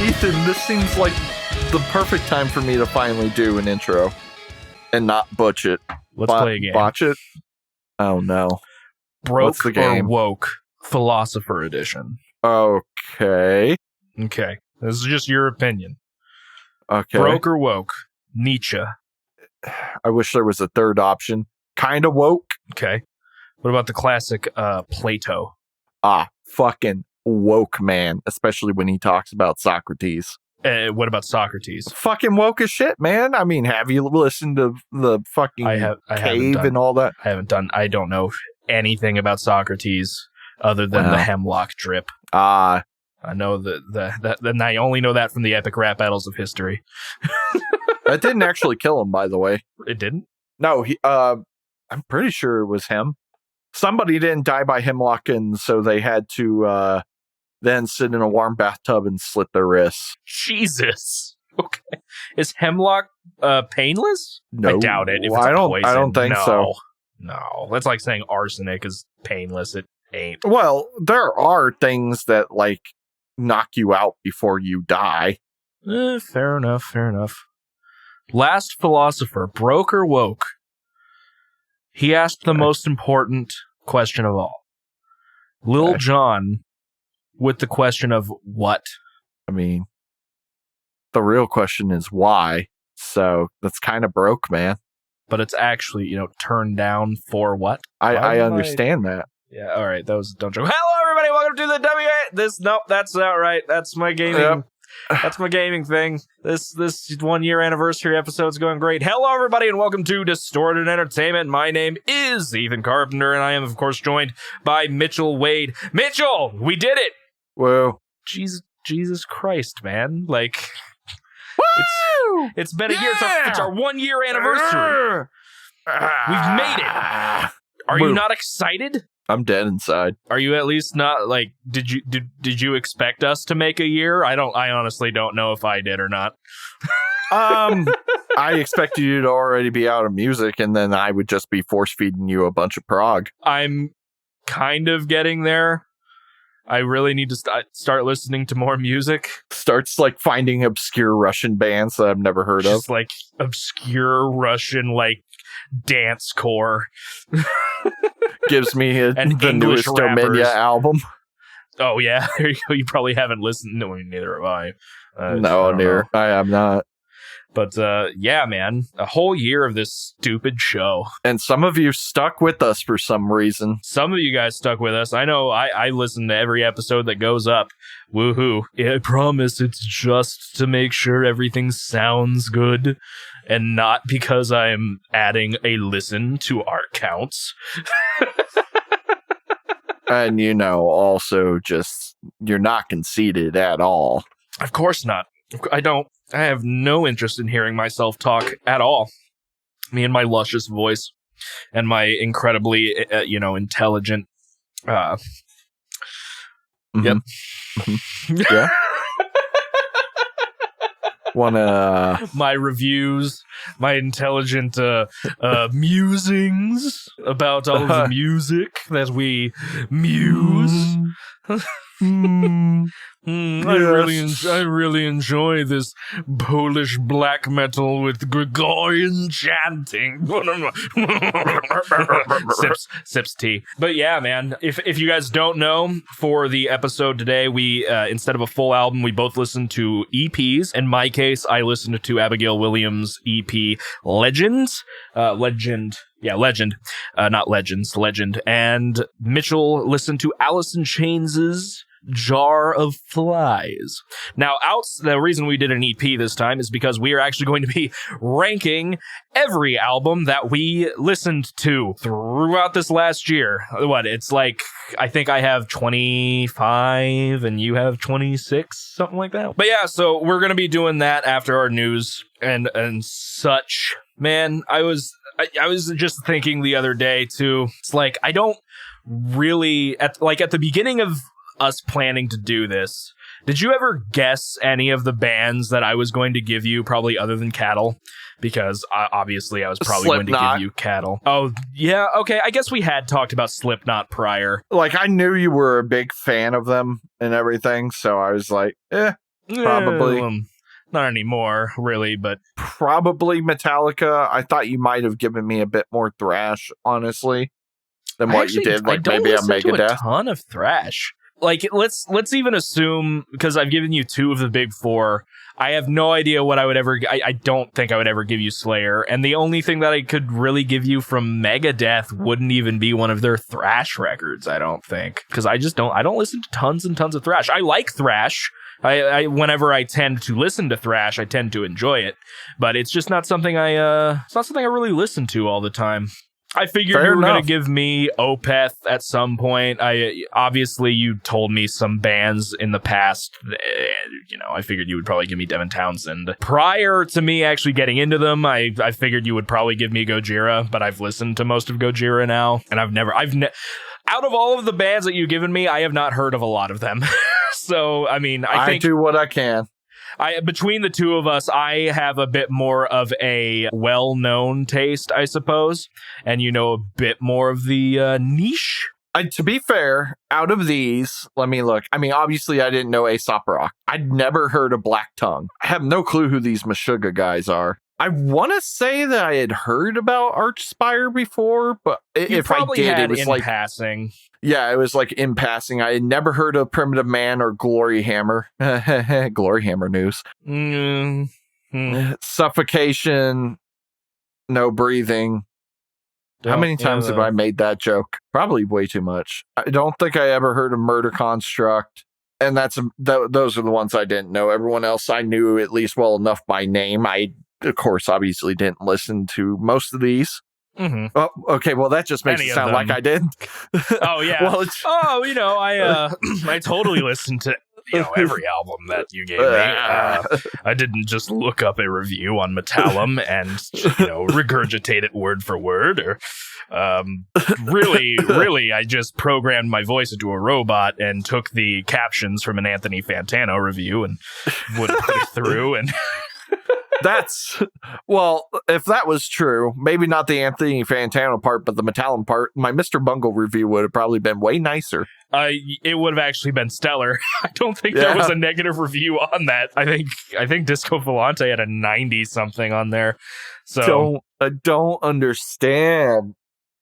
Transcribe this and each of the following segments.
Ethan, this seems like the perfect time for me to finally do an intro and not butch it. Let's play a game. Botch it? Oh, no. Broke the game? or woke? Philosopher edition. Okay. Okay. This is just your opinion. Okay. Broke or woke? Nietzsche. I wish there was a third option. Kind of woke. Okay. What about the classic Plato? Fucking woke, man. Especially when he talks about Socrates. What about Socrates? Fucking woke as shit, man. I mean, have you listened to the fucking cave and all that? I don't know anything about Socrates other than the hemlock drip. I know that I only know that from the epic rap battles of history. That didn't actually kill him, by the way. It didn't? No, I'm pretty sure it was him. Somebody didn't die by hemlock, and so they had to then sit in a warm bathtub and slit their wrists. Jesus. Okay. Is hemlock painless? No. I doubt it. If it's poison. I don't think so. No. That's like saying arsenic is painless. It ain't. Well, there are things that, like, knock you out before you die. Fair enough. Last philosopher, broke or woke? He asked the most important question of all. Lil Jon with the question of what? I mean, the real question is why. So that's kind of broke, man. But it's actually, turned down for what? I understand that. Yeah, all right. That was a dumb joke. Hello, everybody. Welcome to the WA. That's not right. That's my gaming. Yep. That's my gaming thing. This 1 year anniversary episode's going great. Hello, everybody, and welcome to Distorted Entertainment. My name is Ethan Carpenter, and I am, of course, joined by Mitchell Wade. Mitchell, we did it! Whoa. Jesus Christ, man. Like, it's been a year. It's our 1 year anniversary. We've made it. Are you not excited? I'm dead inside. Are you at least not, like, did you expect us to make a year? I honestly don't know if I did or not. I expected you to already be out of music, and then I would just be force feeding you a bunch of prog. I'm kind of getting there. I really need to start listening to more music. Starts, like, finding obscure Russian bands that I've never heard of. Just, like, obscure Russian, like, dance core. Gives me the English newest Dominia album. Oh, yeah. There you go. You probably haven't listened. No, neither have I. I am not. But, yeah, man. A whole year of this stupid show. And some of you stuck with us for some reason. Some of you guys stuck with us. I know I listen to every episode that goes up. Woohoo. I promise it's just to make sure everything sounds good. And not because I'm adding a listen to our counts. And, also just, you're not conceited at all. Of course not. I have no interest in hearing myself talk at all. Me and my luscious voice and my incredibly, intelligent. Yep. Yeah. My reviews, my intelligent musings about all of the music that we muse. Yes. I really enjoy this Polish black metal with Gregorian chanting. sips tea. But yeah, man, if you guys don't know, for the episode today, we instead of a full album, we both listened to EPs. In my case, I listened to Abigail Williams' EP Legends. Legend. Yeah, Legend. Not Legends, Legend. And Mitchell listened to Alice in Chains' Jar of Flies. Now, the reason we did an EP this time is because we are actually going to be ranking every album that we listened to throughout this last year. It's like, I think I have 25 and you have 26, something like that. But yeah, so we're going to be doing that after our news and such. Man, I was just thinking the other day too. It's like, I don't really, at the beginning of us planning to do this, did you ever guess any of the bands that I was going to give you, probably other than Cattle? Because obviously I was probably going to give you Cattle. Oh, yeah, okay. I guess we had talked about Slipknot prior. Like, I knew you were a big fan of them and everything, so I was like, Probably. Not anymore, really, but Probably Metallica. I thought you might have given me a bit more thrash, honestly, than what you did. Like maybe a Megadeth. A ton of thrash. Like, let's even assume, because I've given you 2 of the big 4, I have no idea what I would ever... I don't think I would ever give you Slayer, and the only thing that I could really give you from Megadeth wouldn't even be one of their thrash records, I don't think. Because I don't listen to tons and tons of thrash. I like thrash. I whenever I tend to listen to thrash, I tend to enjoy it, but it's just not something it's not something I really listen to all the time. I figured you were going to give me Opeth at some point. Obviously you told me some bands in the past. I figured you would probably give me Devin Townsend. Prior to me actually getting into them, I figured you would probably give me Gojira, but I've listened to most of Gojira now, and out of all of the bands that you've given me, I have not heard of a lot of them. So, I mean, I think... do what I can. Between the two of us, I have a bit more of a well-known taste, I suppose, and a bit more of the niche. To be fair, out of these, let me look. I mean, obviously, I didn't know Aesop Rock. I'd never heard of Black Tongue. I have no clue who these Meshuggah guys are. I want to say that I had heard about Archspire before, but if I did, it was like passing. Yeah, it was like in passing. I had never heard of Primitive Man or Glory Hammer. Glory Hammer news. Suffocation, No Breathing. How many times have I made that joke? Probably way too much. I don't think I ever heard of Murder Construct. And those are the ones I didn't know. Everyone else I knew at least well enough by name. I, of course, obviously didn't listen to most of these. Mm-hmm. Oh, okay. Well, that just makes it sound like I did. Oh, yeah. Well, I totally listened to every album that you gave me. I didn't just look up a review on Metallum and regurgitate it word for word, or really, I just programmed my voice into a robot and took the captions from an Anthony Fantano review and would put it through. And if that was true, maybe not the Anthony Fantano part, but the Metallum part, my Mr. Bungle review would have probably been way nicer. It would have actually been stellar. I don't think there was a negative review on that. I think Disco Volante had a 90 something on there. So I don't understand.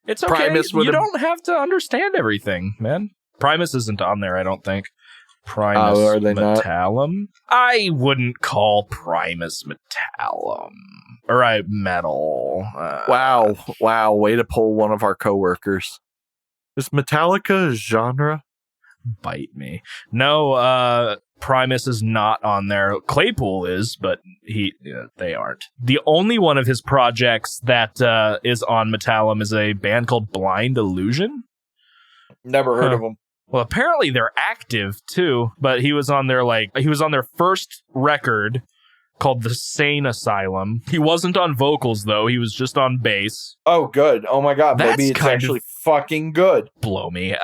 It's okay. Primus you don't have to understand everything, man. Primus isn't on there, I don't think. Primus are they Metallum? Not? I wouldn't call Primus Metallum. Or metal. Wow. Way to pull one of our coworkers. Is Metallica a genre? Bite me. No, Primus is not on there. Claypool is, but they aren't. The only one of his projects that is on Metallum is a band called Blind Illusion. Never heard of them. Well, apparently they're active too, but he was on their first record called The Sane Asylum. He wasn't on vocals though, he was just on bass. Oh, good. Oh my god, maybe it's actually fucking good. Blow me.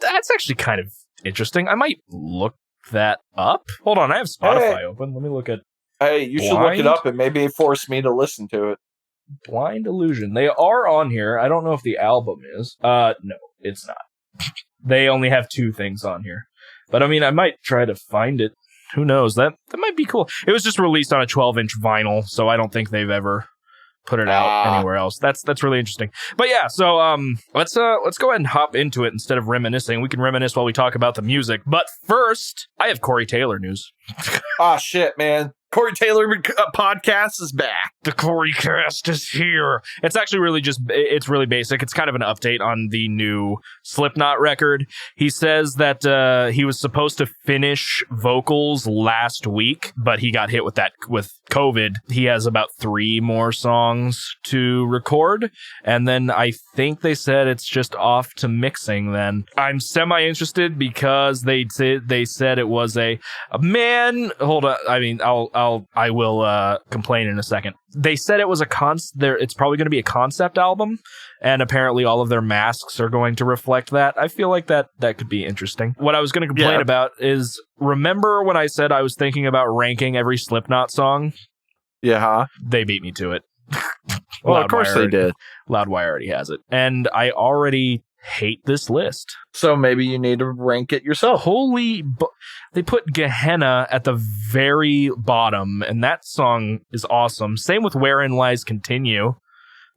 That's actually kind of interesting. I might look that up. Hold on, I have Spotify open. Let me look at Hey, you should look it up and maybe force me to listen to it. Blind Illusion. They are on here. I don't know if the album is. No, it's not. They only have 2 things on here. But I mean, I might try to find it. Who knows? That might be cool. It was just released on a 12-inch vinyl, so I don't think they've ever put it out anywhere else. That's really interesting. But yeah, so let's go ahead and hop into it instead of reminiscing. We can reminisce while we talk about the music. But first, I have Corey Taylor news. Shit, man. Corey Taylor podcast is back. The Corey cast is here. It's actually really it's really basic. It's kind of an update on the new Slipknot record. He says that he was supposed to finish vocals last week, but he got hit with COVID. He has about 3 more songs to record, and then I think they said it's just off to mixing then. I'm semi-interested because they said it was a man. Hold on. I mean, I will complain in a second. They said it was it's probably going to be a concept album, and apparently all of their masks are going to reflect that. I feel like that could be interesting. What I was going to complain about is, remember when I said I was thinking about ranking every Slipknot song? Yeah. They beat me to it. Well, of course they did. Loudwire already has it. And I already hate this list. So maybe you need to rank it yourself. They put Gehenna at the very bottom, and that song is awesome. Same with Wherein Lies Continue.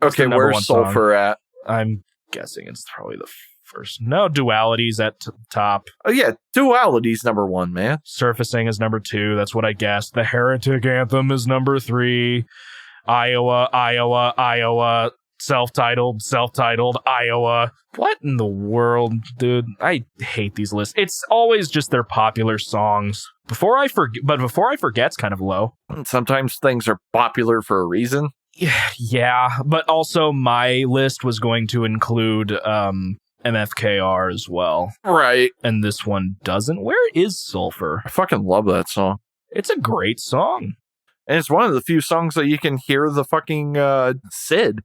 That's okay, where's Sulfur at? I'm guessing it's probably the first. No, Duality's at top. Oh yeah, Duality's number 1, man. Surfacing is number 2. That's what I guessed. The Heretic Anthem is number 3. Iowa. Self-titled, Iowa. What in the world, dude? I hate these lists. It's always just their popular songs. Before I forget's kind of low. Sometimes things are popular for a reason. Yeah, but also my list was going to include MFKR as well. Right. And this one doesn't. Where is Sulfur? I fucking love that song. It's a great song. And it's one of the few songs that you can hear the fucking Sid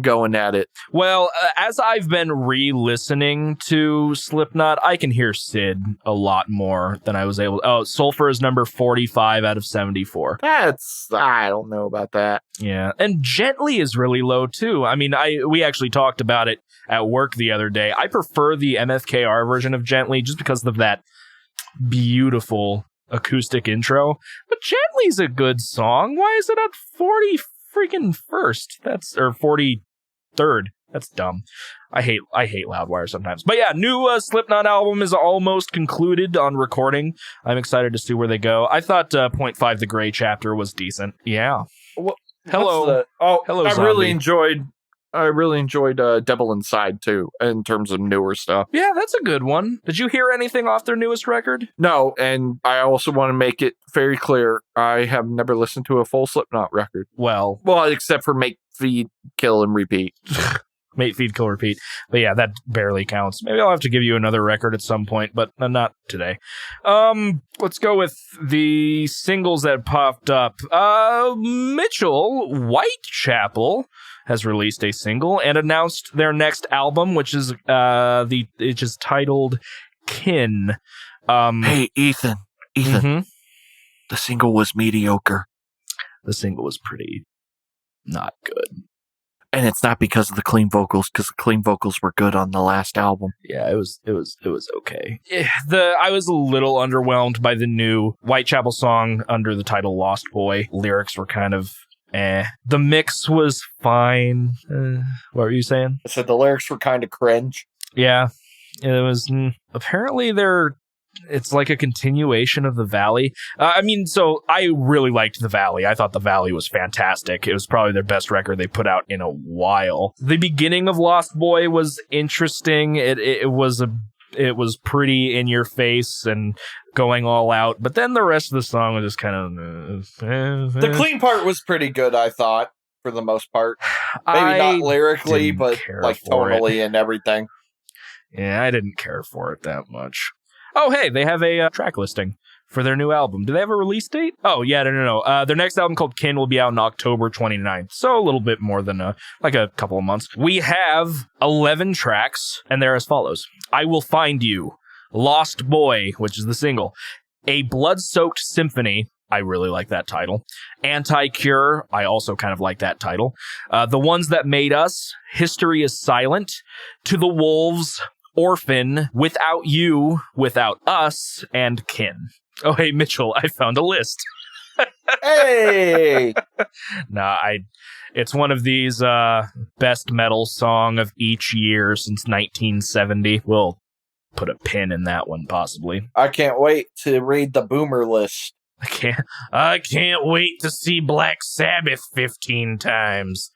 going at it. Well, as I've been re-listening to Slipknot, I can hear Sid a lot more than I was able to. Oh, Sulfur is number 45 out of 74. I don't know about that. Yeah, and Gently is really low too. I mean, we actually talked about it at work the other day. I prefer the MFKR version of Gently just because of that beautiful acoustic intro. But Gently's a good song. Why is it at 40 freaking first? Or 43rd. That's dumb. I hate Loudwire sometimes. But yeah, new Slipknot album is almost concluded on recording. I'm excited to see where they go. I thought 0.5 The Gray Chapter was decent. Yeah. Well, hello. Hello. I really enjoyed Devil Inside too, in terms of newer stuff. Yeah, that's a good one. Did you hear anything off their newest record? No, and I also want to make it very clear, I have never listened to a full Slipknot record. Well, except for Make, Feed, Kill, and Repeat. Make, Feed, Kill, Repeat. But yeah, that barely counts. Maybe I'll have to give you another record at some point, but not today. Let's go with the singles that popped up. Mitchell, Whitechapel has released a single and announced their next album, which is titled Kin. Hey, Ethan. Mm-hmm. The single was mediocre. The single was pretty not good. And it's not because of the clean vocals, because the clean vocals were good on the last album. Yeah, it was okay. I was a little underwhelmed by the new Whitechapel song under the title Lost Boy. Lyrics were kind of The mix was fine. What were you saying? I said the lyrics were kind of cringe. Yeah, it was. Apparently, it's like a continuation of The Valley. So I really liked The Valley. I thought The Valley was fantastic. It was probably their best record they put out in a while. The beginning of Lost Boy was interesting. It was pretty in your face and going all out. But then the rest of the song was just kind of... The clean part was pretty good, I thought, for the most part. Maybe not lyrically, but like tonally and everything. Yeah, I didn't care for it that much. Oh, hey, they have a track listing for their new album. Do they have a release date? Oh, yeah, no. Their next album called Kin will be out on October 29th. So a little bit more than a couple of months. We have 11 tracks, and they're as follows. I Will Find You, Lost Boy, which is the single, A Blood-Soaked Symphony. I really like that title. Anti-Cure. I also kind of like that title. The Ones That Made Us. History is Silent. To the Wolves. Orphan, Without You, Without Us, and Kin. Oh, hey, Mitchell, I found a list. Hey! It's one of these best metal song of each year since 1970. We'll put a pin in that one, possibly. I can't wait to read the Boomer list. I can't wait to see Black Sabbath 15 times.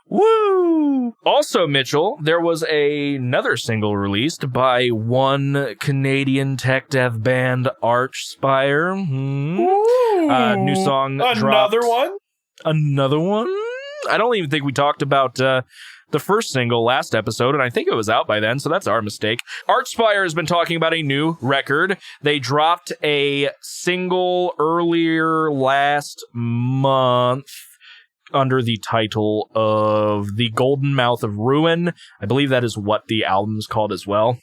Woo! Also, Mitchell, there was another single released by one Canadian tech death band, Archspire. New song dropped. Another one? I don't even think we talked about the first single last episode, and I think it was out by then, so that's our mistake. Archspire has been talking about a new record. They dropped a single earlier last month under the title of The Golden Mouth of Ruin. I believe that is what the album's called as well.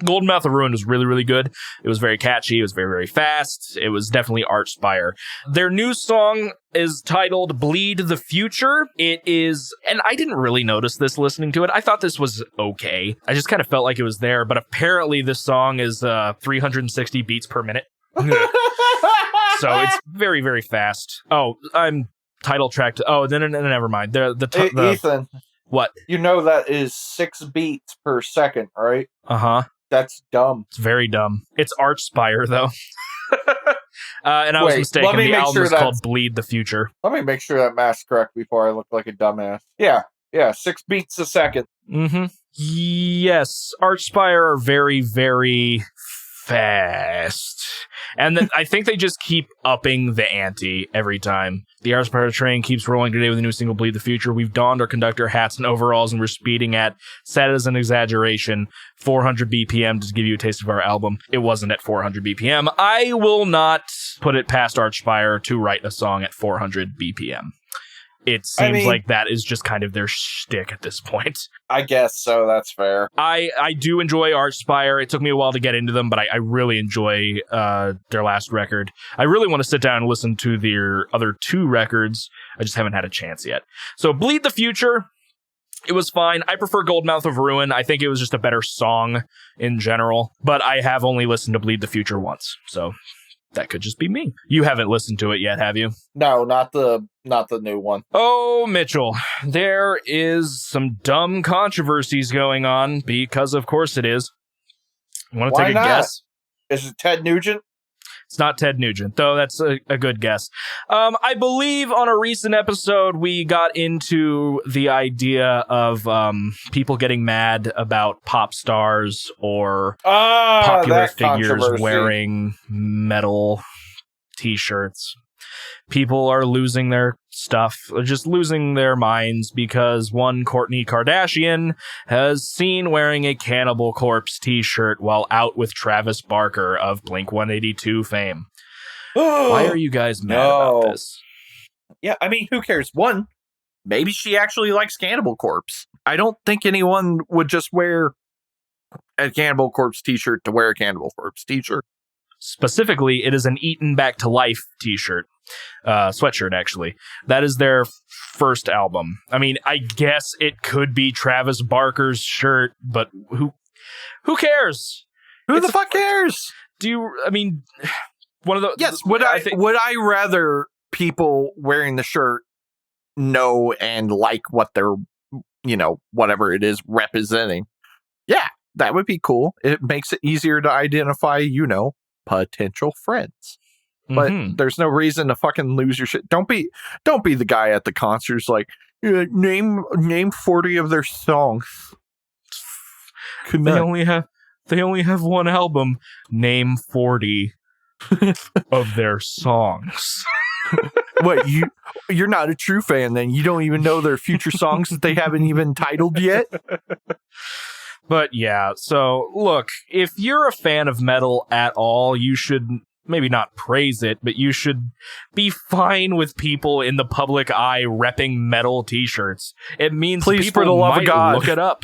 Golden Mouth of Ruin was really, really good. It was very catchy. It was very, very fast. It was definitely Archspire. Their new song is titled Bleed the Future. It is, and I didn't really notice this listening to it. I thought this was okay. I just kind of felt like it was there, but apparently this song is 360 beats per minute. So it's very, very fast. Oh, I'm title track. Oh, no, never mind. Ethan. What? You know that is 6 beats per second, right? Uh-huh. That's dumb. It's very dumb. It's Archspire, though. And I was mistaken. The album is called Bleed the Future. Let me make sure that math's correct before I look like a dumbass. Yeah, 6 beats a second. Mm-hmm. Yes, Archspire are very, very fast. And then I think they just keep upping the ante every time. The Archspire train keeps rolling today with a new single, Bleed the Future. We've donned our conductor hats and overalls, and we're speeding at, sad as an exaggeration, 400 BPM to give you a taste of our album. It wasn't at 400 BPM. I will not put it past Archspire to write a song at 400 BPM. It seems like that is just kind of their shtick at this point. I guess so. That's fair. I do enjoy Archspire. It took me a while to get into them, but I really enjoy their last record. I really want to sit down and listen to their other 2 records. I just haven't had a chance yet. So Bleed the Future, it was fine. I prefer Golden Mouth of Ruin. I think it was just a better song in general, but I have only listened to Bleed the Future once, so that could just be me. You haven't listened to it yet, have you? No, not the new one. Oh, Mitchell, there is some dumb controversies going on, because of course it is. You want to take a guess? Is it Ted Nugent? It's not Ted Nugent, though that's a good guess. I believe on a recent episode, we got into the idea of people getting mad about pop stars or popular figures wearing metal t-shirts. People are losing their stuff, just losing their minds because one Kourtney Kardashian has seen wearing a Cannibal Corpse t-shirt while out with Travis Barker of Blink-182 fame. Why are you guys mad about this? Yeah, I mean, who cares? One, maybe she actually likes Cannibal Corpse. I don't think anyone would just wear a Cannibal Corpse t-shirt to wear a Cannibal Corpse t-shirt. Specifically, it is an Eaten Back to Life t-shirt. Sweatshirt, actually. That is their first album. I mean, I guess it could be Travis Barker's shirt, but who cares? Who the fuck cares? One of the... Yes, would I rather people wearing the shirt know and like what they're, whatever it is representing? Yeah, that would be cool. It makes it easier to identify, potential friends. But there's no reason to fucking lose your shit. Don't be the guy at the concerts like, name 40 of their songs. They only have one album. Name 40 of their songs. What, you're not a true fan then? You don't even know their future songs that they haven't even titled yet? But yeah, so look, if you're a fan of metal at all, you should maybe not praise it, but you should be fine with people in the public eye repping metal t-shirts. It means please, people for the love of God, look it up.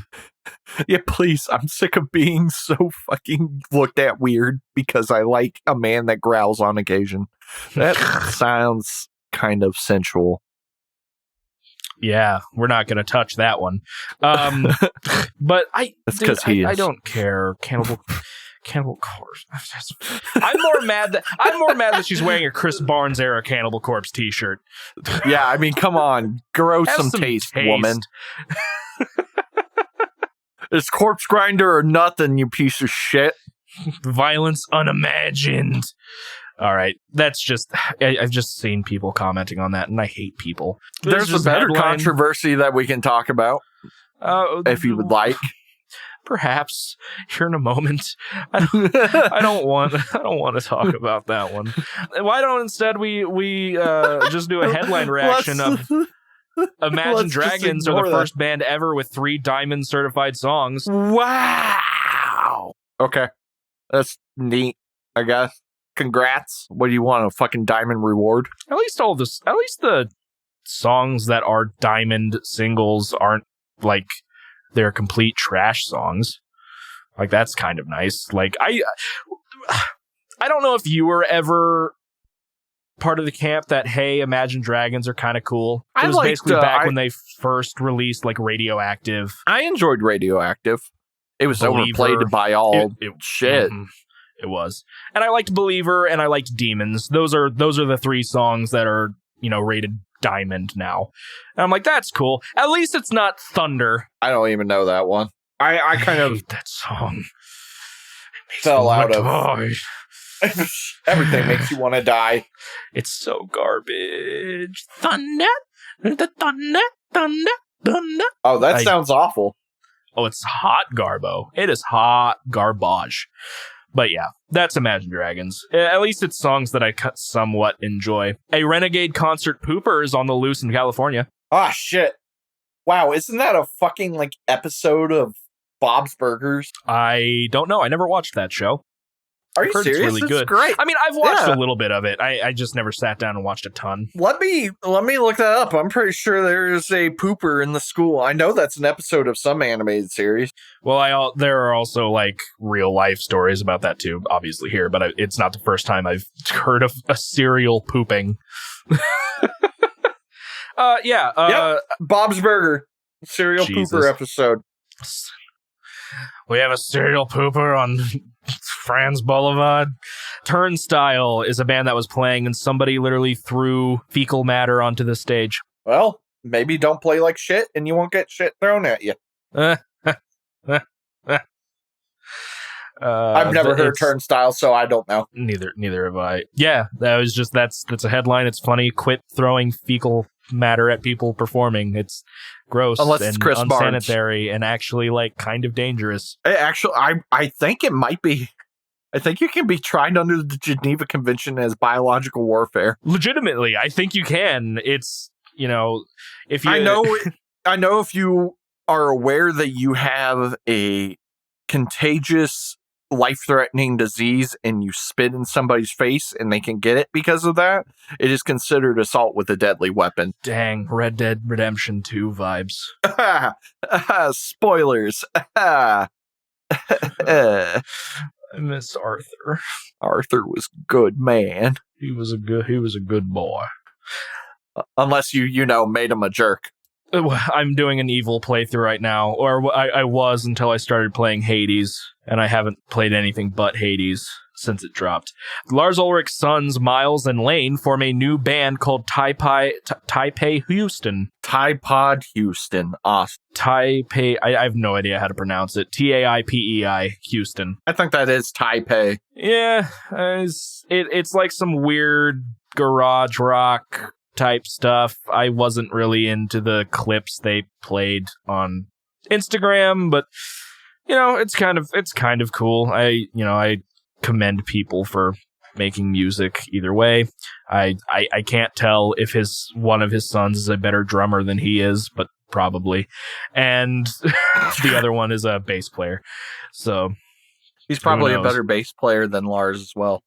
Yeah, please. I'm sick of being so fucking looked at weird because I like a man that growls on occasion. That sounds kind of sensual. Yeah, we're not going to touch that one. But I don't care. Cannibal Corpse. I'm more mad that she's wearing a Chris Barnes era Cannibal Corpse t-shirt. Yeah, I mean, come on, grow some taste, woman. It's Corpse Grinder or nothing, you piece of shit. Violence unimagined. All right, that's just... I've just seen people commenting on that, and I hate people. There's a better controversy that we can talk about, if you would like. Perhaps here in a moment. I don't want to talk about that one. Why don't instead we just do a headline reaction of Imagine Dragons are the first band ever with 3 diamond certified songs. Wow. Okay, that's neat, I guess. Congrats. What do you want, a fucking diamond reward? At least the songs that are diamond singles aren't like they're complete trash songs. Like, that's kind of nice. Like, I don't know if you were ever part of the camp that, hey, Imagine Dragons are kind of cool. It was basically back when they first released, like, Radioactive. I enjoyed Radioactive. It was overplayed by all shit. Mm-hmm. It was. And I liked Believer and I liked Demons. Those are the 3 songs that are, rated Diamond now. And I'm like, that's cool. At least it's not Thunder. I don't even know that one. I kind of hate that song. Fell out of everything makes you want to die. It's so garbage. Thunder, thunder, thunder, thunder. Oh, that sounds awful. Oh, it's hot garbo. It is hot garbage. But yeah, that's Imagine Dragons. At least it's songs that I somewhat enjoy. A Renegade concert pooper is on the loose in California. Ah, shit. Wow, isn't that a fucking, episode of Bob's Burgers? I don't know. I never watched that show. Are you serious? It's really good. Great. I mean, I've watched a little bit of it. I just never sat down and watched a ton. Let me look that up. I'm pretty sure there's a pooper in the school. I know that's an episode of some animated series. Well, there are also real life stories about that too, obviously here, but it's not the first time I've heard of a serial pooping. Bob's Burger serial pooper episode. We have a serial pooper on Franz Boulevard. Turnstile is a band that was playing, and somebody literally threw fecal matter onto the stage. Well, maybe don't play like shit, and you won't get shit thrown at you. I've never heard Turnstile, so I don't know. Neither have I. Yeah, that's a headline. It's funny. Quit throwing fecal matter at people performing. It's gross and Chris unsanitary Barnes. And actually kind of dangerous. Actually, I think it might be. I think you can be tried under the Geneva Convention as biological warfare. Legitimately, I think you can. It's, if you... I know if you are aware that you have a contagious, life-threatening disease and you spit in somebody's face and they can get it because of that, it is considered assault with a deadly weapon. Dang, Red Dead Redemption 2 vibes. Spoilers. I miss Arthur. Arthur was good, man. He was a good boy. Unless you made him a jerk. I'm doing an evil playthrough right now, or I was until I started playing Hades, and I haven't played anything but Hades since it dropped. Lars Ulrich's sons, Miles and Lane, form a new band called Taipei Houston. Taipod Houston. Awesome. Taipei, I have no idea how to pronounce it. Taipei Houston. I think that is Taipei. Yeah, it's like some weird garage rock type stuff. I wasn't really into the clips they played on Instagram, but it's kind of cool. I commend people for making music either way. I can't tell if one of his sons is a better drummer than he is, but probably. And the other one is a bass player. So he's probably a better bass player than Lars as well.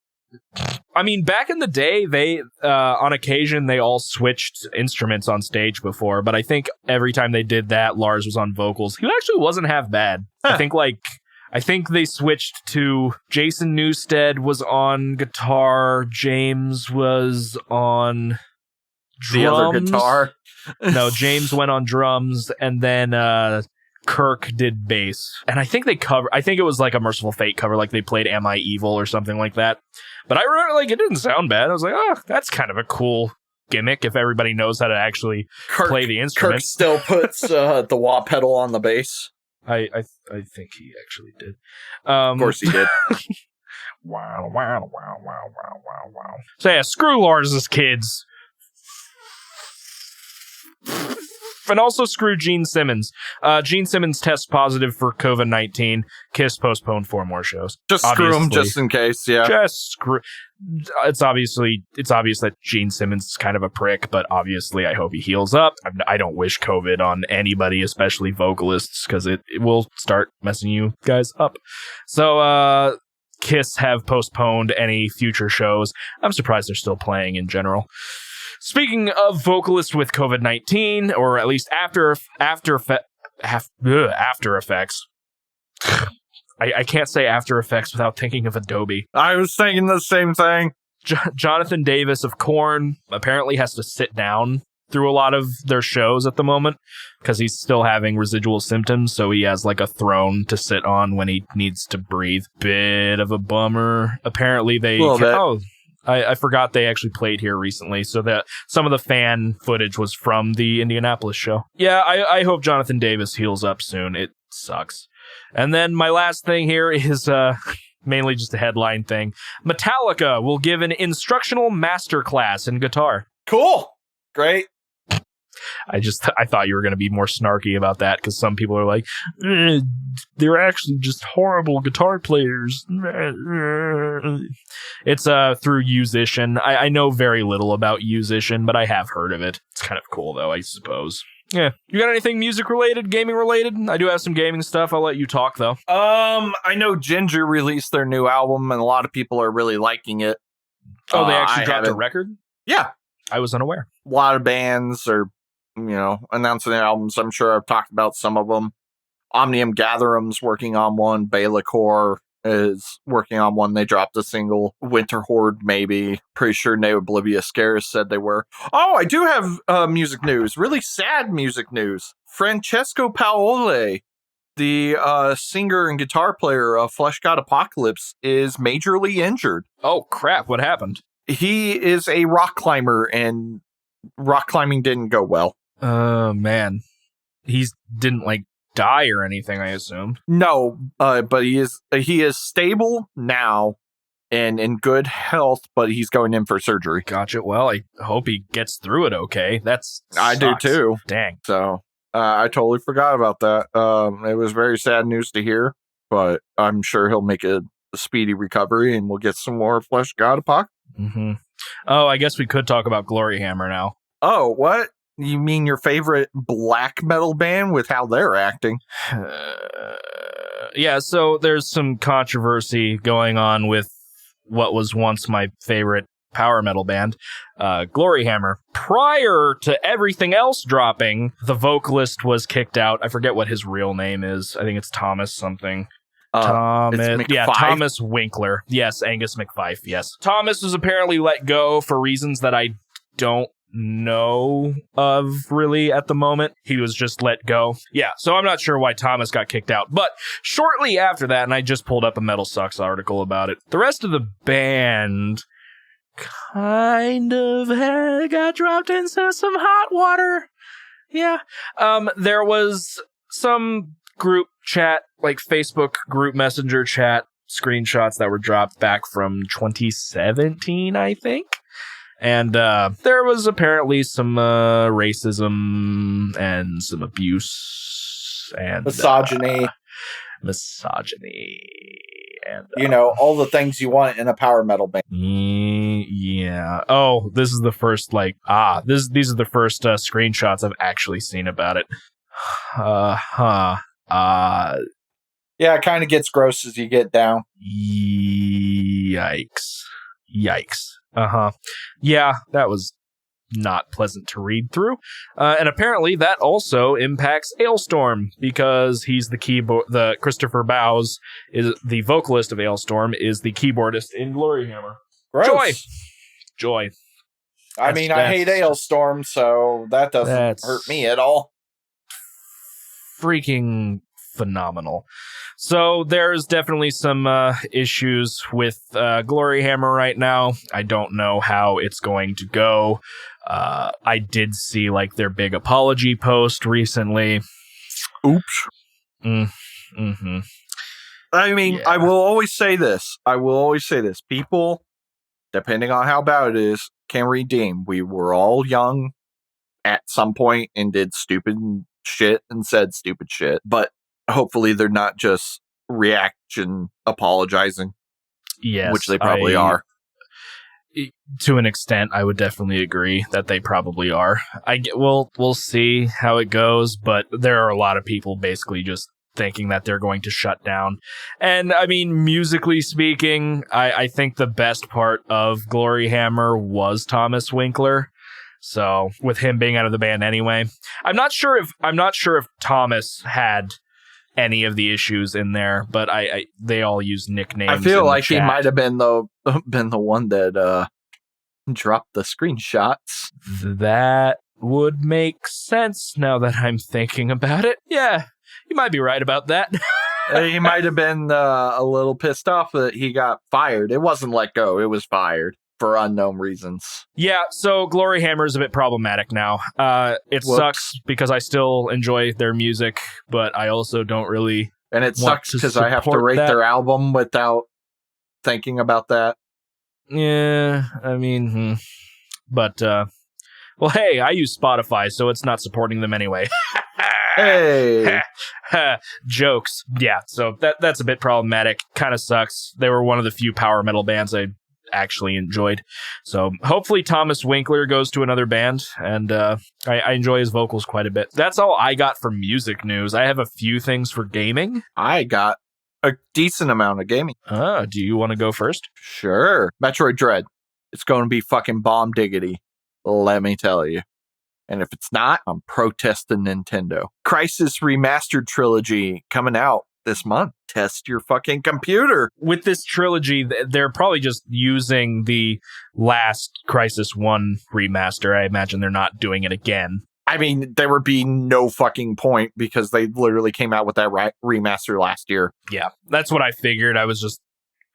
I mean, back in the day, they, on occasion, they all switched instruments on stage before, but I think every time they did that, Lars was on vocals. He actually wasn't half bad. Huh. I think they switched to Jason Newsted was on guitar, James was on drums. The other guitar? No, James went on drums, and then Kirk did bass. And I think it was like a Merciful Fate cover, like they played Am I Evil or something like that. But I remember, it didn't sound bad. I was like, oh, that's kind of a cool gimmick if everybody knows how to actually play the instrument. Kirk still puts the wah pedal on the bass. I think he actually did. Of course he did. Wow. So yeah, screw Lars's kids. And also screw Gene Simmons. Gene Simmons tests positive for COVID-19. Kiss postponed 4 more shows. Just screw him just in case, yeah. Just screw. It's obvious that Gene Simmons is kind of a prick, but obviously I hope he heals up. I don't wish COVID on anybody, especially vocalists, because it will start messing you guys up. So, Kiss have postponed any future shows. I'm surprised they're still playing in general. Speaking of vocalists with COVID-19, or at least After Effects. I can't say After Effects without thinking of Adobe. I was thinking the same thing. Jonathan Davis of Korn apparently has to sit down through a lot of their shows at the moment because he's still having residual symptoms, so he has like a throne to sit on when he needs to breathe. Bit of a bummer. Apparently I forgot they actually played here recently, so that some of the fan footage was from the Indianapolis show. Yeah, I hope Jonathan Davis heals up soon. It sucks. And then my last thing here is mainly just a headline thing. Metallica will give an instructional masterclass in guitar. Cool. Great. I thought you were going to be more snarky about that because some people are like, they're actually just horrible guitar players. It's through Musician. I know very little about Musician, but I have heard of it. It's kind of cool, though, I suppose. Yeah. You got anything music related, gaming related? I do have some gaming stuff. I'll let you talk, though. I know Ginger released their new album, and a lot of people are really liking it. Oh, they actually dropped a record? Yeah. I was unaware. A lot of bands are, announcing their albums. I'm sure I've talked about some of them. Omnium Gatherum's working on one. Bela Core is working on one. They dropped a single. Winter Horde, maybe. Pretty sure Ne Oblivia Scares said they were. Oh, I do have music news. Really sad music news. Francesco Paoli, the singer and guitar player of Flesh God Apocalypse, is majorly injured. Oh, crap. What happened? He is a rock climber, and rock climbing didn't go well. Man. He didn't, die or anything, I assume. No, but he is stable now and in good health, but he's going in for surgery. Gotcha. Well, I hope he gets through it okay. I do too. Dang. So, I totally forgot about that. It was very sad news to hear, but I'm sure he'll make a speedy recovery and we'll get some more Flesh God Apocalypse. Mm-hmm. Oh, I guess we could talk about Glory Hammer now. Oh, what? You mean your favorite black metal band with how they're acting? Yeah, so there's some controversy going on with what was once my favorite power metal band, Glory Hammer. Prior to everything else dropping, the vocalist was kicked out. I forget what his real name is. I think it's Thomas something. Thomas Winkler. Yes, Angus McFife. Yes. Thomas was apparently let go for reasons that I don't know of really at the moment. He was just let go. Yeah, so I'm not sure why Thomas got kicked out. But shortly after that, and I just pulled up a Metal Sucks article about it, the rest of the band kind of got dropped into some hot water. Yeah. There was some group chat, Facebook group messenger chat screenshots that were dropped back from 2017, I think. And there was apparently some racism and some abuse and misogyny. And all the things you want in a power metal band. Yeah. Oh, this is the first these are the first screenshots I've actually seen about it. Yeah, it kind of gets gross as you get down. Yikes. Yeah, that was not pleasant to read through. And apparently that also impacts Ailstorm because he's the keyboard. The Christopher Bowes is the vocalist of Ailstorm, is the keyboardist in Glory Hammer. Gross. Joy. I hate Ailstorm, so that doesn't hurt me at all. Freaking phenomenal. So there's definitely some issues with Glory Hammer right now. I don't know how it's going to go. I did see their big apology post recently. Oops. Mm-hmm. Yeah. I will always say this. People, depending on how bad it is, can redeem. We were all young at some point and did stupid shit and said stupid shit, but hopefully they're not just reaction apologizing. Yes, which they probably are. To an extent, I would definitely agree that they probably are. We'll see how it goes, but there are a lot of people basically just thinking that they're going to shut down. And musically speaking, I think the best part of Glory Hammer was Thomas Winkler. So with him being out of the band anyway, I'm not sure if Thomas had any of the issues in there, but they all use nicknames. I feel like he might have been the one that dropped the screenshots. That would make sense now that I'm thinking about it. Yeah, you might be right about that. He might have been a little pissed off that he got fired. It wasn't let go. It was fired for unknown reasons. Yeah, so Glory Hammer is a bit problematic now. It sucks because I still enjoy their music, but I also don't really. And it sucks because I have to rate their album without thinking about that. Yeah, I mean, but, well, hey, I use Spotify, so it's not supporting them anyway. Hey! Jokes. Yeah, so that's a bit problematic. Kind of sucks. They were one of the few power metal bands I actually enjoyed. So hopefully Thomas Winkler goes to another band, and I enjoy his vocals quite a bit. That's all I got for music news. I have a few things for gaming. I got a decent amount of gaming. Do you want to go first? Sure. Metroid Dread. It's going to be fucking bomb diggity. Let me tell you. And if it's not, I'm protesting Nintendo. Crisis Remastered Trilogy coming out this month. Test your fucking computer. With this trilogy, they're probably just using the last Crisis 1 remaster. I imagine they're not doing it again. I mean, there would be no fucking point because they literally came out with that remaster last year. Yeah, that's what I figured. I was just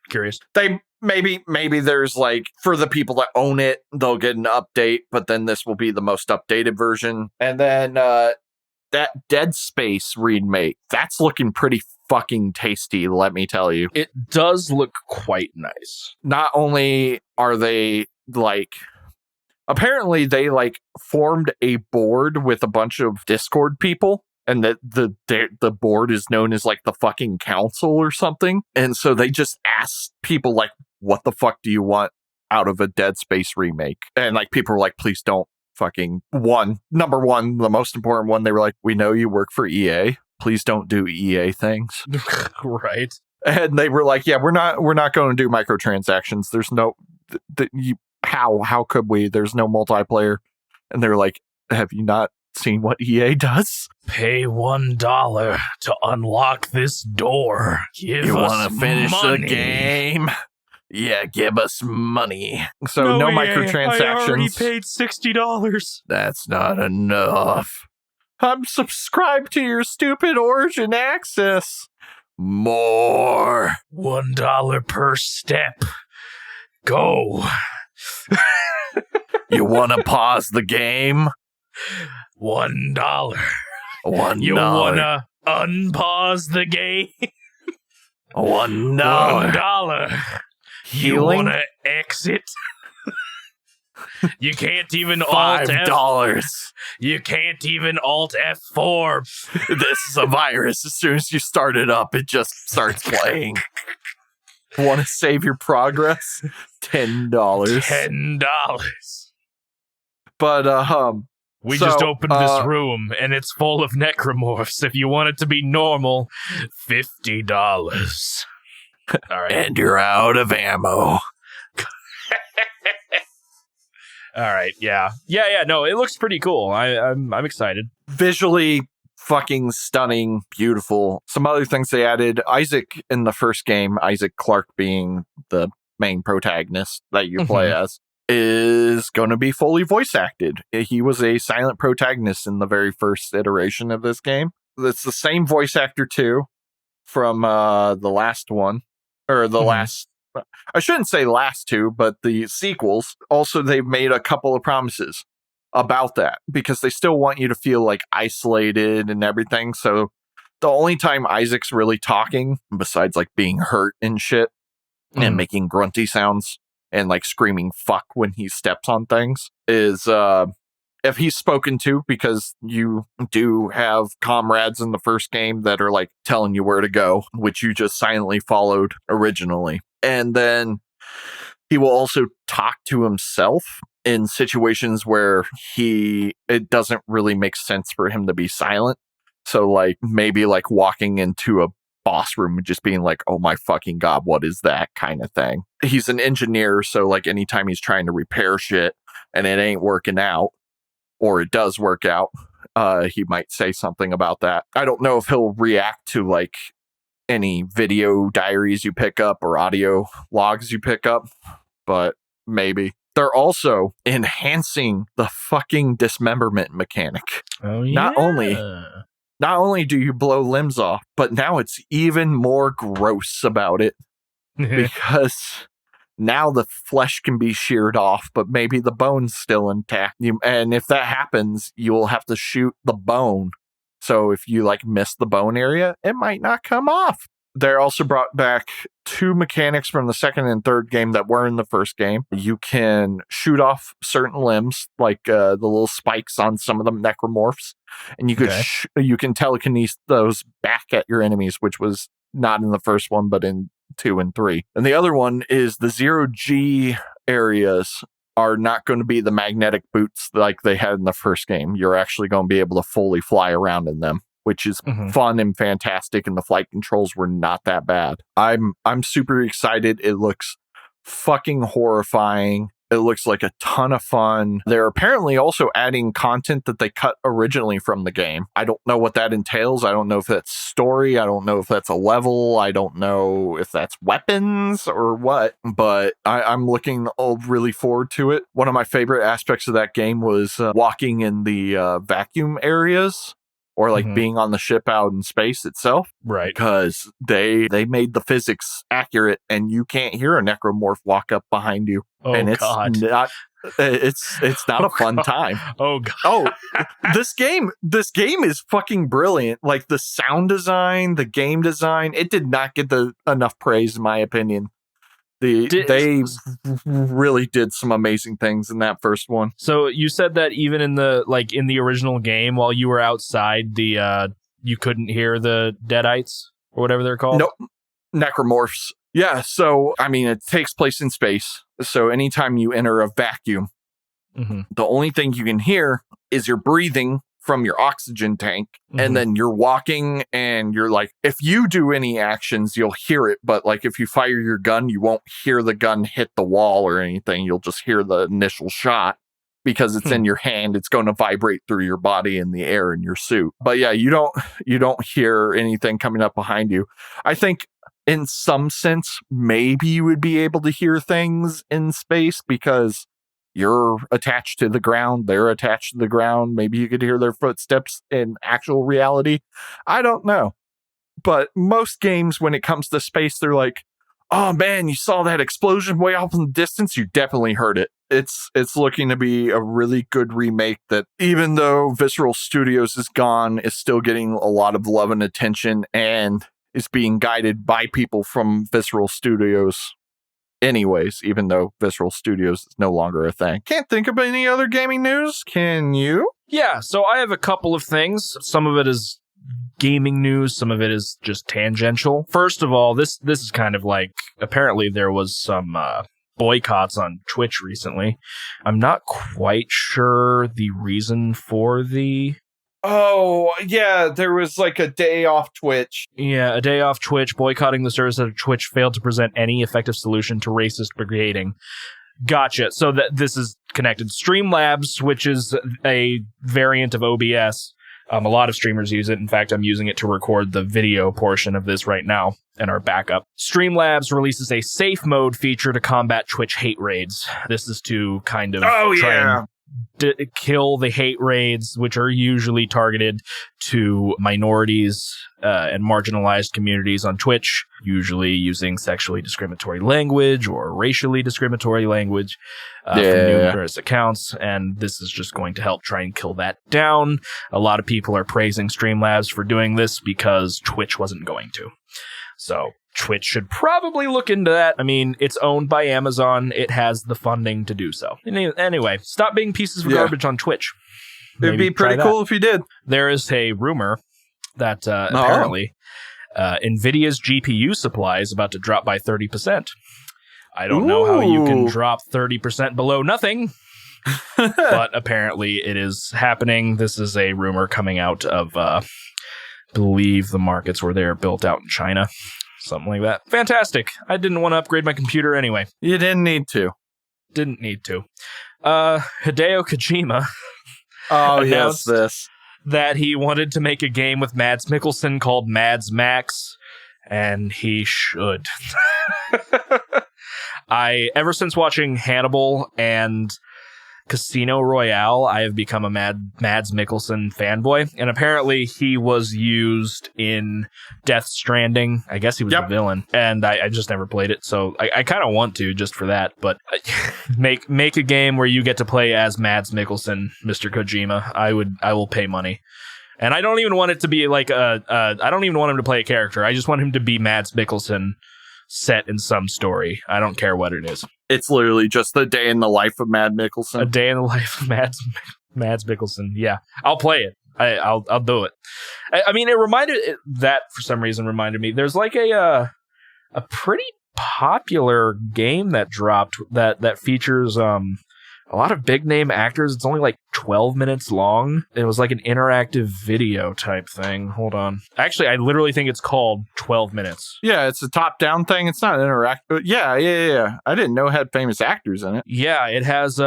curious. They maybe there's like, for the people that own it, they'll get an update, but then this will be the most updated version. And then that Dead Space remake, that's looking pretty fucking tasty, let me tell you. It does look quite nice. Not only are they like, apparently they like formed a board with a bunch of Discord people, and that the board is known as like the fucking council or something. And so they just asked people like, what the fuck do you want out of a Dead Space remake? And like people were like, please don't fucking number one, the most important one. They were like, we know you work for EA. Please don't do EA things. Right. And they were like, yeah, we're not going to do microtransactions. There's no, how could we? There's no multiplayer. And they're like, have you not seen what EA does? Pay $1 to unlock this door. You want to finish the game? Yeah, give us money. So no microtransactions. I already paid $60. That's not enough. I'm subscribed to your stupid Origin Access. More. $1 per step. Go. You want to pause the game? $1. $1. You wanna unpause the game? $1. $1. Healing? You wanna exit? You can't even $5. You can't even Alt F4. This is a virus. As soon as you start it up, it just starts playing. Want to save your progress? $10. $10. But we just opened this room, and it's full of necromorphs. If you want it to be normal, $50. All right. And you're out of ammo. All right, yeah. No, it looks pretty cool. I'm excited. Visually fucking stunning, beautiful. Some other things they added. Isaac in the first game, Isaac Clarke being the main protagonist that you play as, is going to be fully voice acted. He was a silent protagonist in the very first iteration of this game. It's the same voice actor too from the last one, or the last, I shouldn't say last two, but the sequels. Also, they've made a couple of promises about that because they still want you to feel like isolated and everything. So the only time Isaac's really talking, besides like being hurt and shit and making grunty sounds and like screaming fuck when he steps on things, is if he's spoken to, because you do have comrades in the first game that are like telling you where to go, which you just silently followed originally. And then he will also talk to himself in situations where it doesn't really make sense for him to be silent. So like maybe like walking into a boss room and just being like, oh my fucking God, what is that kind of thing? He's an engineer. So like anytime he's trying to repair shit and it ain't working out, or it does work out, he might say something about that. I don't know if he'll react to like any video diaries you pick up or audio logs you pick up, but maybe. They're also enhancing the fucking dismemberment mechanic. Oh, yeah. Not only do you blow limbs off, but now it's even more gross about it because now the flesh can be sheared off, but maybe the bone's still intact. And if that happens, you will have to shoot the bone. So if you like miss the bone area, it might not come off. They also brought back 2 mechanics from the second and third game that were in the first game. You can shoot off certain limbs, like the little spikes on some of the necromorphs, and you can telekinesis those back at your enemies, which was not in the first one, but in 2 and 3. And the other one is the 0G areas are not going to be the magnetic boots like they had in the first game. You're actually going to be able to fully fly around in them, which is fun and fantastic, and the flight controls were not that bad. I'm super excited. It looks fucking horrifying. It looks like a ton of fun. They're apparently also adding content that they cut originally from the game. I don't know what that entails. I don't know if that's story. I don't know if that's a level. I don't know if that's weapons or what, but I'm looking really forward to it. One of my favorite aspects of that game was walking in the vacuum areas, or like being on the ship out in space itself. Right. Because they made the physics accurate and you can't hear a necromorph walk up behind you. Oh, and it's God. it's not a fun time. Oh, God. This game is fucking brilliant. Like the sound design, the game design, it did not get enough praise in my opinion. They really did some amazing things in that first one. So you said that even in the original game, while you were outside, you couldn't hear the Deadites or whatever they're called? Nope. Necromorphs. Yeah, so, I mean, it takes place in space. So anytime you enter a vacuum, the only thing you can hear is your breathing from your oxygen tank, and then you're walking and you're like, if you do any actions, you'll hear it, but like if you fire your gun, you won't hear the gun hit the wall or anything. You'll just hear the initial shot because it's in your hand. It's going to vibrate through your body and the air in your suit. But yeah, you don't hear anything coming up behind you. I think in some sense, maybe you would be able to hear things in space because you're attached to the ground. They're attached to the ground. Maybe you could hear their footsteps in actual reality. I don't know. But most games, when it comes to space, they're like, oh man, you saw that explosion way off in the distance? You definitely heard it. It's looking to be a really good remake that, even though Visceral Studios is gone, is still getting a lot of love and attention and is being guided by people from Visceral Studios anyways, even though Visceral Studios is no longer a thing. Can't think of any other gaming news. Can you? Yeah, so I have a couple of things. Some of it is gaming news, some of it is just tangential. First of all, this is kind of like, apparently there was some boycotts on Twitch recently. I'm not quite sure the reason for the... Oh, yeah, there was like a day off Twitch. Yeah, a day off Twitch, boycotting the service of Twitch failed to present any effective solution to racist brigading. Gotcha. So this is connected. Streamlabs, which is a variant of OBS. A lot of streamers use it. In fact, I'm using it to record the video portion of this right now and our backup. Streamlabs releases a safe mode feature to combat Twitch hate raids. This is to kind of try and kill the hate raids, which are usually targeted to minorities and marginalized communities on Twitch, usually using sexually discriminatory language or racially discriminatory language from numerous accounts. And this is just going to help try and kill that down. A lot of people are praising Streamlabs for doing this because Twitch wasn't going to. So Twitch should probably look into that. I mean, it's owned by Amazon. It has the funding to do so. Anyway, stop being pieces of garbage on Twitch. It'd be pretty cool if you did. There is a rumor that apparently NVIDIA's GPU supply is about to drop by 30%. I don't know how you can drop 30% below nothing, but apparently it is happening. This is a rumor coming out of, believe the markets where they're built out in China. Something like that. Fantastic. I didn't want to upgrade my computer anyway. You didn't need to. Didn't need to. Hideo Kojima announced this. that he wanted to make a game with Mads Mikkelsen called Mads Max, and he should. Ever since watching Hannibal and Casino Royale, I have become a Mads Mikkelsen fanboy, and apparently he was used in Death Stranding. I guess he was the villain, and I just never played it, so I kind of want to just for that. But make a game where you get to play as Mads Mikkelsen, Mr. Kojima. I will pay money, and I don't even want it to be like I don't even want him to play a character. I just want him to be Mads Mikkelsen set in some story. I don't care what it is. It's literally just the day in the life of Mads Mikkelsen. A day in the life of Mads Mikkelsen. Yeah, I'll play it. I'll do it. I mean, that for some reason reminded me. There's like a pretty popular game that dropped that features a lot of big name actors. It's only like 12 minutes long. It was like an interactive video type thing. Hold on. Actually, I literally think it's called 12 minutes. Yeah, it's a top-down thing. It's not interactive. Yeah. I didn't know it had famous actors in it. Yeah, it has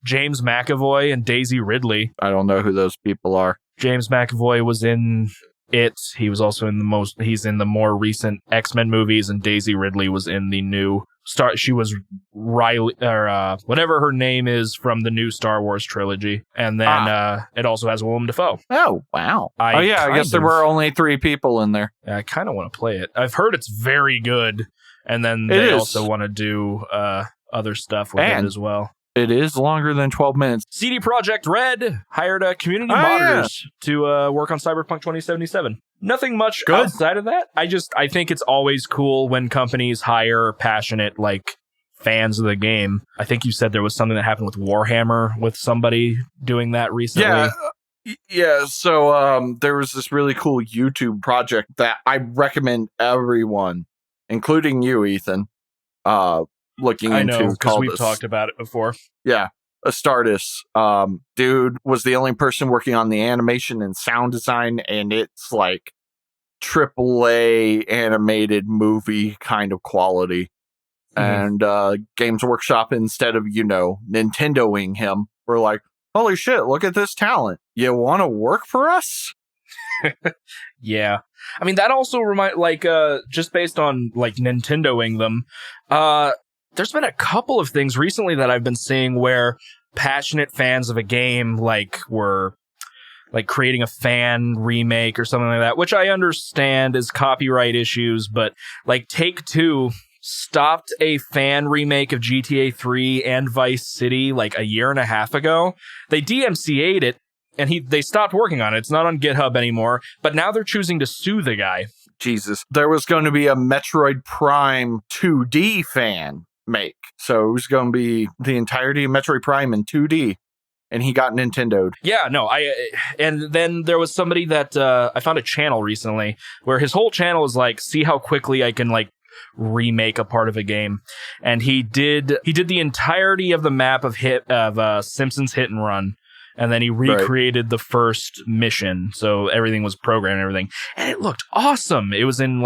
James McAvoy and Daisy Ridley. I don't know who those people are. James McAvoy was in It. He was also he's in the more recent X-Men movies, and Daisy Ridley was in the new she was Riley, or whatever her name is, from the new Star Wars trilogy. And then it also has Willem Dafoe. Oh, wow. I guess there were only 3 people in there. I kind of want to play it. I've heard it's very good. And then they also want to do other stuff with it as well. It is longer than 12 minutes. CD Projekt Red hired community modders to work on Cyberpunk 2077. Nothing much outside of that. I think it's always cool when companies hire passionate, fans of the game. I think you said there was something that happened with Warhammer with somebody doing that recently. Yeah. So there was this really cool YouTube project that I recommend everyone, including you, Ethan, looking into. I know, because we've talked about it before. Yeah. Astartes. Dude was the only person working on the animation and sound design, and it's like AAA animated movie kind of quality. Mm-hmm. And Games Workshop, instead of, Nintendoing him, were like, holy shit, look at this talent. You want to work for us? Yeah. I mean, that also just based on Nintendoing them, there's been a couple of things recently that I've been seeing where passionate fans of a game were creating a fan remake or something like that, which I understand is copyright issues, but Take-Two stopped a fan remake of GTA 3 and Vice City a year and a half ago. They DMCA'd it and they stopped working on it. It's not on GitHub anymore, but now they're choosing to sue the guy. Jesus. There was going to be a Metroid Prime 2D fan make. So it was going to be the entirety of Metroid Prime in 2D, and he got Nintendo'd. Yeah, no, and then there was somebody that I found a channel recently where his whole channel is see how quickly I can remake a part of a game, and he did the entirety of the map of Simpsons Hit and Run, and then he recreated the first mission, so everything was programmed and everything, and it looked awesome. It was in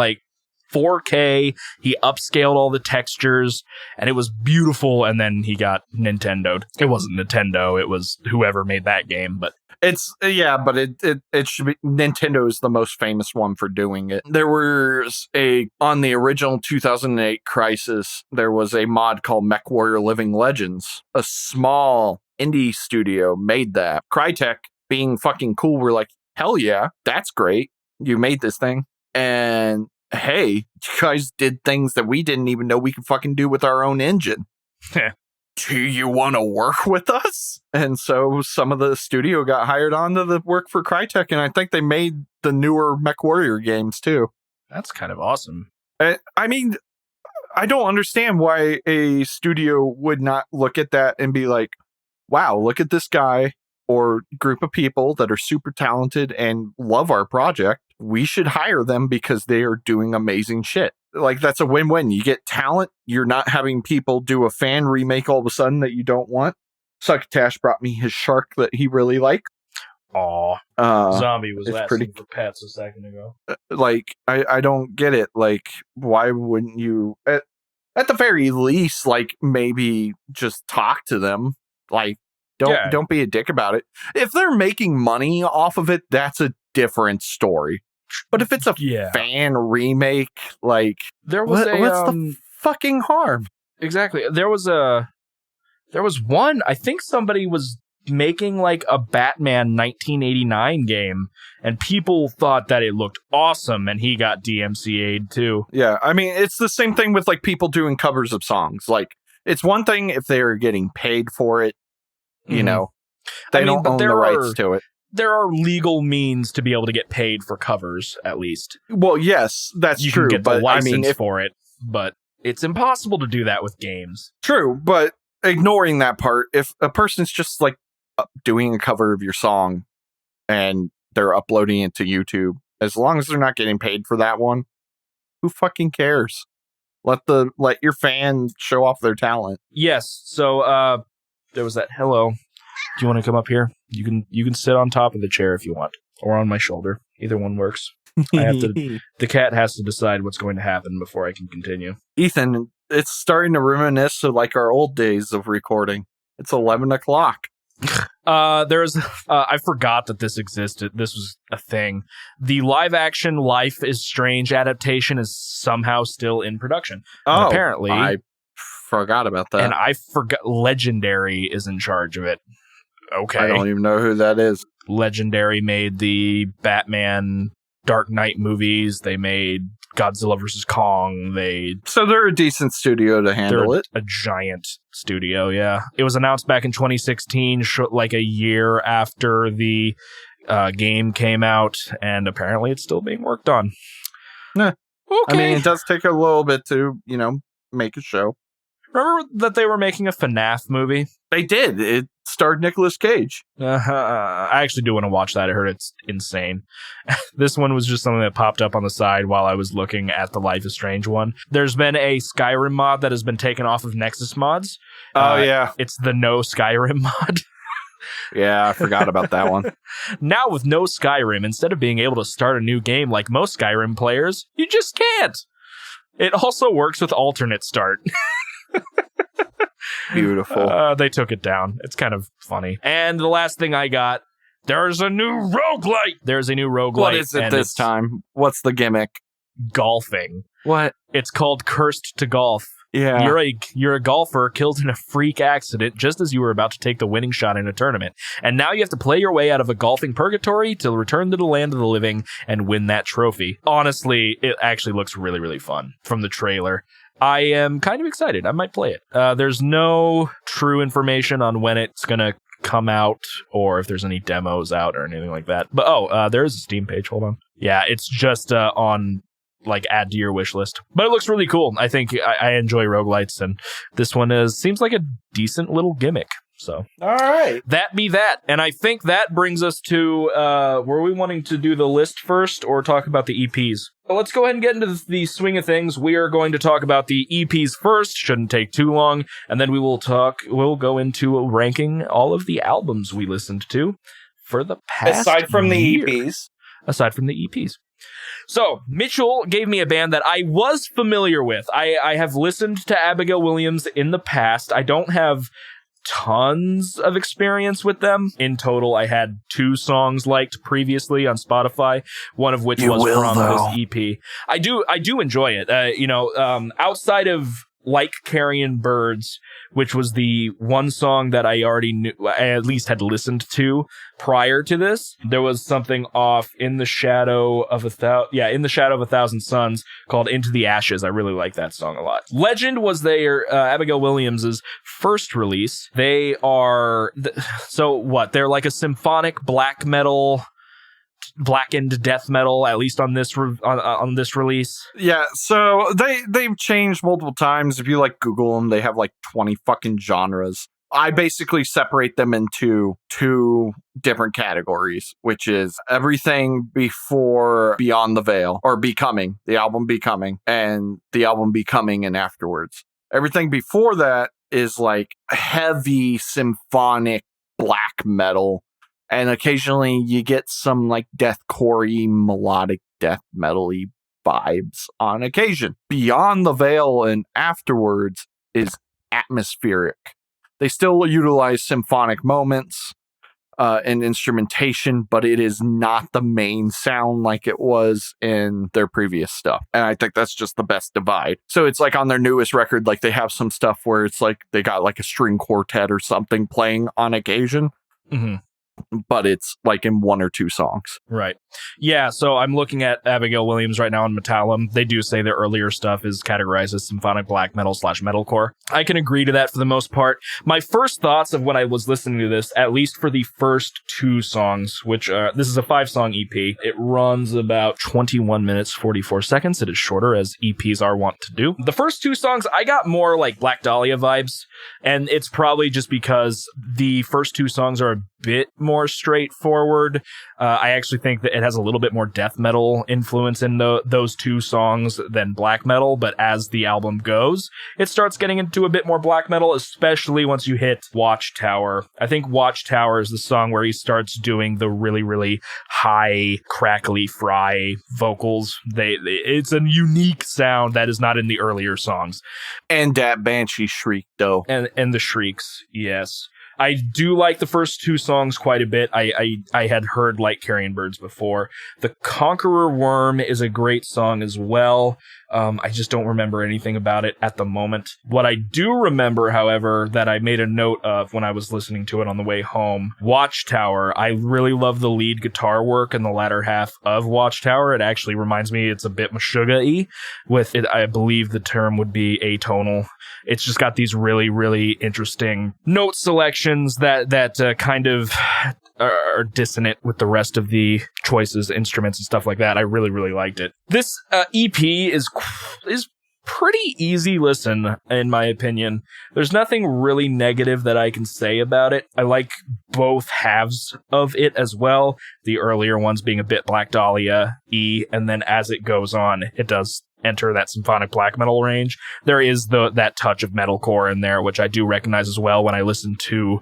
4K, he upscaled all the textures, and it was beautiful, and then he got Nintendo'd. It wasn't Nintendo, it was whoever made that game, but... It should be... Nintendo is the most famous one for doing it. There was on the original 2008 Crysis, there was a mod called MechWarrior Living Legends. A small indie studio made that. Crytek, being fucking cool, were like, hell yeah, that's great. You made this thing. And... hey, you guys did things that we didn't even know we could fucking do with our own engine. Do you want to work with us? And so some of the studio got hired on to work for Crytek, and I think they made the newer MechWarrior games too. That's kind of awesome. I mean, I don't understand why a studio would not look at that and be like, wow, look at this guy or group of people that are super talented and love our project. We should hire them because they are doing amazing shit. That's a win-win. You get talent. You're not having people do a fan remake all of a sudden that you don't want. Succotash brought me his shark that he really liked. Aw. Zombie was asking for pets a second ago. I don't get it. Why wouldn't you, at the very least, maybe just talk to them? Don't be a dick about it. If they're making money off of it, that's a different story. But if it's a fan remake, like, what's the fucking harm? Exactly. There was one, I think somebody was making like a Batman 1989 game, and people thought that it looked awesome, and he got DMCA'd too. Yeah, I mean, it's the same thing with like people doing covers of songs. Like, it's one thing if they're getting paid for it, you know, they don't own the rights to it. There are legal means to be able to get paid for covers, at least. Well, yes, that's you true. You can get the license for it, but it's impossible to do that with games. True, but ignoring that part, if a person's just like doing a cover of your song and they're uploading it to YouTube, as long as they're not getting paid for that one, who fucking cares? Let your fans show off their talent. Yes. So there was that. Hello. Do you want to come up here? You can sit on top of the chair if you want, or on my shoulder. Either one works. The cat has to decide what's going to happen before I can continue. Ethan, it's starting to reminisce of like our old days of recording. It's 11 o'clock. I forgot that this existed. This was a thing. The live action Life is Strange adaptation is somehow still in production. Oh, apparently. I forgot about that. And I forgot Legendary is in charge of it. Okay. I don't even know who that is. Legendary made the Batman Dark Knight movies. They made Godzilla vs. Kong. So they're a decent studio to handle it. A giant studio, yeah. It was announced back in 2016, like a year after the game came out, and apparently it's still being worked on. Nah. Okay. I mean, it does take a little bit to, make a show. Remember that they were making a FNAF movie? They did. It starred Nicolas Cage. I actually do want to watch that. I heard it's insane. This one was just something that popped up on the side while I was looking at the Life is Strange one. There's been a Skyrim mod that has been taken off of Nexus mods. Oh, yeah. It's the No Skyrim mod. Yeah, I forgot about that one. Now with No Skyrim, instead of being able to start a new game like most Skyrim players, you just can't. It also works with alternate start. Beautiful. They took it down. It's kind of funny. And the last thing I got, there's a new roguelite. There's a new roguelite. What is it this time? What's the gimmick? Golfing. What? It's called Cursed to Golf. Yeah. You're a golfer killed in a freak accident just as you were about to take the winning shot in a tournament. And now you have to play your way out of a golfing purgatory to return to the land of the living and win that trophy. Honestly, it actually looks really, really fun from the trailer. I am kind of excited. I might play it. There's no true information on when it's going to come out or if there's any demos out or anything like that. But, there is a Steam page. Hold on. Yeah, it's just on, like, add to your wish list. But it looks really cool. I think I enjoy roguelites, and this one seems like a decent little gimmick. So, all right. That be that. And I think that brings us to, were we wanting to do the list first or talk about the EPs? Well, let's go ahead and get into the swing of things. We are going to talk about the EPs first. Shouldn't take too long. And then we'll go into ranking all of the albums we listened to for the past Aside from year. the EPs. Aside from the EPs. So, Mitchell gave me a band that I was familiar with. I have listened to Abigail Williams in the past. I don't have tons of experience with them. In total, I had 2 songs liked previously on Spotify, one of which was from this EP. I do enjoy it. Outside of Like Carrion Birds, which was the one song that I already knew, I at least had listened to prior to this. There was something off In the Shadow of a Thousand Suns called Into the Ashes. I really like that song a lot. Legend was their Abigail Williams's first release. They are they're like a symphonic black metal, blackened death metal, at least on this on this release. Yeah, so they've changed multiple times. If you like Google them, they have like 20 fucking genres. I basically separate them into 2 different categories, which is everything before Beyond the Veil, or Becoming, the album Becoming, and the album Becoming and afterwards. Everything before that is like heavy symphonic black metal. And occasionally you get some like deathcore-y, melodic death metal-y vibes on occasion. Beyond the Veil and afterwards is atmospheric. They still utilize symphonic moments and instrumentation, but it is not the main sound like it was in their previous stuff. And I think that's just the best divide. So it's like on their newest record, like they have some stuff where it's like they got like a string quartet or something playing on occasion. Mm-hmm. But it's like in one or two songs. Right. Yeah, so I'm looking at Abigail Williams right now on Metallum. They do say their earlier stuff is categorized as symphonic black metal / metalcore. I can agree to that for the most part. My first thoughts of when I was listening to this, at least for the first two songs, which this is a 5-song EP. It runs about 21 minutes, 44 seconds. It is shorter, as EPs are wont to do. The first two songs, I got more like Black Dahlia vibes, and it's probably just because the first two songs are a bit more straightforward. I actually think that it has a little bit more death metal influence in those two songs than black metal, but as the album goes, it starts getting into a bit more black metal, especially once you hit Watchtower. I think Watchtower is the song where he starts doing the really, really high, crackly fry vocals. It's a unique sound that is not in the earlier songs. And that Banshee shriek, though. And the shrieks, yes. I do like the first two songs quite a bit. I had heard Like Carrion Birds before. The Conqueror Worm is a great song as well. I just don't remember anything about it at the moment. What I do remember, however, that I made a note of when I was listening to it on the way home, Watchtower. I really love the lead guitar work in the latter half of Watchtower. It actually reminds me it's a bit Meshuggah-y. With it, I believe the term would be atonal. It's just got these really, really interesting note selections that kind of are dissonant with the rest of the choices, instruments, and stuff like that. I really, really liked it. This EP is pretty easy listen, in my opinion. There's nothing really negative that I can say about it. I like both halves of it as well. The earlier ones being a bit Black Dahlia-y, and then as it goes on, it does enter that symphonic black metal range. There is that touch of metalcore in there, which I do recognize as well when I listen to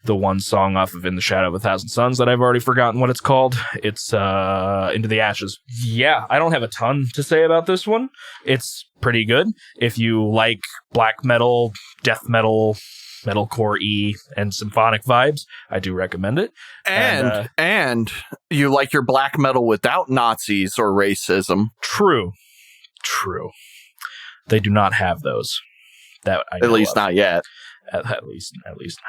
the one song off of In the Shadow of a Thousand Suns that I've already forgotten what it's called. It's Into the Ashes. Yeah, I don't have a ton to say about this one. It's pretty good. If you like black metal, death metal, metalcore-y, and symphonic vibes, I do recommend it. And you like your black metal without Nazis or racism. True. They do not have those. That I know at least of. Not yet. At least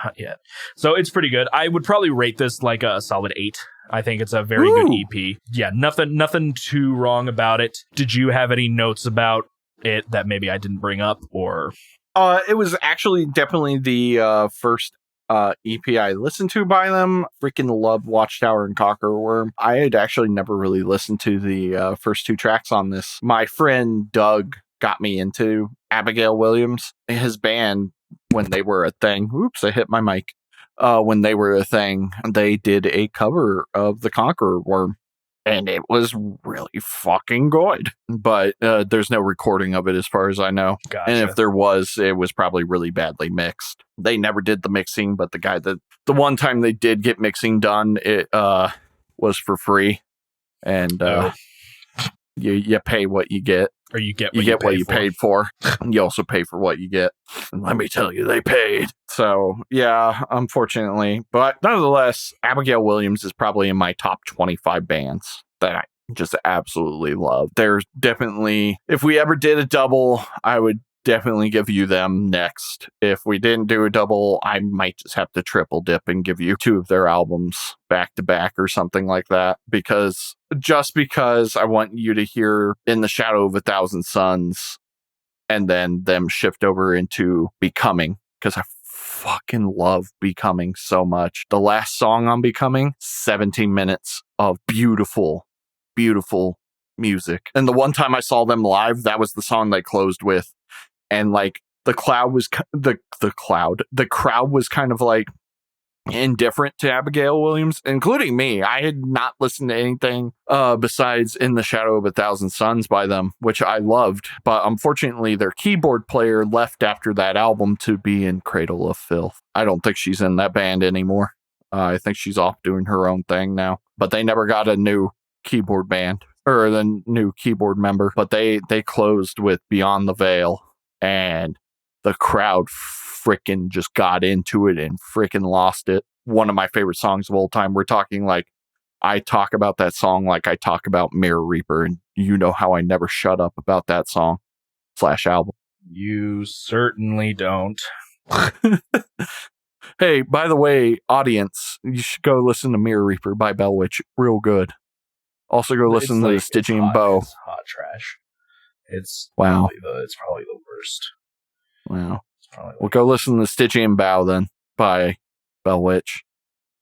not yet. So it's pretty good. I would probably rate this like a solid 8. I think it's a very good EP. Yeah, nothing too wrong about it. Did you have any notes about it that maybe I didn't bring up, or? It was actually definitely the first EP I listened to by them. Freaking loved Watchtower and Conqueror Worm. I had actually never really listened to the first two tracks on this. My friend Doug got me into Abigail Williams. His band, when they were a thing, I hit my mic. When they were a thing, they did a cover of The Conqueror Worm, and it was really fucking good. But there's no recording of it as far as I know. Gotcha. And if there was, it was probably really badly mixed. They never did the mixing, but the one time they did get mixing done, it was for free. And you pay what you get. Or you get what you paid for. You also pay for what you get. And let me tell you, they paid. So, yeah, unfortunately. But nonetheless, Abigail Williams is probably in my top 25 bands that I just absolutely love. There's definitely, if we ever did a double, I would definitely give you them next. If we didn't do a double, I might just have to triple dip and give you 2 of their albums back to back or something like that. Because I want you to hear In the Shadow of a Thousand Suns and then them shift over into Becoming, because I fucking love Becoming so much. The last song on Becoming, 17 minutes of beautiful, beautiful music. And the one time I saw them live, that was the song they closed with. And like the crowd was kind of like indifferent to Abigail Williams, including me. I had not listened to anything besides In the Shadow of a Thousand Suns by them, which I loved. But unfortunately, their keyboard player left after that album to be in Cradle of Filth. I don't think she's in that band anymore. I think she's off doing her own thing now. But they never got a new keyboard band or the new keyboard member. But they closed with Beyond the Veil. And the crowd freaking just got into it and freaking lost it. One of my favorite songs of all time. We're talking like, I talk about that song like I talk about Mirror Reaper, and you know how I never shut up about that song / album. You certainly don't. Hey, by the way, audience, you should go listen to Mirror Reaper by Bellwitch. Real good. Also go listen to Stitching and Bow. It's hot trash. It's wow. It's probably the worst. Wow. Well, go listen to Stitching and Bow then by Bellwitch.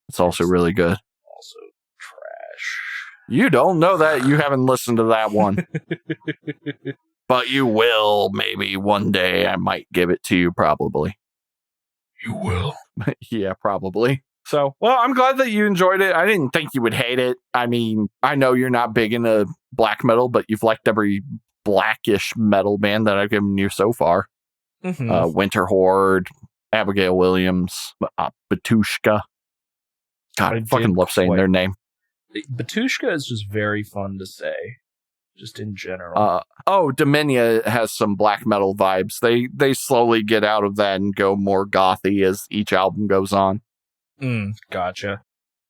It's also really good. Also trash. You don't know that. You haven't listened to that one. But you will, maybe one day. I might give it to you, probably. You will? Yeah, probably. So, well, I'm glad that you enjoyed it. I didn't think you would hate it. I mean, I know you're not big into black metal, but you've liked every blackish metal band that I've given you so far. Mm-hmm. Winter Horde, Abigail Williams, Batushka. God, I fucking love saying their name. Batushka is just very fun to say, just in general. Dominia has some black metal vibes. They slowly get out of that and go more gothy as each album goes on. Gotcha.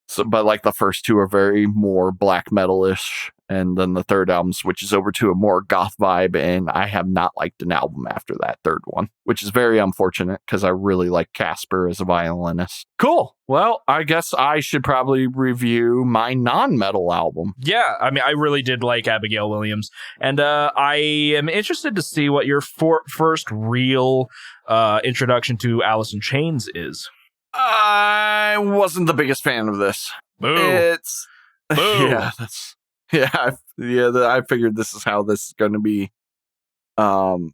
So, but like the first two are very more black metal-ish, and then the third album switches over to a more goth vibe, and I have not liked an album after that third one, which is very unfortunate because I really like Casper as a violinist. Cool. Well, I guess I should probably review my non-metal album. Yeah, I mean, I really did like Abigail Williams, and I am interested to see what your first real introduction to Alice in Chains is. I wasn't the biggest fan of this. Boo. It's Boo. I figured this is how this is going to be.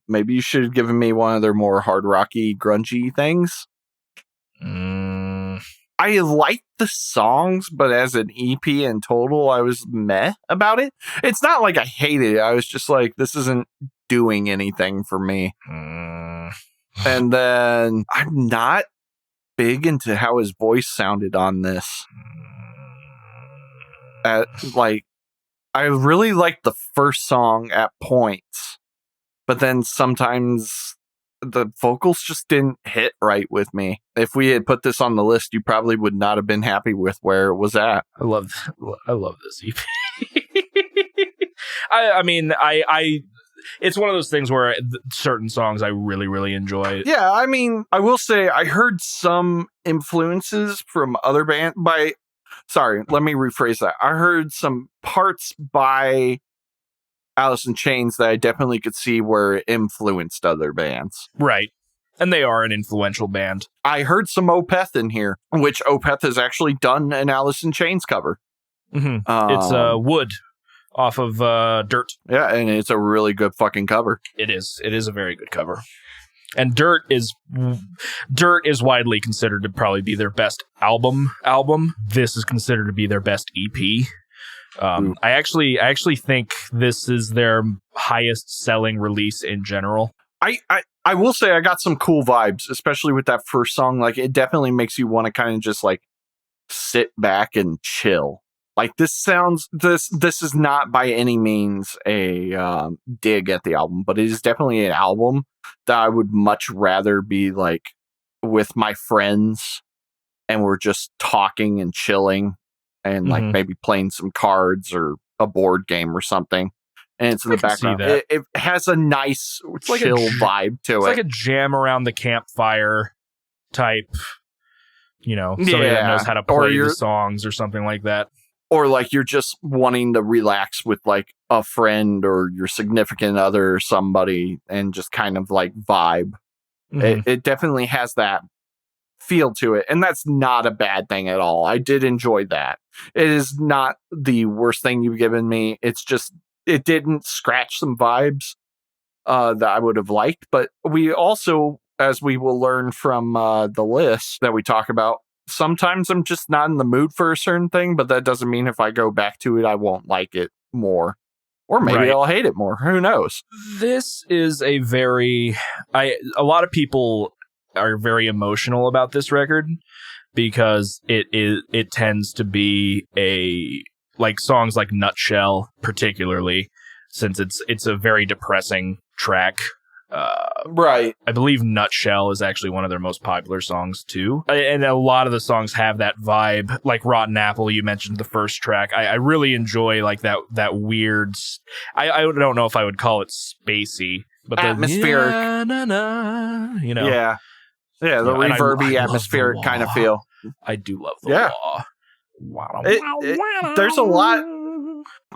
Maybe you should have given me one of their more hard rocky, grungy things. I liked the songs, but as an EP in total, I was meh about it. It's not like I hated it. I was just like, this isn't doing anything for me. And then I'm not big into how his voice sounded on this. I really liked the first song at points, but then sometimes the vocals just didn't hit right with me. If we had put this on the list, you probably would not have been happy with where it was at. I love this EP. I mean, it's one of those things where certain songs I really, really enjoy. Yeah, I mean, I will say I heard some influences from other bands sorry, let me rephrase that. I heard some parts by Alice in Chains that I definitely could see were influenced other bands. Right. And they are an influential band. I heard some Opeth in here, which Opeth has actually done an Alice in Chains cover. Mm-hmm. It's Wood off of Dirt. Yeah, and it's a really good fucking cover. It is. It is a very good cover. And Dirt is widely considered to probably be their best album. This is considered to be their best EP. I actually think this is their highest selling release in general. I will say I got some cool vibes, especially with that first song. Like, it definitely makes you want to kind of just like sit back and chill. Like, this is not by any means a dig at the album, but it is definitely an album that I would much rather be like with my friends and we're just talking and chilling and like maybe playing some cards or a board game or something. And it's in the background. It has a nice chill vibe to it. It's like a jam around the campfire type, somebody that knows how to play the songs or something like that. Or like you're just wanting to relax with like a friend or your significant other or somebody and just kind of like vibe. It definitely has that feel to it. And that's not a bad thing at all. I did enjoy that. It is not the worst thing you've given me. It's just, it didn't scratch some vibes that I would have liked. But we also, as we will learn from the list that we talk about, sometimes I'm just not in the mood for a certain thing, but that doesn't mean if I go back to it, I won't like it more. Or maybe I'll hate it more. Who knows? This is a lot of people are very emotional about this record because it tends to be like songs like Nutshell, particularly since it's a very depressing track. Right. I believe Nutshell is actually one of their most popular songs too. And a lot of the songs have that vibe, like Rotten Apple, you mentioned the first track. I really enjoy like that weird, I don't know if I would call it spacey, but atmospheric. You know. Yeah. Yeah, the reverby, atmospheric kind of feel. I do love the law. Wow.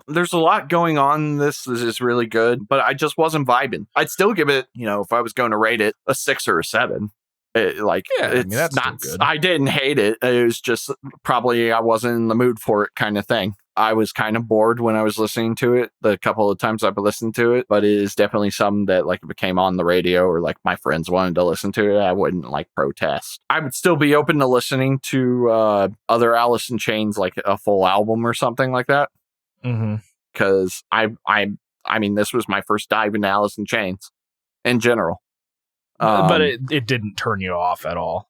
There's a lot going on. This is really good, but I just wasn't vibing. I'd still give it, if I was going to rate it, a 6 or a 7. It's not good. I didn't hate it. It was just probably I wasn't in the mood for it kind of thing. I was kind of bored when I was listening to it the couple of times I've listened to it, but it is definitely something that like if it came on the radio or like my friends wanted to listen to it, I wouldn't like protest. I would still be open to listening to other Alice in Chains, like a full album or something like that. Because I mean, this was my first dive into Alice in Chains in general. But it didn't turn you off at all.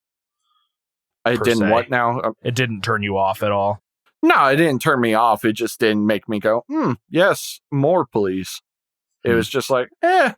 It didn't what now? It didn't turn you off at all. No, it didn't turn me off. It just didn't make me go, yes, more please. It was just like, hey.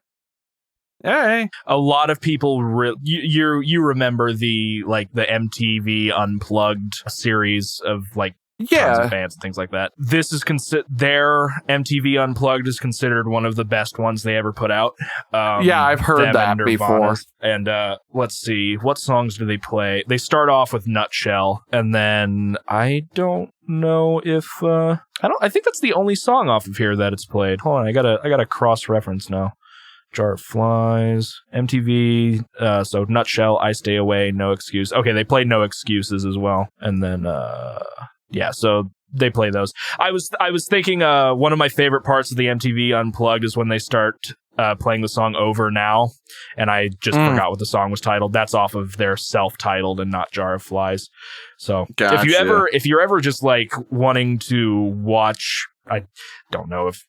A lot of people, you remember the MTV Unplugged series of like tons of bands and things like that. This is their MTV Unplugged is considered one of the best ones they ever put out. I've heard that before. And let's see, what songs do they play? They start off with Nutshell, and then I don't know if I think that's the only song off of here that it's played. Hold on, I gotta cross reference now. Jar of Flies, MTV, so Nutshell, I Stay Away, No Excuse. Okay, they played No Excuses as well, and then so they play those. I was thinking one of my favorite parts of the MTV Unplugged is when they start playing the song Over Now, and I just forgot what the song was titled. That's off of their self-titled and not Jar of Flies. So gotcha. if you're ever just like wanting to watch, I don't know if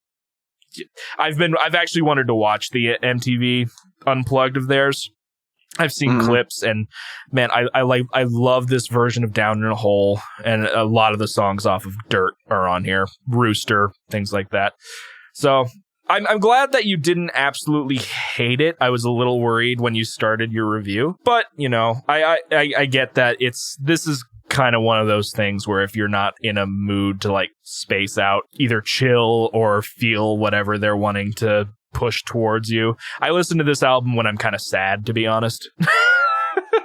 I've actually wanted to watch the MTV Unplugged of theirs. I've seen clips, and man, I love this version of Down in a Hole, and a lot of the songs off of Dirt are on here, Rooster, things like that. So I'm glad that you didn't absolutely hate it. I was a little worried when you started your review, but I get that this is kind of one of those things where if you're not in a mood to like space out, either chill or feel whatever they're wanting to push towards you. I listen to this album when I'm kind of sad, to be honest.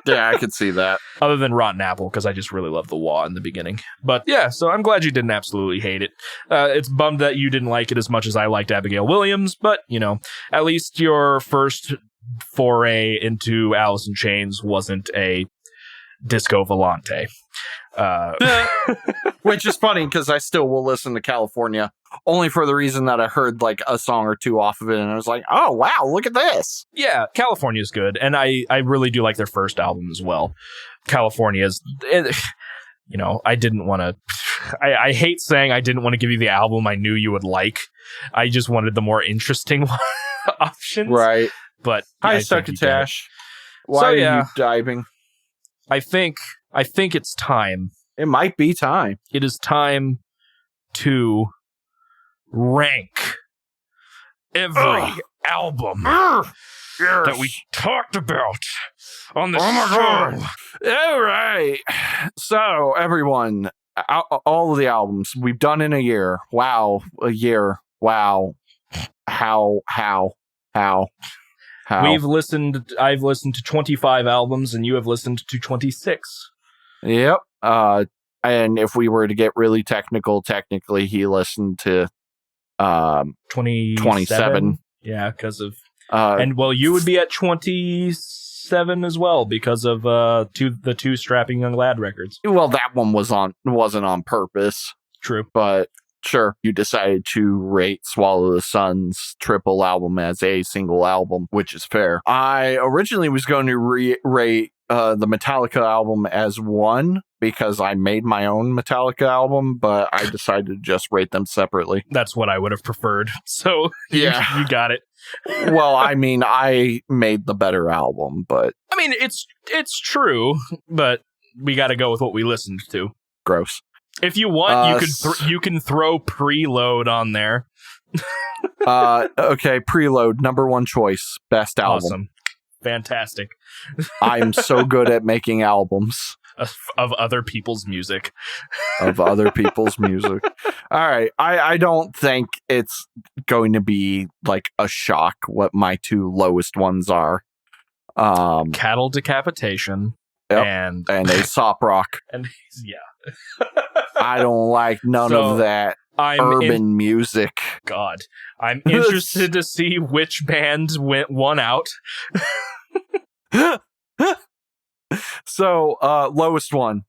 Yeah, I could see that. Other than Rotten Apple, because I just really love the wah in the beginning. But yeah, so I'm glad you didn't absolutely hate it. It's bummed that you didn't like it as much as I liked Abigail Williams, but at least your first foray into Alice in Chains wasn't a Disco Volante. Which is funny because I still will listen to California only for the reason that I heard like a song or two off of it and I was like, oh wow, look at this. Yeah, California's good, and I really do like their first album as well. California's, I didn't want to. I hate saying I didn't want to give you the album I knew you would like. I just wanted the more interesting options. Right. But hi, Succotash. Why are you diving? I think it's time. It might be time. It is time to rank every album that we talked about on the show. God. All right. So, everyone, all of the albums we've done in a year. Wow. A year. Wow. How? I've listened to 25 albums and you have listened to 26. Yep. And if we were to get really technical, technically he listened to 27. Yeah, because of and well, you would be at 27 as well because of the two Strapping Young Lad records. Well, that one wasn't on purpose. True. But sure, you decided to rate Swallow the Sun's triple album as a single album, which is fair. I originally was going to rate the Metallica album as 1 because I made my own Metallica album, but I decided to just rate them separately. That's what I would have preferred. So yeah, you got it. Well, I mean, I made the better album, but I mean, it's true, but we got to go with what we listened to. Gross. If you want, you can throw Preload on there. Okay, Preload, number one choice, best album. Awesome. Fantastic. I'm so good at making albums. Of other people's music. Of other people's music. All right. I don't think it's going to be like a shock what my two lowest ones are. Cattle Decapitation. Yep, and Aesop Rock. And yeah. I don't like none of that urban music. God. I'm interested to see which band won out. So, lowest one.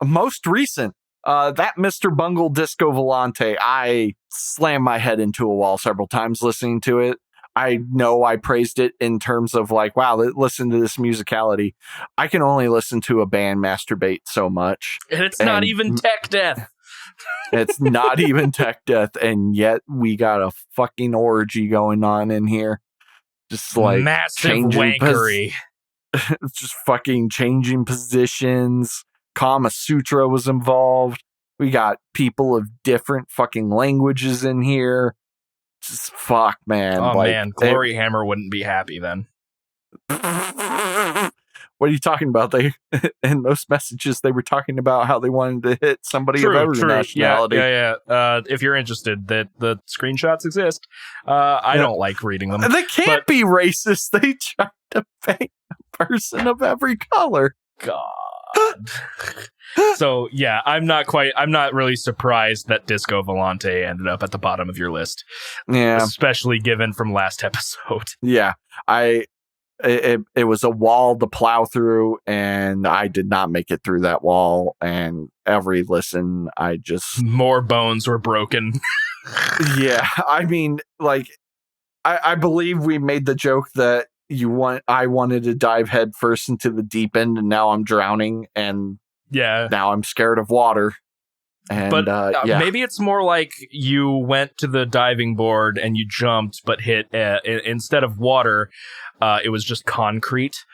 Most recent. That Mr. Bungle Disco Volante. I slammed my head into a wall several times listening to it. I know I praised it in terms of like, wow, listen to this musicality. I can only listen to a band masturbate so much. And it's not even tech death. It's not even tech death. And yet we got a fucking orgy going on in here. Just like massive wankery. It's just fucking changing positions. Kama Sutra was involved. We got people of different fucking languages in here. Just fuck, man. Oh, like, man. Glory Hammer wouldn't be happy then. What are you talking about? They in those messages, they were talking about how they wanted to hit somebody of every nationality. Yeah. If you're interested, that the screenshots exist. I don't like reading them. They can't be racist. They try to paint a person of every color. God. So yeah, I'm not really surprised that Disco Volante ended up at the bottom of your list. Yeah. Especially given from last episode. Yeah. It was a wall to plow through, and I did not make it through that wall. And every listen, I just more bones were broken. Yeah, I mean, like, I believe we made the joke that I wanted to dive head first into the deep end, and now I'm drowning, and now I'm scared of water. And, but maybe it's more like you went to the diving board and you jumped, but hit instead of water, it was just concrete.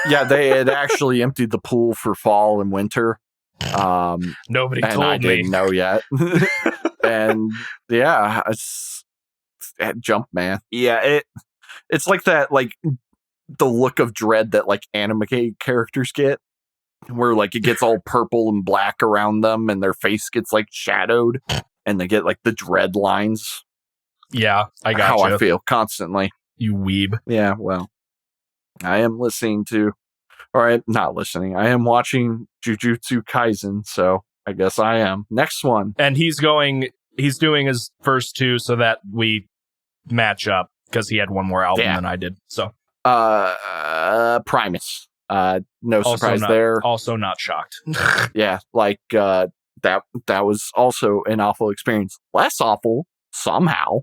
Yeah, they had actually emptied the pool for fall and winter. Nobody told me. I didn't know yet. And yeah, it's jump, man. Yeah, it's like that, like the look of dread that like anime characters get, where like it gets all purple and black around them and their face gets like shadowed and they get like the dread lines. Yeah, I got how I feel constantly. You weeb. Yeah, well, I am listening to, or I'm not listening. I am watching Jujutsu Kaisen, so I guess I am. Next one. And he's doing his first two so that we match up because he had one more album than I did. So, Primus. No surprise there. Also not shocked. Yeah, like that was also an awful experience. Less awful somehow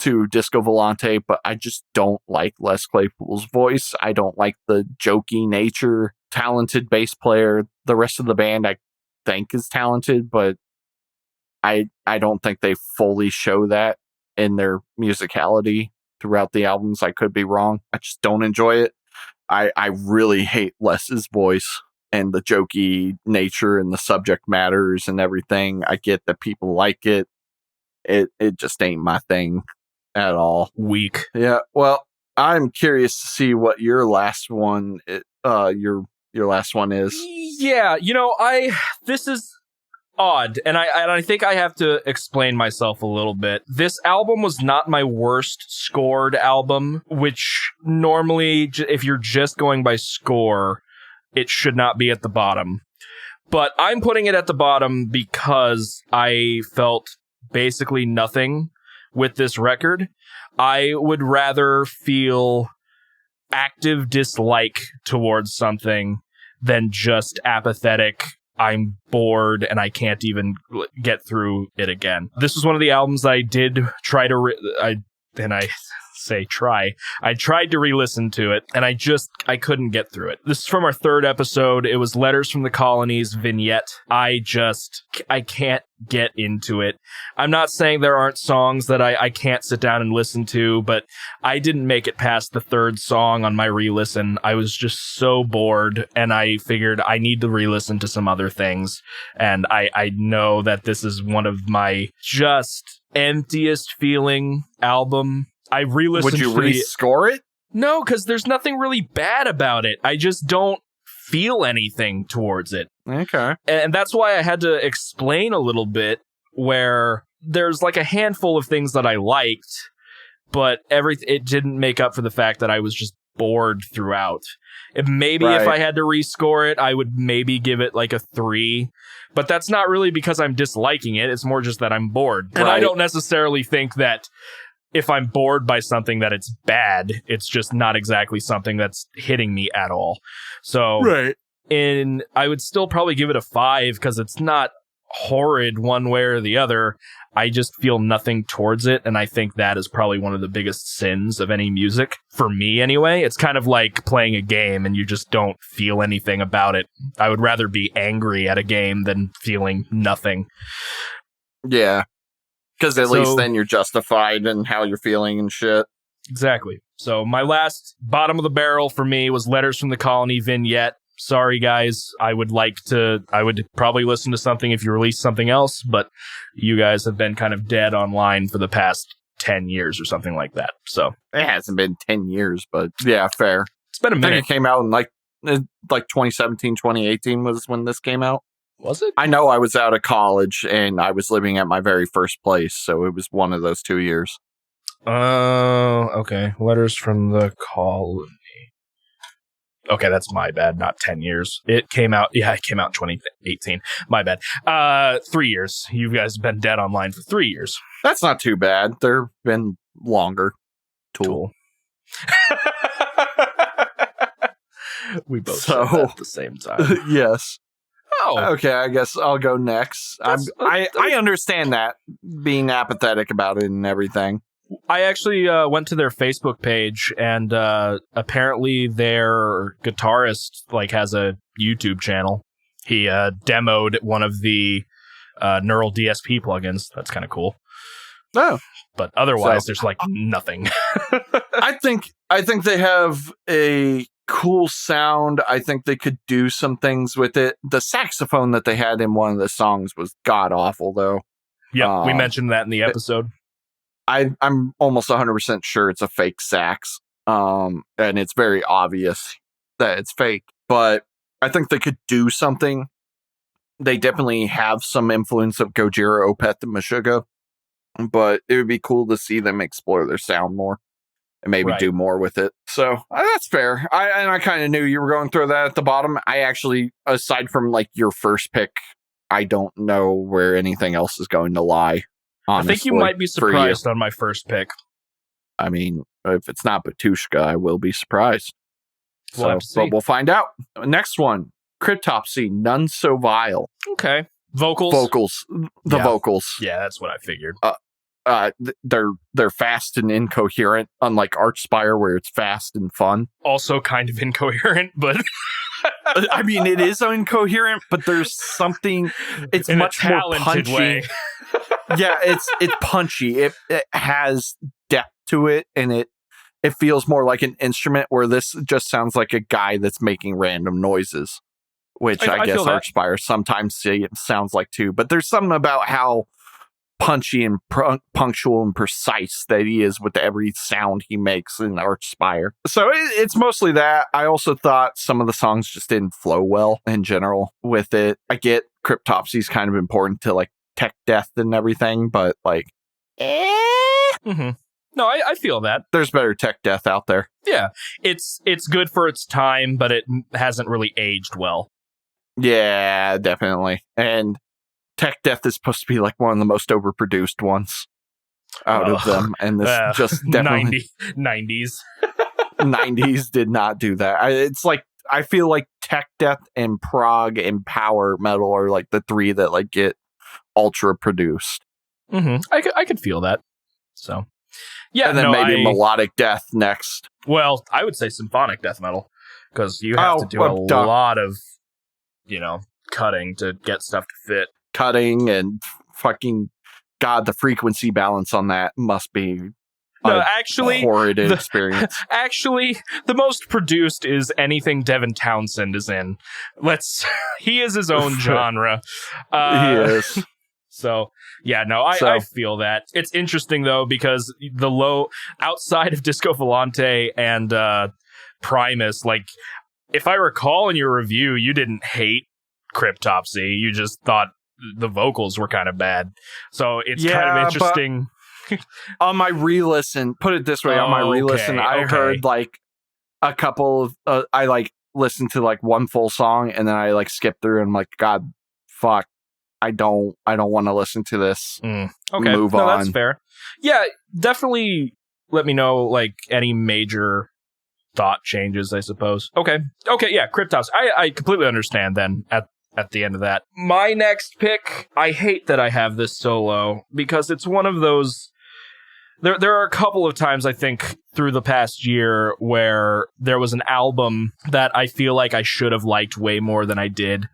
to Disco Volante, but I just don't like Les Claypool's voice. I don't like the jokey nature. Talented bass player. The rest of the band I think is talented, but I don't think they fully show that in their musicality throughout the albums. I could be wrong. I just don't enjoy it. I really hate Les's voice and the jokey nature and the subject matters and everything. I get that people like it. It just ain't my thing at all. Weak. Yeah. Well, I'm curious to see what your last one your last one is. Yeah, this is odd, and I think I have to explain myself a little bit. This album was not my worst scored album, which normally, if you're just going by score, it should not be at the bottom. But I'm putting it at the bottom because I felt basically nothing with this record. I would rather feel active dislike towards something than just apathetic, I'm bored and I can't even get through it again. This was one of the albums I did try to say try. I tried to re-listen to it, and I couldn't get through it. This is from our third episode. It was Letters from the Colonies vignette. I can't get into it. I'm not saying there aren't songs that I can't sit down and listen to, but I didn't make it past the third song on my re-listen. I was just so bored, and I figured I need to re-listen to some other things, and I know that this is one of my just emptiest feeling album. I re-listened. Would you rescore it? No, because there's nothing really bad about it. I just don't feel anything towards it. Okay. And that's why I had to explain a little bit, where there's like a handful of things that I liked, but it didn't make up for the fact that I was just bored throughout. Maybe if I had to rescore it, I would maybe give it like a 3, but that's not really because I'm disliking it. It's more just that I'm bored. And I don't necessarily think that if I'm bored by something that it's bad. It's just not exactly something that's hitting me at all. So I would still probably give it a 5 because it's not horrid one way or the other. I just feel nothing towards it, and I think that is probably one of the biggest sins of any music, for me anyway. It's kind of like playing a game and you just don't feel anything about it. I would rather be angry at a game than feeling nothing. Yeah, because at least then you're justified in how you're feeling and shit. Exactly. So my last bottom of the barrel for me was Letters from the Colony vignette. Sorry, guys. I would probably listen to something if you release something else, but you guys have been kind of dead online for the past 10 years or something like that. So it hasn't been 10 years, but yeah, fair. It's been a minute. I think it came out in like 2017, 2018 was when this came out. Was it? I know I was out of college and I was living at my very first place, so it was one of those 2 years. Oh, okay. Letters from the Colony. Okay, that's my bad, not 10 years. It came out in 2018. My bad. 3 years. You guys have been dead online for 3 years. That's not too bad. They've been longer. Tool. We both said that at the same time. Yes. Oh. Okay, I guess I'll go next. I understand that, being apathetic about it and everything. I actually went to their Facebook page, and apparently their guitarist has a YouTube channel. He demoed one of the Neural DSP plugins. That's kind of cool. Oh, but otherwise, there's nothing. I think they have a cool sound. I think they could do some things with it. The saxophone that they had in one of the songs was god awful, though. Yeah, we mentioned that in the episode. I'm almost 100% sure it's a fake sax, and it's very obvious that it's fake. But I think they could do something. They definitely have some influence of Gojira, Opeth, and Meshuggah, but it would be cool to see them explore their sound more and maybe do more with it. So that's fair. I kind of knew you were going to throw that at the bottom. I actually, aside from your first pick, I don't know where anything else is going to lie. Honestly, I think you might be surprised on my first pick. I mean, if it's not Batushka, I will be surprised. But we'll find out. Next one, Cryptopsy, None So Vile. Okay. Vocals. Vocals. Yeah, that's what I figured. They're fast and incoherent, unlike Archspire, where it's fast and fun. Also kind of incoherent, but... I mean, it is incoherent, but there's something... It's in much a more punchy. Way. Yeah, it's punchy. It has depth to it, and it feels more like an instrument, where this just sounds like a guy that's making random noises, which I guess Archspire sometimes sounds like too. But there's something about how punchy and punctual and precise that he is with every sound he makes in Archspire. So it's mostly that. I also thought some of the songs just didn't flow well in general with it. I get Cryptopsy is kind of important to tech death and everything, but Mm-hmm. No, I feel that. There's better tech death out there. Yeah, it's good for its time, but it hasn't really aged well. Yeah, definitely. And tech death is supposed to be one of the most overproduced ones out of them, and this just definitely 90s 90s did not do that. It's I feel like tech death and prog and power metal are the three that get ultra produced. Mm-hmm. I could feel that. So Yeah, and then maybe melodic death next. Well, I would say symphonic death metal, because you have to do a lot of, cutting to get stuff to fit. Cutting and fucking God, the frequency balance on that must be horrid experience. Actually, the most produced is anything Devin Townsend is in. He is his own genre. He is. So, yeah, no, I feel that. It's interesting, though, because outside of Disco Volante and Primus, like, if I recall in your review, you didn't hate Cryptopsy. You just thought the vocals were kind of bad. So it's kind of interesting. On my re-listen, put it this way, on my re-listen, I heard like a couple of, I like listened to like one full song and then I like skipped through and I'm like, God, fuck, I don't want to listen to this. Okay, move on. That's fair. Yeah, definitely let me know like any major thought changes, I suppose. Okay, yeah, Cryptos. I completely understand then at the end of that. My next pick, I hate that I have this so low because it's one of those. There are a couple of times, I think, through the past year where there was an album that I feel like I should have liked way more than I did,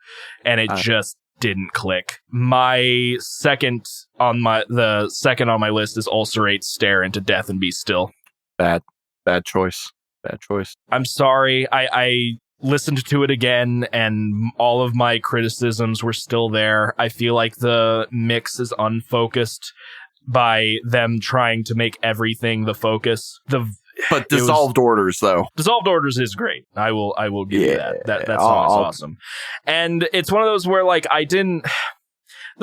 and it just didn't click. The second on my list is Ulcerate's Stare Into Death and Be Still. Bad choice. I'm sorry. I listened to it again, and all of my criticisms were still there. I feel like the mix is unfocused by them trying to make everything the focus. But Dissolved Orders, though. Dissolved Orders is great. I will give you that. That song is awesome. And it's one of those where, like, the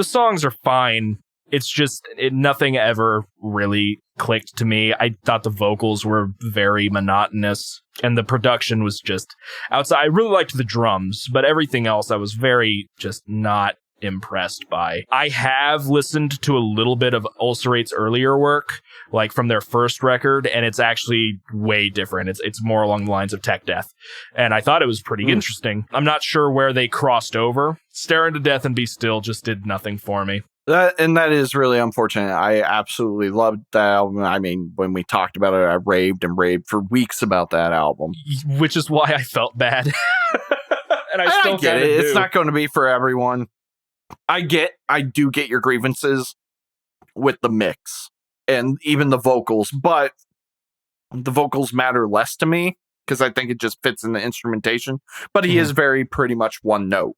songs are fine. It's just, nothing ever really clicked to me. I thought the vocals were very monotonous, and the production was just outside. I really liked the drums, but everything else I was very just not impressed by. I have listened to a little bit of Ulcerate's earlier work, like from their first record, and it's actually way different. It's more along the lines of tech death, and I thought it was pretty interesting. I'm not sure where they crossed over. Stare Into Death and Be Still just did nothing for me. That is really unfortunate. I absolutely loved that album. I mean, when we talked about it, I raved for weeks about that album. Which is why I felt bad. And I still get it. It's not going to be for everyone. I do get your grievances with the mix and even the vocals, but the vocals matter less to me because I think it just fits in the instrumentation. But he is very pretty much one note.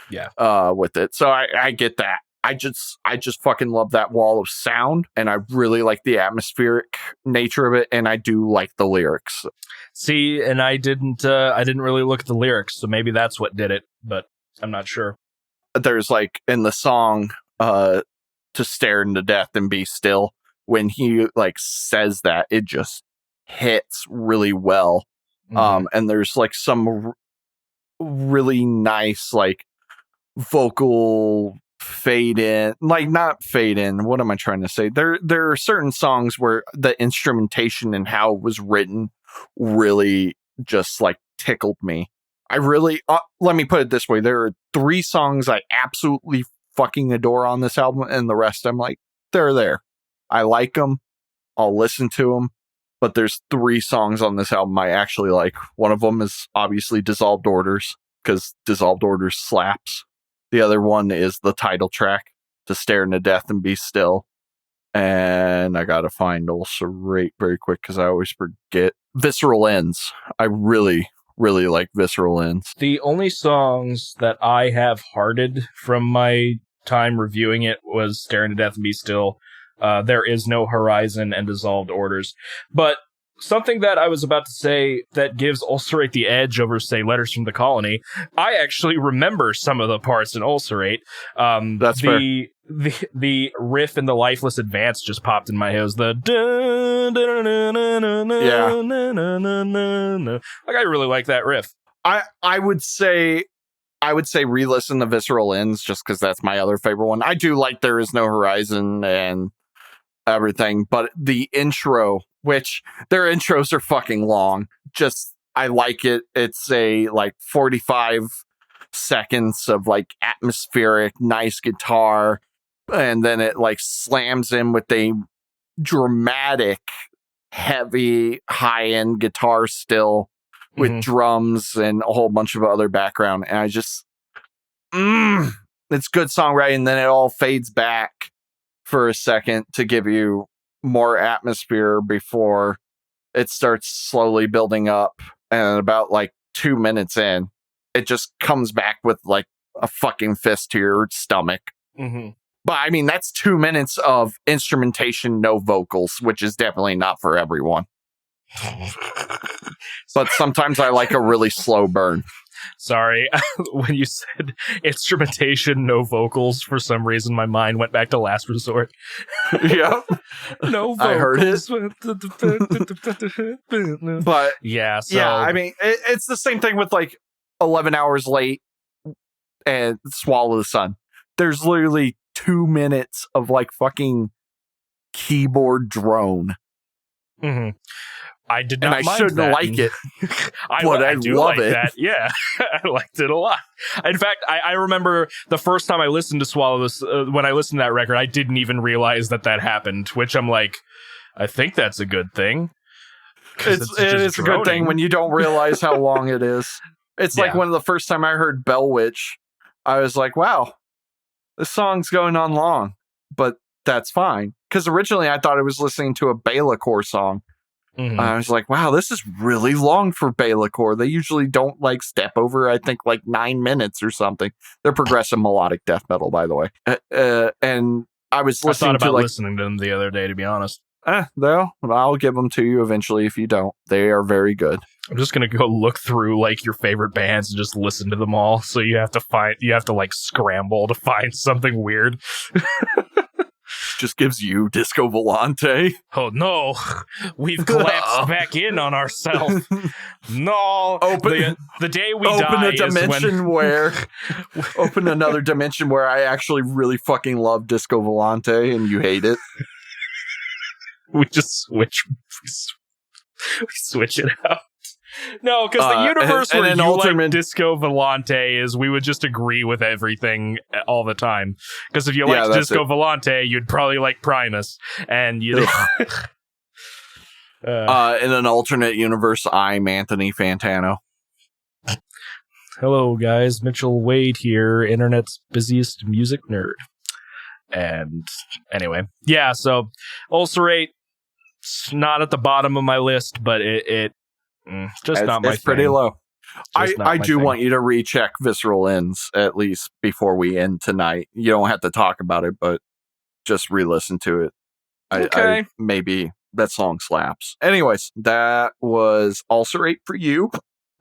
Yeah. With it. So I get that. I just fucking love that wall of sound, and I really like the atmospheric nature of it, and I do like the lyrics. See, and I didn't really look at the lyrics, so maybe that's what did it, but I'm not sure. There's like in the song to Stare Into Death and Be Still, when he like says that, it just hits really well. And there's like some really nice like vocal fade in, like not fade in. What am I trying to say? There are certain songs where the instrumentation and how it was written really just like tickled me. I really, let me put it this way. There are 3 songs I absolutely fucking adore on this album, and the rest I'm like, they're there. I like them. I'll listen to them. But there's 3 songs on this album I actually like. One of them is obviously Dissolved Orders, because Dissolved Orders slaps. The other one is the title track, To Stare Into Death and Be Still. And I gotta find Ulcerate very quick because I always forget. Visceral Ends. I really like Visceral Ends. The only songs that I have hearted from my time reviewing it was Stare Into Death and Be Still, There Is No Horizon, and Dissolved Orders. But something that I was about to say that gives Ulcerate the edge over, say, Letters from the Colony, I actually remember some of the parts in Ulcerate. That's fair. The riff in the Lifeless Advance just popped in my head. It was the like, I really like that riff. I would say re-listen to Visceral Ends just because that's my other favorite one. I do like There Is No Horizon and everything, but the intro, which their intros are fucking long, just I like it. It's a like 45 seconds of like atmospheric, nice guitar, and then it like slams in with a dramatic, heavy, high-end guitar still with drums and a whole bunch of other background. And I just, it's good songwriting. And then it all fades back for a second to give you more atmosphere before it starts slowly building up. And about like 2 minutes in, it just comes back with like a fucking fist to your stomach. But I mean, that's 2 minutes of instrumentation, no vocals, which is definitely not for everyone. But sometimes I like a really slow burn. Sorry, when you said instrumentation, no vocals, for some reason my mind went back to Last Resort. Yeah. No vocals. I heard it. But yeah, so yeah, I mean, it's the same thing with like 11 Hours Late and Swallow the Sun. There's literally 2 minutes of like fucking keyboard drone. I did not and I mind shouldn't that. Like it, but I do love like it. That. Yeah, I liked it a lot. In fact, I remember the first time I listened to Swallow This, when I listened to that record, I didn't even realize that happened, which I'm like, I think that's a good thing. It is a good thing when you don't realize how long it is. It's like when the first time I heard Bell Witch, I was like, wow, this song's going on long, but that's fine. Because originally I thought I was listening to a Belacore song. I was like, wow, this is really long for Belacore. They usually don't like step over, I think, like 9 minutes or something. They're progressive melodic death metal, by the way. And I was listening listening to them the other day, to be honest. Though, I'll give them to you eventually if you don't. They are very good. I'm just gonna go look through like your favorite bands and just listen to them all. So you have to like scramble to find something weird. Just gives you Disco Volante. Oh no, we've collapsed back in on ourselves. No, the day we die a dimension is when where open another dimension where I actually really fucking love Disco Volante and you hate it. We just switch it out. No, because the universe where you like Disco Volante is we would just agree with everything all the time. Because if you liked Disco Volante, you'd probably like Primus. And you in an alternate universe, I'm Anthony Fantano. Hello, guys. Mitchell Wade here, internet's busiest music nerd. And anyway, yeah, so Ulcerate, it's not at the bottom of my list, but it's not my thing. It's pretty low. I do want you to recheck Visceral Ends at least before we end tonight. You don't have to talk about it, but just re-listen to it. Okay. Maybe that song slaps. Anyways, that was Ulcerate for you.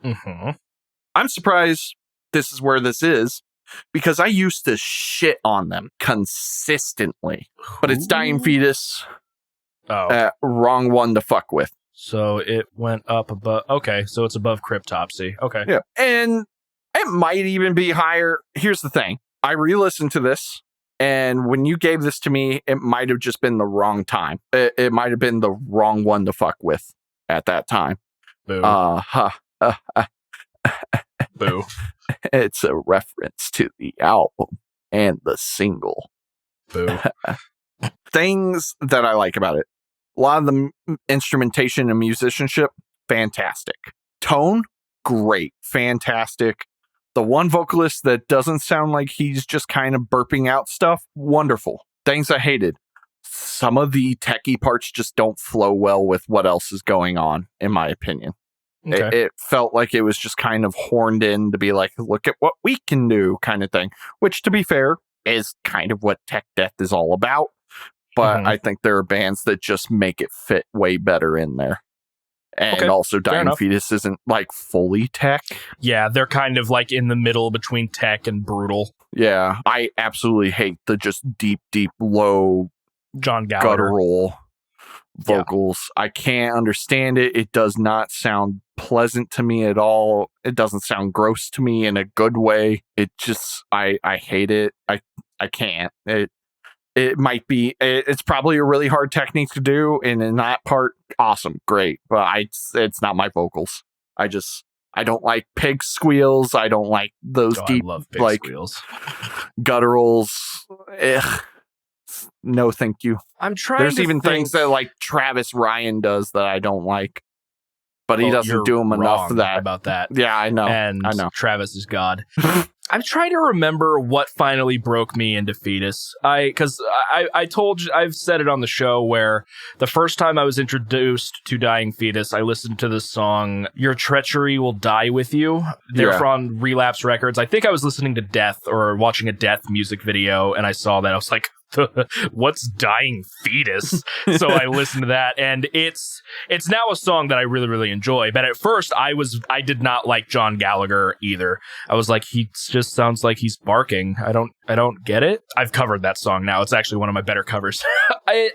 I'm surprised this is where this is because I used to shit on them consistently. But it's Dying Fetus. Wrong one to fuck with. So it went up above. Okay, so it's above Cryptopsy. Okay. Yeah. And it might even be higher. Here's the thing. I re-listened to this, and when you gave this to me, it might have just been the wrong time. It might have been the wrong one to fuck with at that time. Boo. Boo. It's a reference to the album and the single. Boo. Things that I like about it. A lot of the instrumentation and musicianship, fantastic. Tone, great, fantastic. The one vocalist that doesn't sound like he's just kind of burping out stuff, wonderful. Things I hated. Some of the techie parts just don't flow well with what else is going on, in my opinion. Okay. It felt like it was just kind of horned in to be like, look at what we can do kind of thing. Which, to be fair, is kind of what tech death is all about. But I think there are bands that just make it fit way better in there. And also Dying Fetus isn't like fully tech. Yeah, they're kind of like in the middle between tech and brutal. Yeah, I absolutely hate the just deep, low John Gallagher guttural vocals. Yeah. I can't understand it. It does not sound pleasant to me at all. It doesn't sound gross to me in a good way. It just, I hate it. I can't. It might be, it's probably a really hard technique to do. And in that part, awesome, great. But it's not my vocals. I don't like pig squeals. I don't like those deep, like, squeals. Gutturals. no, thank you. I'm trying. There's even things that like Travis Ryan does that I don't like, but he doesn't do them enough for that. About that, yeah, I know. And I know. Travis is God. I'm trying to remember what finally broke me into Fetus. Because I told you, I've said it on the show where the first time I was introduced to Dying Fetus, I listened to this song, Your Treachery Will Die With You. They're from Relapse Records. I think I was listening to Death or watching a Death music video, and I saw that. I was like, what's Dying Fetus? So I listened to that, and it's now a song that I really, really enjoy. But at first I did not like John Gallagher either. I was like, he just sounds like he's barking. I don't get it. I've covered that song now. It's actually one of my better covers. I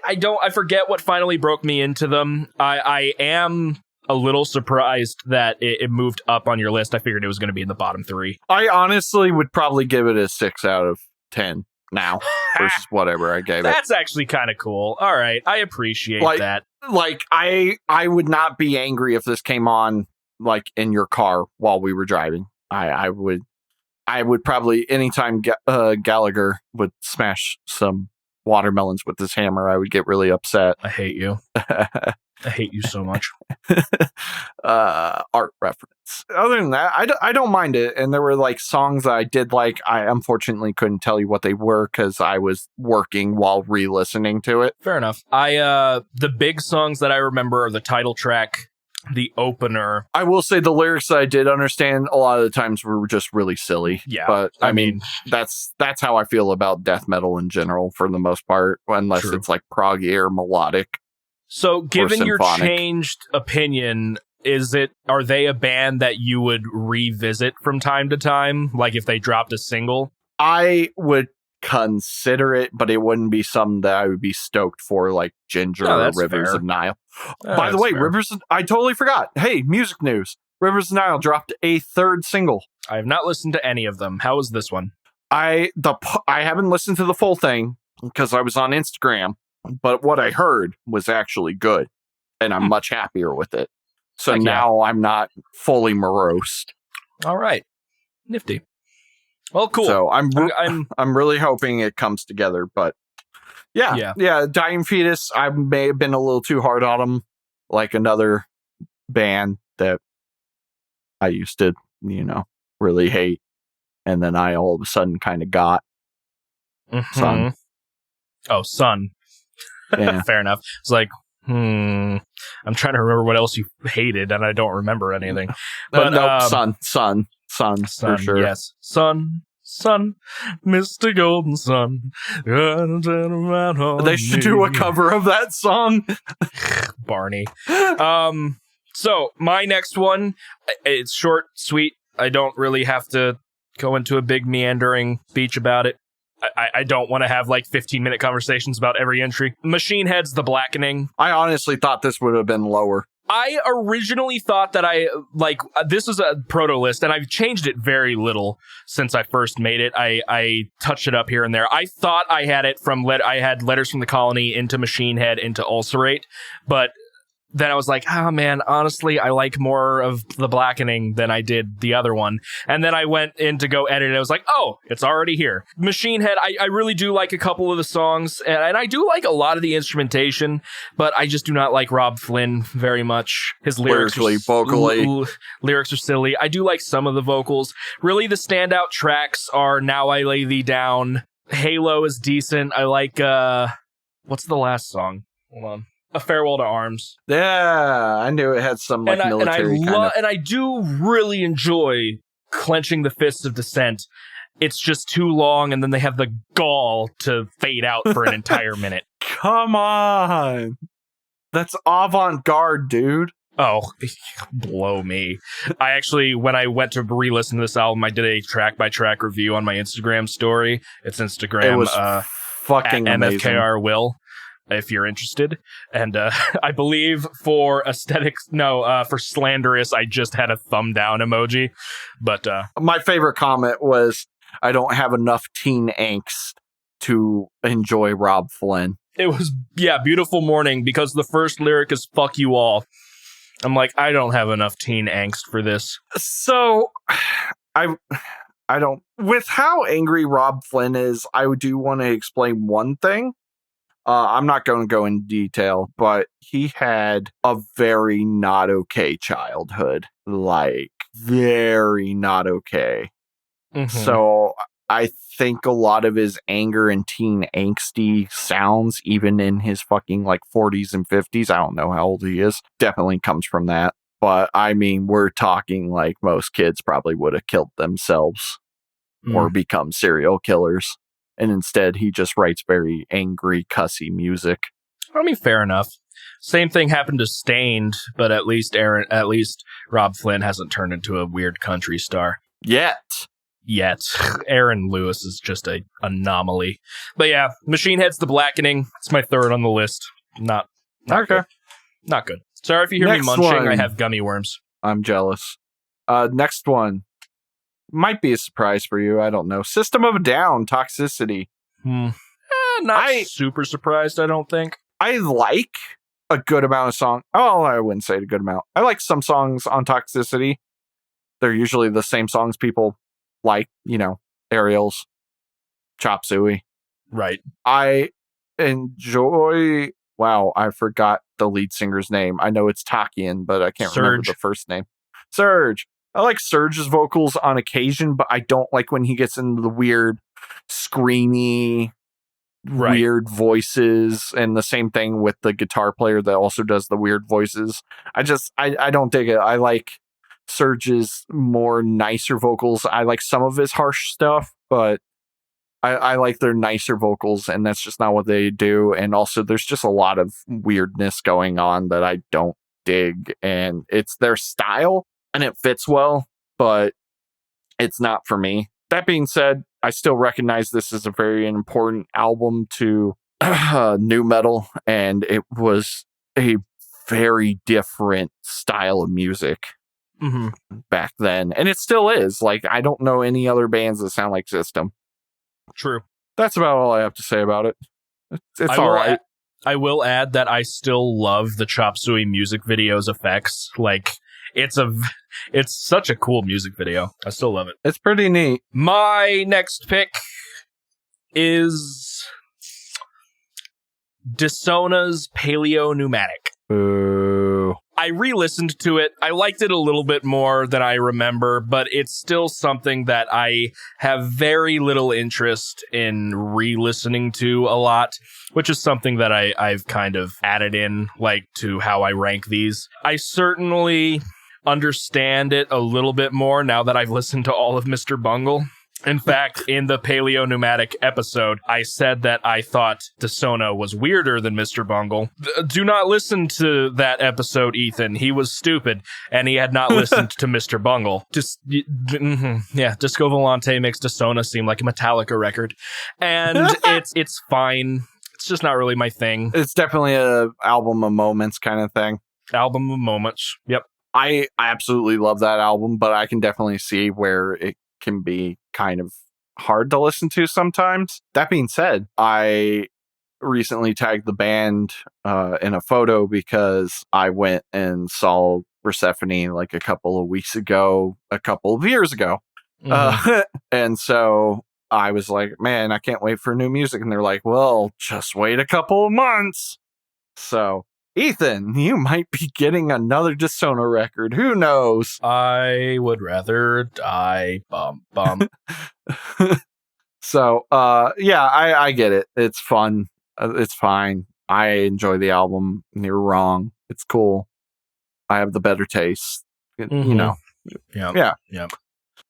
forget what finally broke me into them. I am a little surprised that it moved up on your list. I figured it was going to be in the bottom 3. I honestly would probably give it a 6 out of 10 now versus whatever I gave it. That's actually kind of cool. All right. I appreciate that. Like, I would not be angry if this came on, like, in your car while we were driving. I would probably, anytime Gallagher would smash some watermelons with his hammer, I would get really upset. I hate you. I hate you so much. Art reference. Other than that, I don't mind it. And there were like songs that I did like. I unfortunately couldn't tell you what they were because I was working while re-listening to it. Fair enough. The big songs that I remember are the title track, the opener. I will say the lyrics that I did understand a lot of the times were just really silly. Yeah. But I mean, that's how I feel about death metal in general for the most part, unless it's like proggy or melodic. So given your changed opinion, are they a band that you would revisit from time to time? Like if they dropped a single? I would consider it, but it wouldn't be something that I would be stoked for, like Ginger or Rivers of Nile. By the way, I totally forgot. Hey, music news. Rivers of Nile dropped a 3rd single. I have not listened to any of them. How is this one? I haven't listened to the full thing because I was on Instagram, but what I heard was actually good, and I'm much happier with it. So now I'm not fully morose. All right. Nifty. Well, cool. So I'm really hoping it comes together, but yeah. Dying Fetus, I may have been a little too hard on them, like another band that I used to, really hate, and then I all of a sudden kind of got. Sun. Oh, Sun. Yeah. Fair enough. It's like, I'm trying to remember what else you hated, and I don't remember anything. But Sun, for sure. Yes, Sun, Mr. Golden Sun. They should do a cover of that song. Barney. So my next one, it's short, sweet. I don't really have to go into a big meandering speech about it. I don't want to have like 15-minute conversations about every entry. Machine Head's The Blackening. I honestly thought this would have been lower. I originally thought that this was a proto list, and I've changed it very little since I first made it. I touched it up here and there. I thought I had it I had Letters from the Colony into Machine Head into Ulcerate, but then I was like, oh man, honestly, I like more of The Blackening than I did the other one. And then I went in to go edit it. I was like, oh, it's already here. Machine Head, I really do like a couple of the songs, and I do like a lot of the instrumentation, but I just do not like Rob Flynn very much. His lyrics vocally. Lyrics are silly. I do like some of the vocals. Really, the standout tracks are Now I Lay Thee Down. Halo is decent. I like, what's the last song? Hold on. A Farewell to Arms. Yeah, I knew it had some military kind of... And I do really enjoy Clenching the Fists of Dissent. It's just too long, and then they have the gall to fade out for an entire minute. Come on! That's avant-garde, dude. Oh, blow me. I actually, when I went to re-listen to this album, I did a track-by-track review on my Instagram story. It's Instagram. It was fucking amazing. MFKR Will. If you're interested. And I believe for for slanderous, I just had a thumb down emoji. But my favorite comment was, I don't have enough teen angst to enjoy Rob Flynn. It was, Beautiful Morning, because the first lyric is fuck you all. I'm like, I don't have enough teen angst for this. So I don't, with how angry Rob Flynn is, I do want to explain one thing. I'm not going to go in detail, but he had a very not okay childhood. Like, very not okay. Mm-hmm. So I think a lot of his anger and teen angsty sounds, even in his fucking like 40s and 50s, I don't know how old he is, definitely comes from that. But I mean, we're talking like most kids probably would have killed themselves or become serial killers. And instead, he just writes very angry, cussy music. I mean, fair enough. Same thing happened to Stained, but at least Rob Flynn hasn't turned into a weird country star. Yet. Aaron Lewis is just an anomaly. But yeah, Machine Head's The Blackening. It's my third on the list. Not okay. Good. Not good. Sorry if you hear me munching. I have gummy worms. I'm jealous. Next one. Might be a surprise for you. I don't know. System of a Down, Toxicity. Not super surprised, I don't think. I like a good amount of song. Oh, I wouldn't say a good amount. I like some songs on Toxicity. They're usually the same songs people like, Aerials, Chop Suey. Right. I enjoy... Wow, I forgot the lead singer's name. I know it's Takian, but I can't remember the first name. Serge. I like Serge's vocals on occasion, but I don't like when he gets into the weird, screamy, weird voices. And the same thing with the guitar player that also does the weird voices. I don't dig it. I like Serge's more nicer vocals. I like some of his harsh stuff, but I like their nicer vocals, and that's just not what they do. And also, there's just a lot of weirdness going on that I don't dig. And it's their style. And it fits well, but it's not for me. That being said, I still recognize this as a very important album to nu metal, and it was a very different style of music back then. And it still is. Like, I don't know any other bands that sound like System. True. That's about all I have to say about it. It's all right. I will add that I still love the Chop Suey music video's effects. Like, it's such a cool music video. I still love it. It's pretty neat. My next pick is Disona's Paleo Pneumatic. Boo. I re-listened to it. I liked it a little bit more than I remember, but it's still something that I have very little interest in re-listening to a lot, which is something that I've kind of added in, like, to how I rank these. I certainly understand it a little bit more now that I've listened to all of Mr. Bungle. In fact, in the Paleo Pneumatic episode, I said that I thought Disona was weirder than Mr. Bungle. Do not listen to that episode, Ethan. He was stupid, and he had not listened to Mr. Bungle. Disco Volante makes Disona seem like a Metallica record, and it's fine. It's just not really my thing. It's definitely a album of moments kind of thing. Album of moments. Yep. I absolutely love that album, but I can definitely see where it can be kind of hard to listen to sometimes. That being said, I recently tagged the band in a photo because I went and saw Persephone like a couple of years ago. And so I was like, man, I can't wait for new music. And they're like, well, just wait a couple of months. So Ethan, you might be getting another Disona record. Who knows? I would rather die. Bum, bum. So, I get it. It's fun. It's fine. I enjoy the album. You're wrong. It's cool. I have the better taste. You know. Yeah.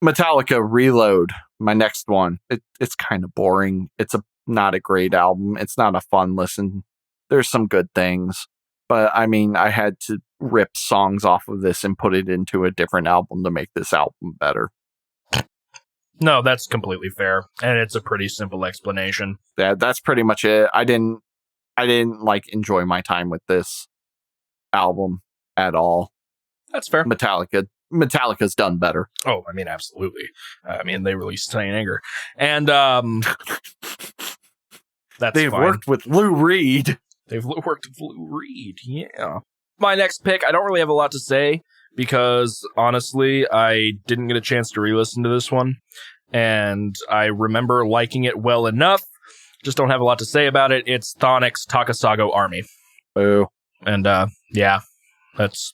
Metallica Reload, my next one. It's kind of boring. It's not a great album. It's not a fun listen. There's some good things. But, I mean, I had to rip songs off of this and put it into a different album to make this album better. No, that's completely fair. And it's a pretty simple explanation. Yeah, that's pretty much it. I didn't enjoy my time with this album at all. That's fair. Metallica's done better. Oh, I mean, absolutely. I mean, they released Saint Anger. And They've worked with Lou Reed. They've worked with Lou Reed, yeah. My next pick, I don't really have a lot to say because, honestly, I didn't get a chance to re-listen to this one. And I remember liking it well enough Just don't have a lot to say about it. It's Thonic's Takasago Army. Boo. And yeah, that's,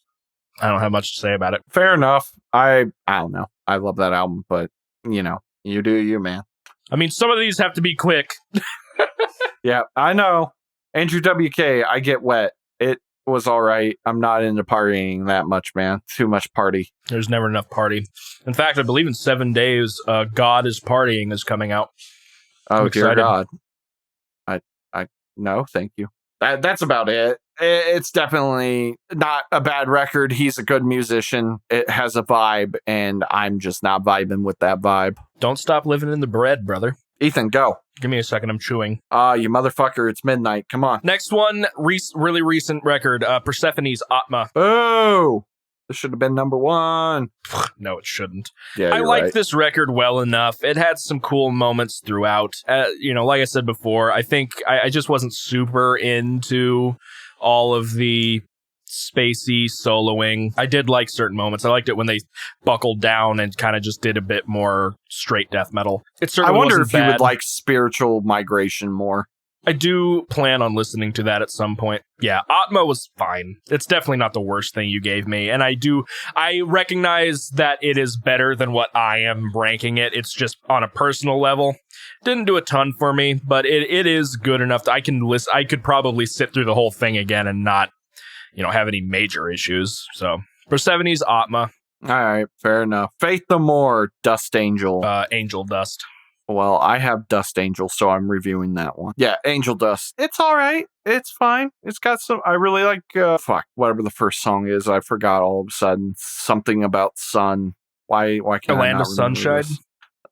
I don't have much to say about it. Fair enough. I don't know. I love that album, but you know, you do you, man. I mean, some of these have to be quick. Yeah, I know. Andrew WK, I get wet. It was all right. I'm not into partying that much, man. Too much party. There's never enough party. In fact, I believe in 7 days, God is Partying is coming out. Oh, dear God. I no, thank you. That's about it. It's definitely not a bad record. He's a good musician. It has a vibe, and I'm just not vibing with that vibe. Don't stop living in the bread, brother. Ethan, go. Give me a second. I'm chewing. You motherfucker. It's midnight. Come on. Next one, really recent record, Persephone's Atma. Oh, this should have been number 1. No, it shouldn't. Yeah, I liked right. this record well enough. It had some cool moments throughout. Like I said before, I think I just wasn't super into all of the spacey soloing. I did like certain moments. I liked it when they buckled down and kind of just did a bit more straight death metal. It certainly I wonder wasn't if you bad. would like Spiritual Migration more. I do plan on listening to that at some point. Yeah, Atma was fine. It's definitely not the worst thing you gave me. And I recognize that it is better than what I am ranking it. It's just on a personal level. Didn't do a ton for me, but it is good enough that I could probably sit through the whole thing again and not, have any major issues. So, Persephone's Atma. All right, fair enough. Faith No More, Dust Angel. Angel Dust. Well, I have Dust Angel, so I'm reviewing that one. Yeah, Angel Dust. It's all right. It's fine. It's got some... I really like... whatever the first song is. I forgot all of a sudden. Something about sun. Why can't A I Land not of Sunshine? this?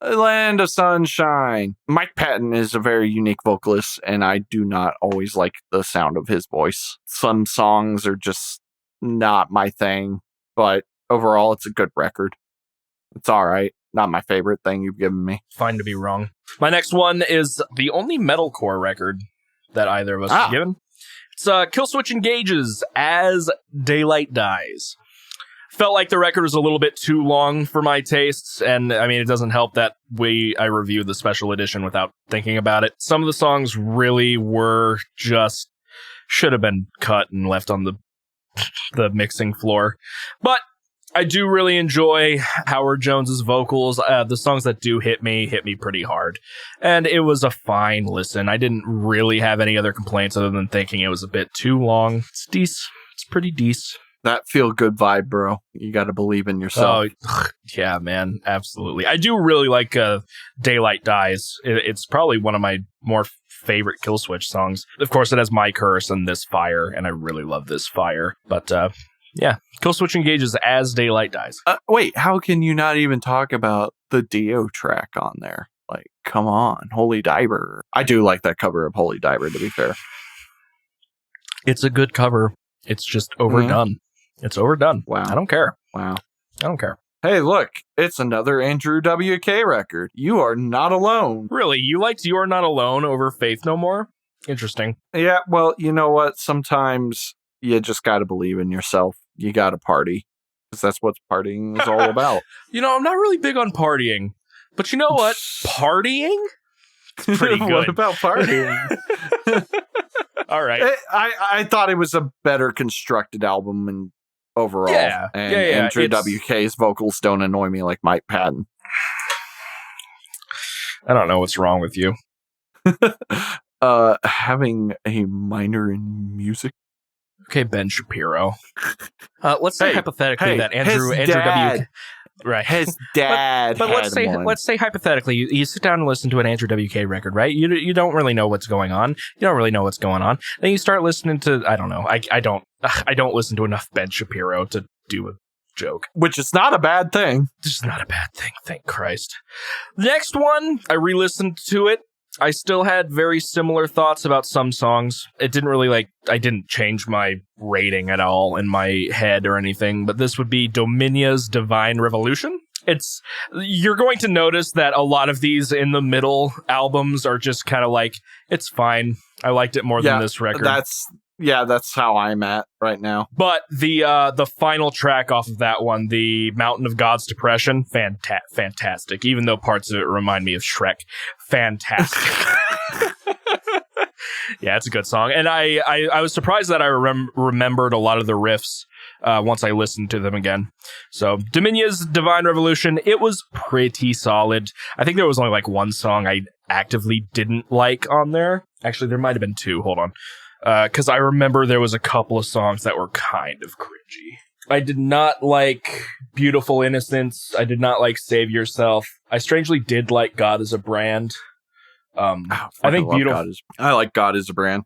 A Land of Sunshine. Mike Patton is a very unique vocalist, and I do not always like the sound of his voice. Some songs are just not my thing, but overall, it's a good record. It's all right. Not my favorite thing you've given me. Fine to be wrong. My next one is the only metalcore record that either of us have given. It's Killswitch Engage's As Daylight Dies. Felt like the record was a little bit too long for my tastes, and I mean, it doesn't help that I reviewed the special edition without thinking about it. Some of the songs really were just should have been cut and left on the mixing floor. But I do really enjoy Howard Jones's vocals. The songs that do hit me pretty hard. And it was a fine listen. I didn't really have any other complaints other than thinking it was a bit too long. It's decent. It's pretty decent. That feel good vibe, bro. You got to believe in yourself. Oh, yeah, man. Absolutely. I do really like Daylight Dies. It's probably one of my more favorite Killswitch songs. Of course, it has My Curse and This Fire, and I really love This Fire. But, yeah, Killswitch Engage's As Daylight Dies. Wait, how can you not even talk about the Dio track on there? Like, come on, Holy Diver. I do like that cover of Holy Diver, to be fair. It's a good cover. It's just overdone. Mm-hmm. It's overdone. Wow. I don't care. Wow. I don't care. Hey, look, it's another Andrew WK record. You Are Not Alone. Really? You liked You Are Not Alone over Faith No More? Interesting. Yeah, well, you know what? Sometimes you just got to believe in yourself. You got to party. Because that's what partying is all about. I'm not really big on partying. But you know what? Partying? It's pretty good. What about partying? All right. I thought it was a better constructed album and overall. Yeah. And yeah. Andrew WK's vocals don't annoy me like Mike Patton. I don't know what's wrong with you. Having a minor in music. Okay, Ben Shapiro. Let's say hypothetically that Andrew dad. WK. Right. His dad. But let's say hypothetically, you sit down and listen to an Andrew WK record, right? You don't really know what's going on. You don't really know what's going on. Then you start listening to, I don't know. I don't listen to enough Ben Shapiro to do a joke. Which is not a bad thing. This is not a bad thing, thank Christ. The next one, I re-listened to it. I still had very similar thoughts about some songs. It didn't really I didn't change my rating at all in my head or anything, but this would be Dominia's Divine Revolution. You're going to notice that a lot of these in the middle albums are just kind of it's fine. I liked it more than this record. That's how I'm at right now. But the final track off of that one, the Mountain of God's Depression, fantastic. Even though parts of it remind me of Shrek, fantastic. Yeah, it's a good song. And I was surprised that I remembered a lot of the riffs once I listened to them again. So Dominion's Divine Revolution, it was pretty solid. I think there was only like one song I actively didn't like on there. Actually, there might have been two. Hold on. Because I remember there was a couple of songs that were kind of cringy. I did not like Beautiful Innocence. I did not like Save Yourself. I strangely did like God is a Brand. I think Beautiful. I like God is a Brand.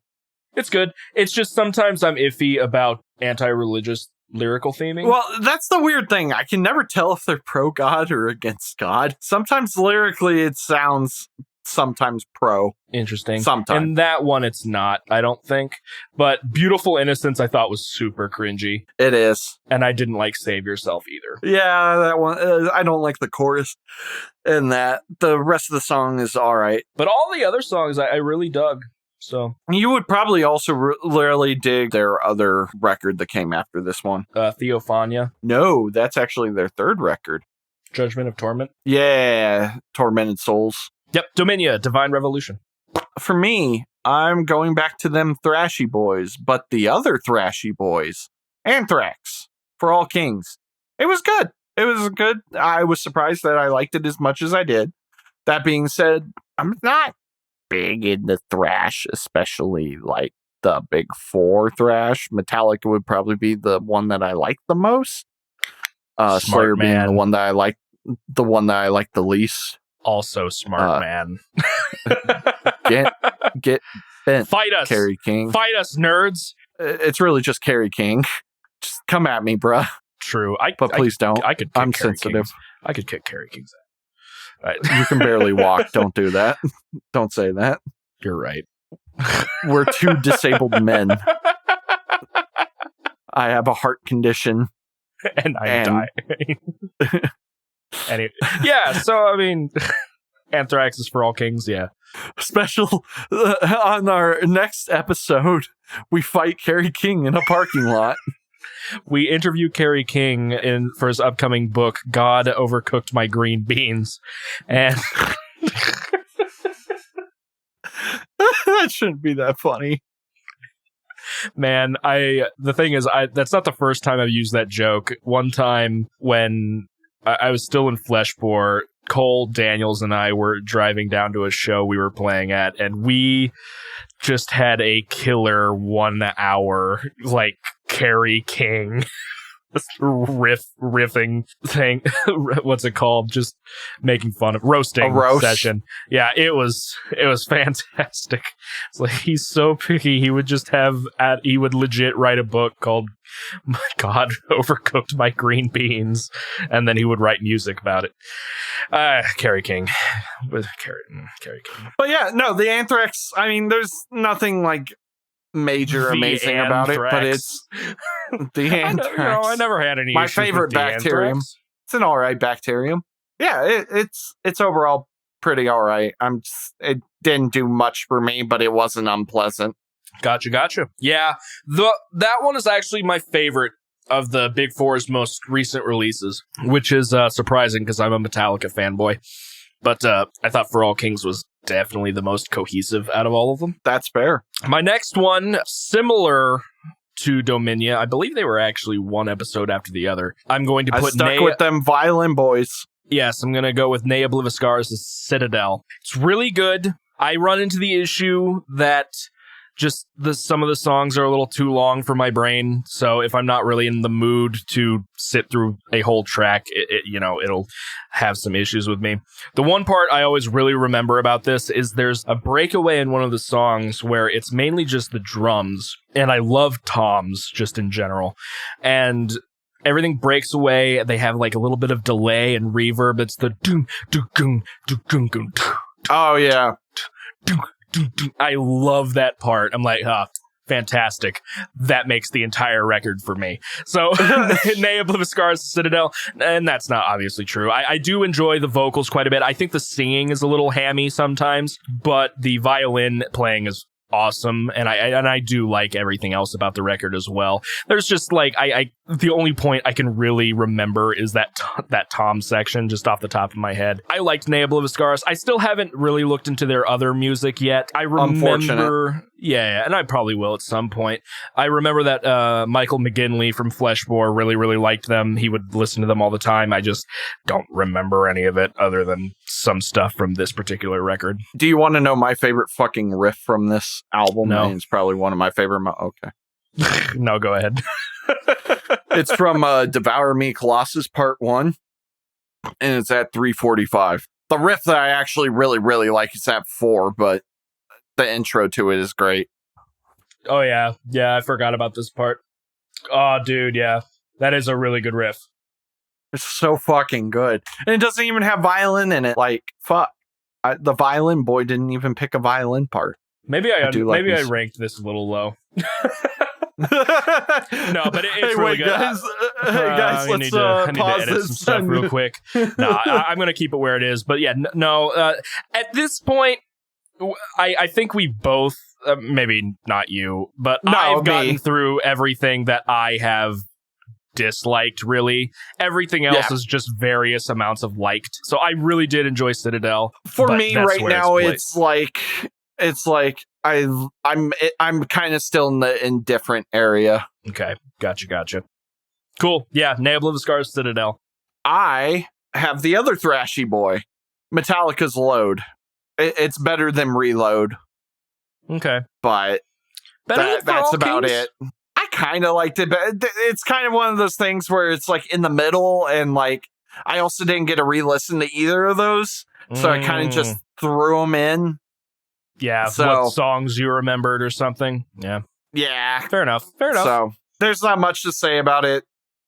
It's good. It's just sometimes I'm iffy about anti-religious lyrical theming. Well, that's the weird thing. I can never tell if they're pro-God or against God. Sometimes lyrically it sounds sometimes pro. Interesting. Sometimes. And that one it's not, I don't think. But Beautiful Innocence I thought was super cringy. It is. And I didn't like Save Yourself either. Yeah, that one. I don't like the chorus and that. The rest of the song is all right. But all the other songs I really dug. So you would probably also really dig their other record that came after this one. Theophania. No, that's actually their third record. Judgment of Torment. Yeah, Tormented Souls. Yep, Dominia, Divine Revolution. For me, I'm going back to them thrashy boys, but the other thrashy boys, Anthrax, For All Kings. It was good. It was good. I was surprised that I liked it as much as I did. That being said, I'm not big into thrash, especially like the big four thrash. Metallica would probably be the one that I like the most. Slayer being the one that I like the least. Also smart man. get bent. Fight us, Kerry King. Fight us, nerds. It's really just Kerry King. Just come at me, bruh. True. But please don't. I could. I'm sensitive. I could kick Kerry King's ass. You can barely walk. Don't do that. Don't say that. You're right. We're two disabled men. I have a heart condition. And I'm dying. Anyway, yeah, so I mean, Anthrax is For All Kings, yeah. Special on our next episode, we fight Kerry King in a parking lot. We interview Kerry King for his upcoming book, God Overcooked My Green Beans, and that shouldn't be that funny. Man, the thing is, that's not the first time I've used that joke. One time when I was still in Fleshbore, Cole Daniels and I were driving down to a show we were playing at, and we just had a killer 1 hour, like, Kerry King riffing thing. What's it called? Just making fun of roasting session. Yeah, it was fantastic. It's like, he's so picky. He would just he would legit write a book called "My God Overcooked My Green Beans," and then he would write music about it. Kerry King with Kerry King. But yeah, no, the Anthrax. I mean, there's nothing like major amazing about it, but it's the Anthrax. I never had any. My favorite bacterium. Anthrax. It's an all right bacterium. Yeah, it's overall pretty all right. It didn't do much for me, but it wasn't unpleasant. Gotcha. Yeah, that one is actually my favorite of the Big Four's most recent releases, which is surprising because I'm a Metallica fanboy. But I thought For All Kings was definitely the most cohesive out of all of them. That's fair. My next one, similar to Dominia, I believe they were actually one episode after the other. I'm going to put stuck with them violin boys. Yes, I'm going to go with Nea Obliviscaris' Citadel. It's really good. I run into the issue that just some of the songs are a little too long for my brain. So if I'm not really in the mood to sit through a whole track, it'll have some issues with me. The one part I always really remember about this is there's a breakaway in one of the songs where it's mainly just the drums. And I love toms just in general. And everything breaks away. They have like a little bit of delay and reverb. It's the doom, doom, doom, doom, doom. Oh, yeah. I love that part. I'm like, fantastic. That makes the entire record for me. So, Nea Obliviscaris' Citadel, and that's not obviously true. I do enjoy the vocals quite a bit. I think the singing is a little hammy sometimes, but the violin playing is awesome, and I do like everything else about the record as well. There's just like the only point I can really remember is that tom section just off the top of my head. I liked Nea Obliviscaris. I still haven't really looked into their other music yet. I remember Yeah, and I probably will at some point. I remember that Michael McGinley from Fleshbore really, really liked them. He would listen to them all the time. I just don't remember any of it other than some stuff from this particular record. Do you want to know my favorite fucking riff from this album? No. It's probably one of my favorite. Okay. No, go ahead. It's from Devour Me Colossus Part 1, and it's at 3:45. The riff that I actually really, really like is at 4, but the intro to it is great. Oh, yeah. Yeah, I forgot about this part. Oh, dude, yeah. That is a really good riff. It's so fucking good. And it doesn't even have violin in it. Like, fuck. The violin boy didn't even pick a violin part. Maybe I ranked this a little low. No, but it's really good. Guys, guys, let's I need to pause edit this some stuff real quick. No, I'm going to keep it where it is. But yeah, no. At this point, I think we both, maybe not you, but I've gotten through everything that I have disliked, really. Everything else is just various amounts of liked. So I really did enjoy Citadel. For me right now, it's like I'm kind of still in the indifferent area. Okay, gotcha. Cool. Yeah, Nail of the Scars, Citadel. I have the other thrashy boy, Metallica's Load. It's better than Reload. Okay. But that's about it. I kind of liked it, but it's kind of one of those things where it's like in the middle, and like I also didn't get to re-listen to either of those, so I kind of just threw them in. Yeah, so, what songs you remembered or something. Yeah. Fair enough. So there's not much to say about it.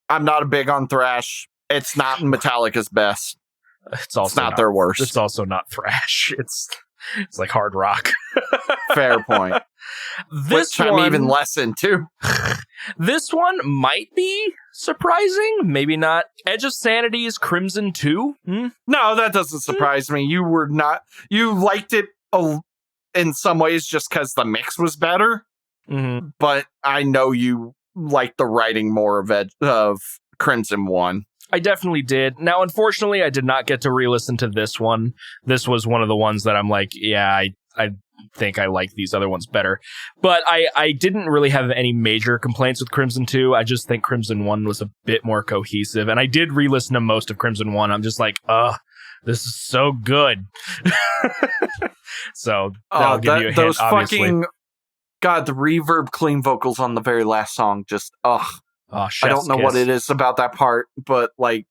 I'm not big on thrash. It's not Metallica's best. It's also not their worst. It's also not thrash. It's like hard rock. Fair point. Which I'm even less into. This one might be surprising. Maybe not. Edge of Sanity's Crimson 2? No, that doesn't surprise me. You liked it in some ways just because the mix was better. Mm-hmm. But I know you like the writing more of Crimson 1. I definitely did. Now, unfortunately, I did not get to re-listen to this one. This was one of the ones that I'm like, yeah, I think I like these other ones better. But I didn't really have any major complaints with Crimson 2. I just think Crimson 1 was a bit more cohesive. And I did re-listen to most of Crimson 1. I'm just like, this is so good. So that'll give you a hint, obviously. God, the reverb clean vocals on the very last song, just, I don't know what it is about that part, but like,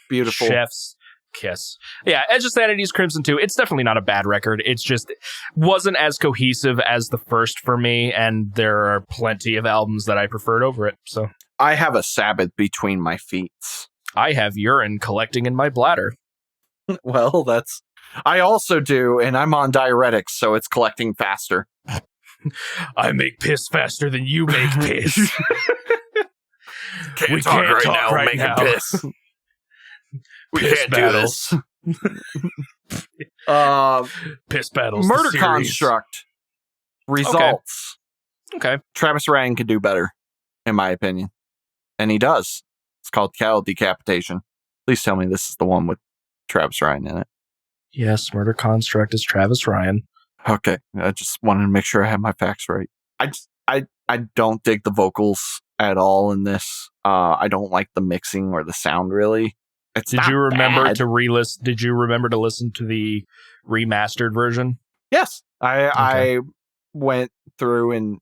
beautiful. Chef's kiss. Yeah, Edge of Sanity's Crimson 2, it's definitely not a bad record. It's just wasn't as cohesive as the first for me, and there are plenty of albums that I preferred over it. So I have a Sabbath between my feet. I have urine collecting in my bladder. Well, I also do, and I'm on diuretics, so it's collecting faster. I make piss faster than you make piss. We can't talk right now. Piss. We can't do this. Piss battles. Murder Construct. Results. Okay. Travis Ryan could do better, in my opinion. And he does. It's called Cattle Decapitation. Please tell me this is the one with Travis Ryan in it. Yes, Murder Construct is Travis Ryan. Okay. I just wanted to make sure I have my facts right. I don't dig the at all in this. I don't like the mixing or the sound really. Did you remember to listen to the remastered version? Yes. I went through and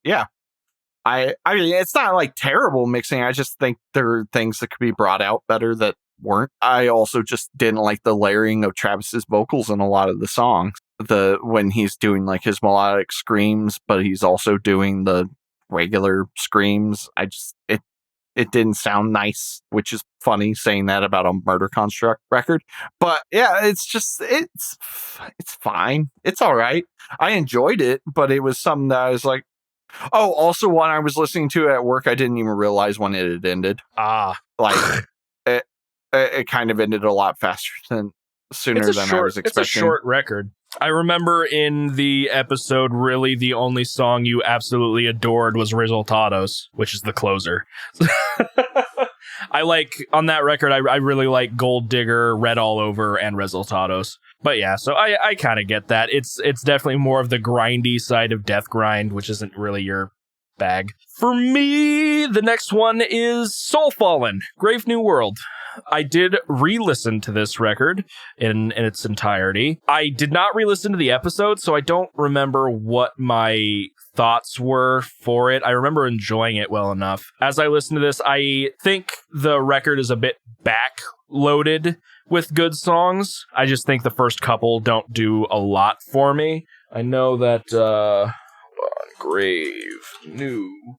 I mean, it's not like terrible mixing. I just think there are things that could be brought out better that weren't. I also just didn't like the layering of Travis's vocals in a lot of the songs. When he's doing like his melodic screams, but he's also doing the regular screams. It didn't sound nice, which is funny saying that about a Murder Construct record. But yeah, it's fine. It's all right. I enjoyed it, but it was something that I was like, oh, also one I was listening to at work, I didn't even realize when it had ended. Like it kind of ended a lot faster sooner than I was expecting. It's a short record. I remember in the episode, really, the only song you absolutely adored was Resultados, which is the closer. I like, on that record, I really like Gold Digger, Red All Over, and Resultados. But yeah, so I kind of get that. It's definitely more of the grindy side of death grind, which isn't really your bag. For me, the next one is Soul Fallen, Grave New World. I did re-listen to this record in its entirety. I did not re-listen to the episode, so I don't remember what my thoughts were for it. I remember enjoying it well enough. As I listen to this, I think the record is a bit back-loaded with good songs. I just think the first couple don't do a lot for me. I know that, Grave New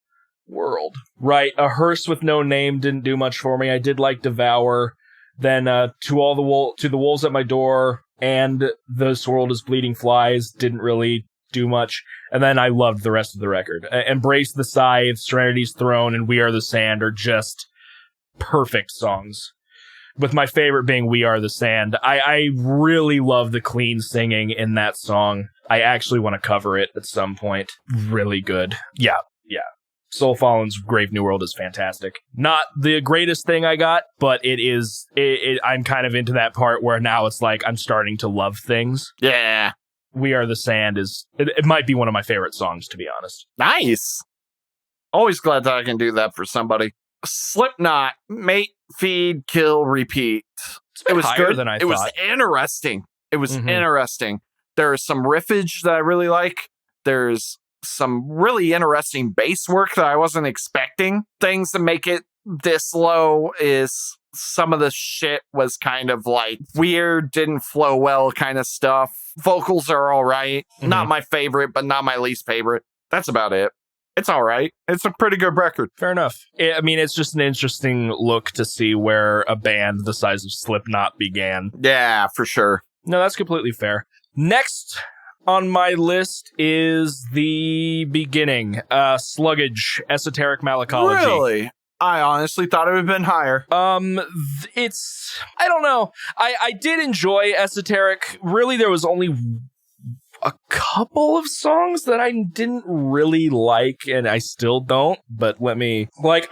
World. Right, A Hearse with No Name didn't do much for me. I did like Devour. Then To the Wolves at My Door and This World is Bleeding Flies didn't really do much. And then I loved the rest of the record. Embrace the Scythe, Serenity's Throne, and We Are the Sand are just perfect songs. With my favorite being We Are the Sand. I really love the clean singing in that song. I actually want to cover it at some point. Really good. Yeah. Soul Fallen's Grave New World is fantastic. Not the greatest thing I got, but it is. I'm kind of into that part where now it's like I'm starting to love things. Yeah. We Are the Sand it might be one of my favorite songs, to be honest. Nice. Always glad that I can do that for somebody. Slipknot, Mate, Feed, Kill, Repeat. It was higher than I thought. It was interesting. Interesting. There's some riffage that I really like. There's some really interesting bass work that I wasn't expecting. Things that make it this low is some of the shit was kind of like weird, didn't flow well kind of stuff. Vocals are all right. Not my favorite, but not my least favorite. That's about it. It's all right. It's a pretty good record. Fair enough. I mean, it's just an interesting look to see where a band the size of Slipknot began. Yeah, for sure. No, that's completely fair. Next on my list is The Beginning, Sluggish, Esoteric Malacology. Really? I honestly thought it would have been higher. It's, I don't know. I did enjoy Esoteric. Really, there was only a couple of songs that I didn't really like, and I still don't, but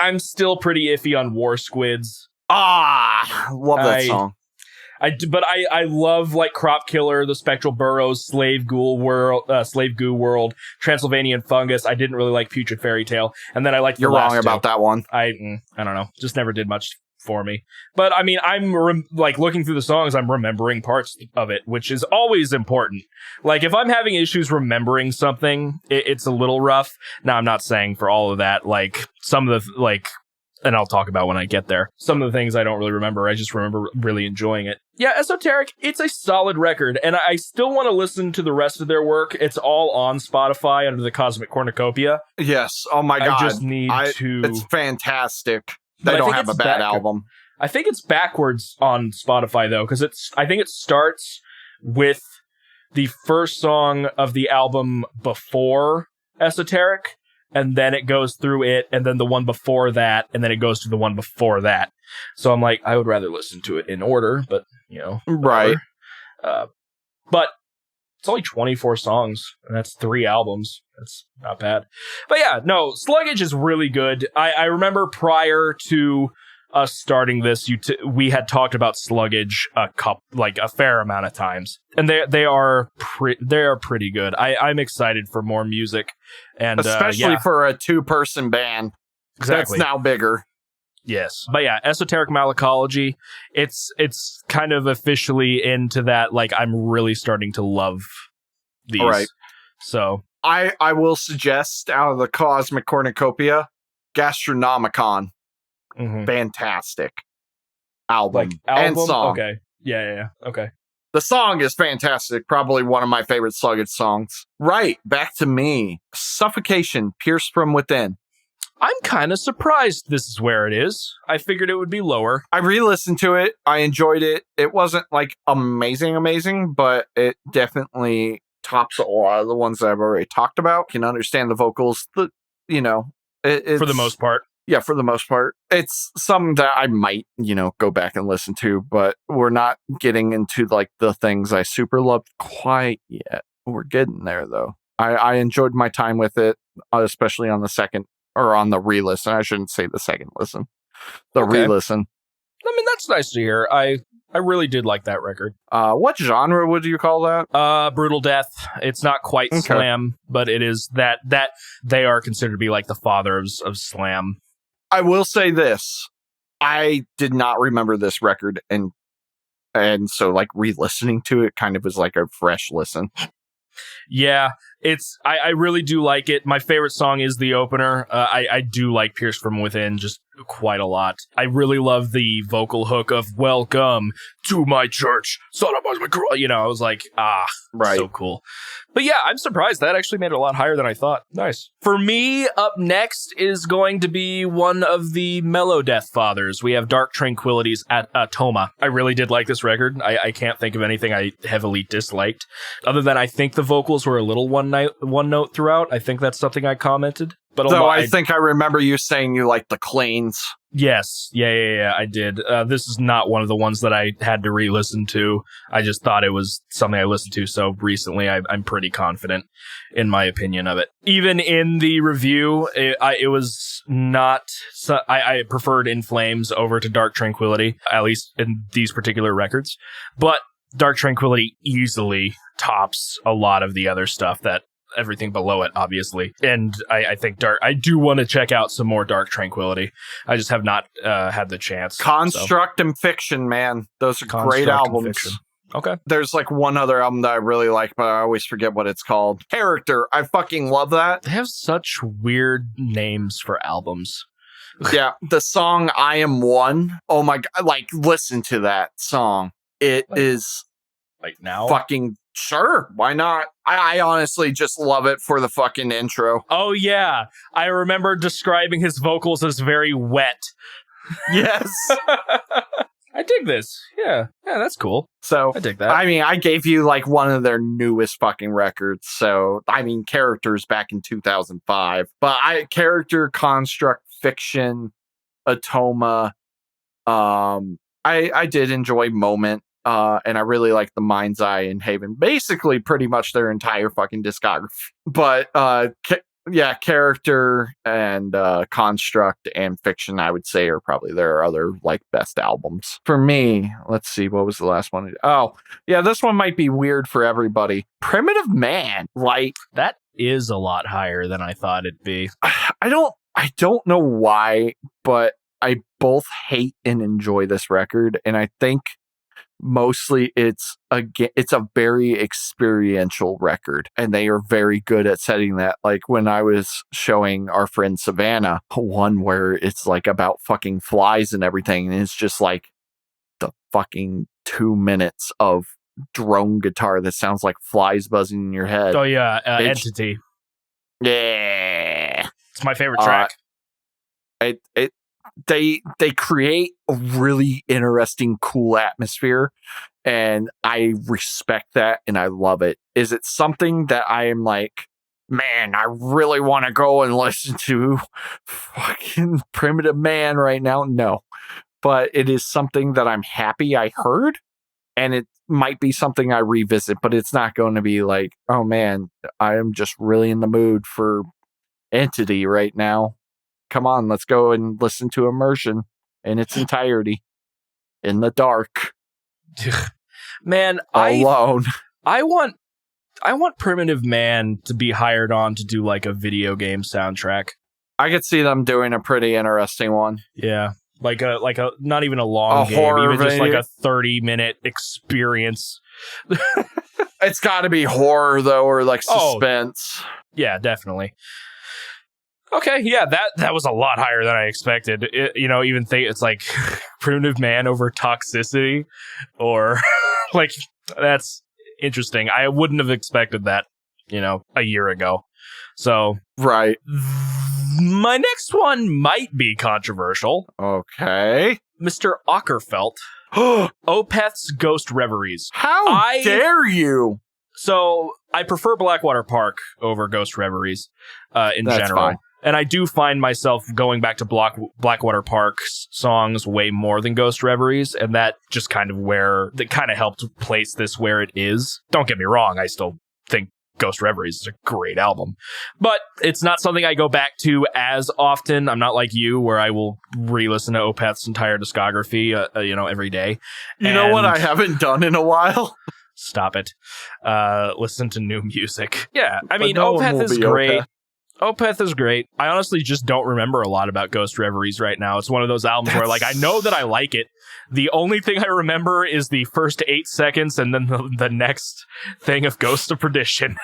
I'm still pretty iffy on War Squids. Love that song. I love like Crop Killer, The Spectral Burrows, Slave Goo World, Transylvanian Fungus. I didn't really like Putrid Fairy Tale, and then I liked. You're wrong about that one. I don't know, just never did much for me. But I mean, I'm looking through the songs, I'm remembering parts of it, which is always important. Like if I'm having issues remembering something, it's a little rough. Now I'm not saying for all of that. Like some of the and I'll talk about when I get there. Some of the things I don't really remember. I just remember really enjoying it. Yeah, Esoteric, it's a solid record, and I still want to listen to the rest of their work. It's all on Spotify under the Cosmic Cornucopia. Yes. Oh my God. I just need to... It's fantastic. They don't have a bad album. I think it's backwards on Spotify, though, because I think it starts with the first song of the album before Esoteric, and then it goes through it, and then the one before that, and then it goes to the one before that. So I'm like, I would rather listen to it in order, but, right. But it's only 24 songs, and that's 3 albums. That's not bad. But yeah, no, Sluggish is really good. I remember prior to us starting this, we had talked about Sluggish a fair amount of times, and they are pretty good. I'm excited for more music, and especially for a 2-person band. Exactly. That's now bigger. Yes, but yeah, Esoteric Malacology. It's kind of officially into that. Like I'm really starting to love these. Right. So I will suggest out of the Cosmic Cornucopia, Gastronomicon. Fantastic album and song. Okay. Yeah. Okay. The song is fantastic. Probably one of my favorite Sluggish songs. Right. Back to me. Suffocation, Pierced from Within. I'm kind of surprised this is where it is. I figured it would be lower. I re-listened to it. I enjoyed it. It wasn't like amazing, but it definitely tops a lot of the ones that I've already talked about. Can understand the vocals. For the most part. Yeah, for the most part. It's something that I might, go back and listen to, but we're not getting into like the things I super loved quite yet. We're getting there though. I enjoyed my time with it, especially on the second or on the re-listen. I shouldn't say the second listen. re-listen. I mean, that's nice to hear. I really did like that record. What genre would you call that? Brutal Death. It's not quite slam, but it is that they are considered to be like the fathers of slam. I will say this. I did not remember this record, and so like re-listening to it kind of was like a fresh listen. Yeah, I really do like it. My favorite song is the opener. I do like Pierced from Within just quite a lot. I really love the vocal hook of "Welcome to my church, son of my girl." You know, I was like, right. So cool. But yeah, I'm surprised that actually made it a lot higher than I thought. Nice. For me, up next is going to be one of the Mellow Death fathers. We have Dark Tranquillity's Atoma. I really did like this record. I can't think of anything I heavily disliked, other than I think the vocals were a little one note throughout. I think that's something I commented. But though I think I remember you saying you liked the cleans. Yes. Yeah, I did. This is not one of the ones that I had to re-listen to. I just thought it was something I listened to so recently. I'm pretty confident in my opinion of it. Even in the review, it was not... I preferred In Flames over to Dark Tranquillity, at least in these particular records. But Dark Tranquillity easily tops a lot of the other stuff that everything below it, obviously. And I think I do want to check out some more Dark Tranquillity. I just have not had the chance. Construct and Fiction, man. Those are great albums. Okay. There's like one other album that I really like, but I always forget what it's called. Character. I fucking love that. They have such weird names for albums. Yeah. The song I Am One. Oh my God. Like, listen to that song. It is like now fucking... Sure, why not? I honestly just love it for the fucking intro. Oh, yeah. I remember describing his vocals as very wet. Yes. I dig this. Yeah, that's cool. So, I dig that. I mean, I gave you like one of their newest fucking records. So, I mean, Characters back in 2005. But Character, Construct, Fiction, Atoma. I did enjoy Moment. And I really like the Mind's Eye and Haven. Basically, pretty much their entire fucking discography. But, Character and Construct and Fiction, I would say, are probably their other, like, best albums. For me, let's see, what was the last one? Oh, yeah, this one might be weird for everybody. Primitive Man, like... That is a lot higher than I thought it'd be. I don't know why, but I both hate and enjoy this record, and I think... Mostly it's a very experiential record, and they are very good at setting that. Like when I was showing our friend Savannah one where it's like about fucking flies and everything, and it's just like the fucking 2 minutes of drone guitar that sounds like flies buzzing in your head. Oh yeah, Entity. Yeah, it's my favorite track. They create a really interesting, cool atmosphere, and I respect that, and I love it. Is it something that I am like, man, I really want to go and listen to fucking Primitive Man right now? No. But it is something that I'm happy I heard, and it might be something I revisit, but it's not going to be like, oh man, I am just really in the mood for Entity right now. Come on, let's go and listen to Immersion in its entirety. In the dark. Man, alone. I want Primitive Man to be hired on to do like a video game soundtrack. I could see them doing a pretty interesting one. Yeah. Like a not even a long game, horror even just video. like a 30-minute experience. It's got to be horror though, or like suspense. Yeah, definitely. Okay, yeah, that was a lot higher than I expected. Even think it's like Primitive Man over Toxicity, or like that's interesting. I wouldn't have expected that, a year ago. So, right. My next one might be controversial. Okay. Mr. Ockerfelt. Opeth's Ghost Reveries. How dare you? So, I prefer Blackwater Park over Ghost Reveries in general. Fine. And I do find myself going back to Blackwater Park's songs way more than Ghost Reveries, and that just kind of helped place this where it is. Don't get me wrong, I still think Ghost Reveries is a great album. But it's not something I go back to as often. I'm not like you, where I will re-listen to Opeth's entire discography, every day. You know what I haven't done in a while? Stop it. Listen to new music. Yeah, I mean, no Opeth is great. Opeth. Opeth is great. I honestly just don't remember a lot about Ghost Reveries right now. It's one of those albums where, like, I know that I like it. The only thing I remember is the first 8 seconds and then the next thing of Ghost of Perdition.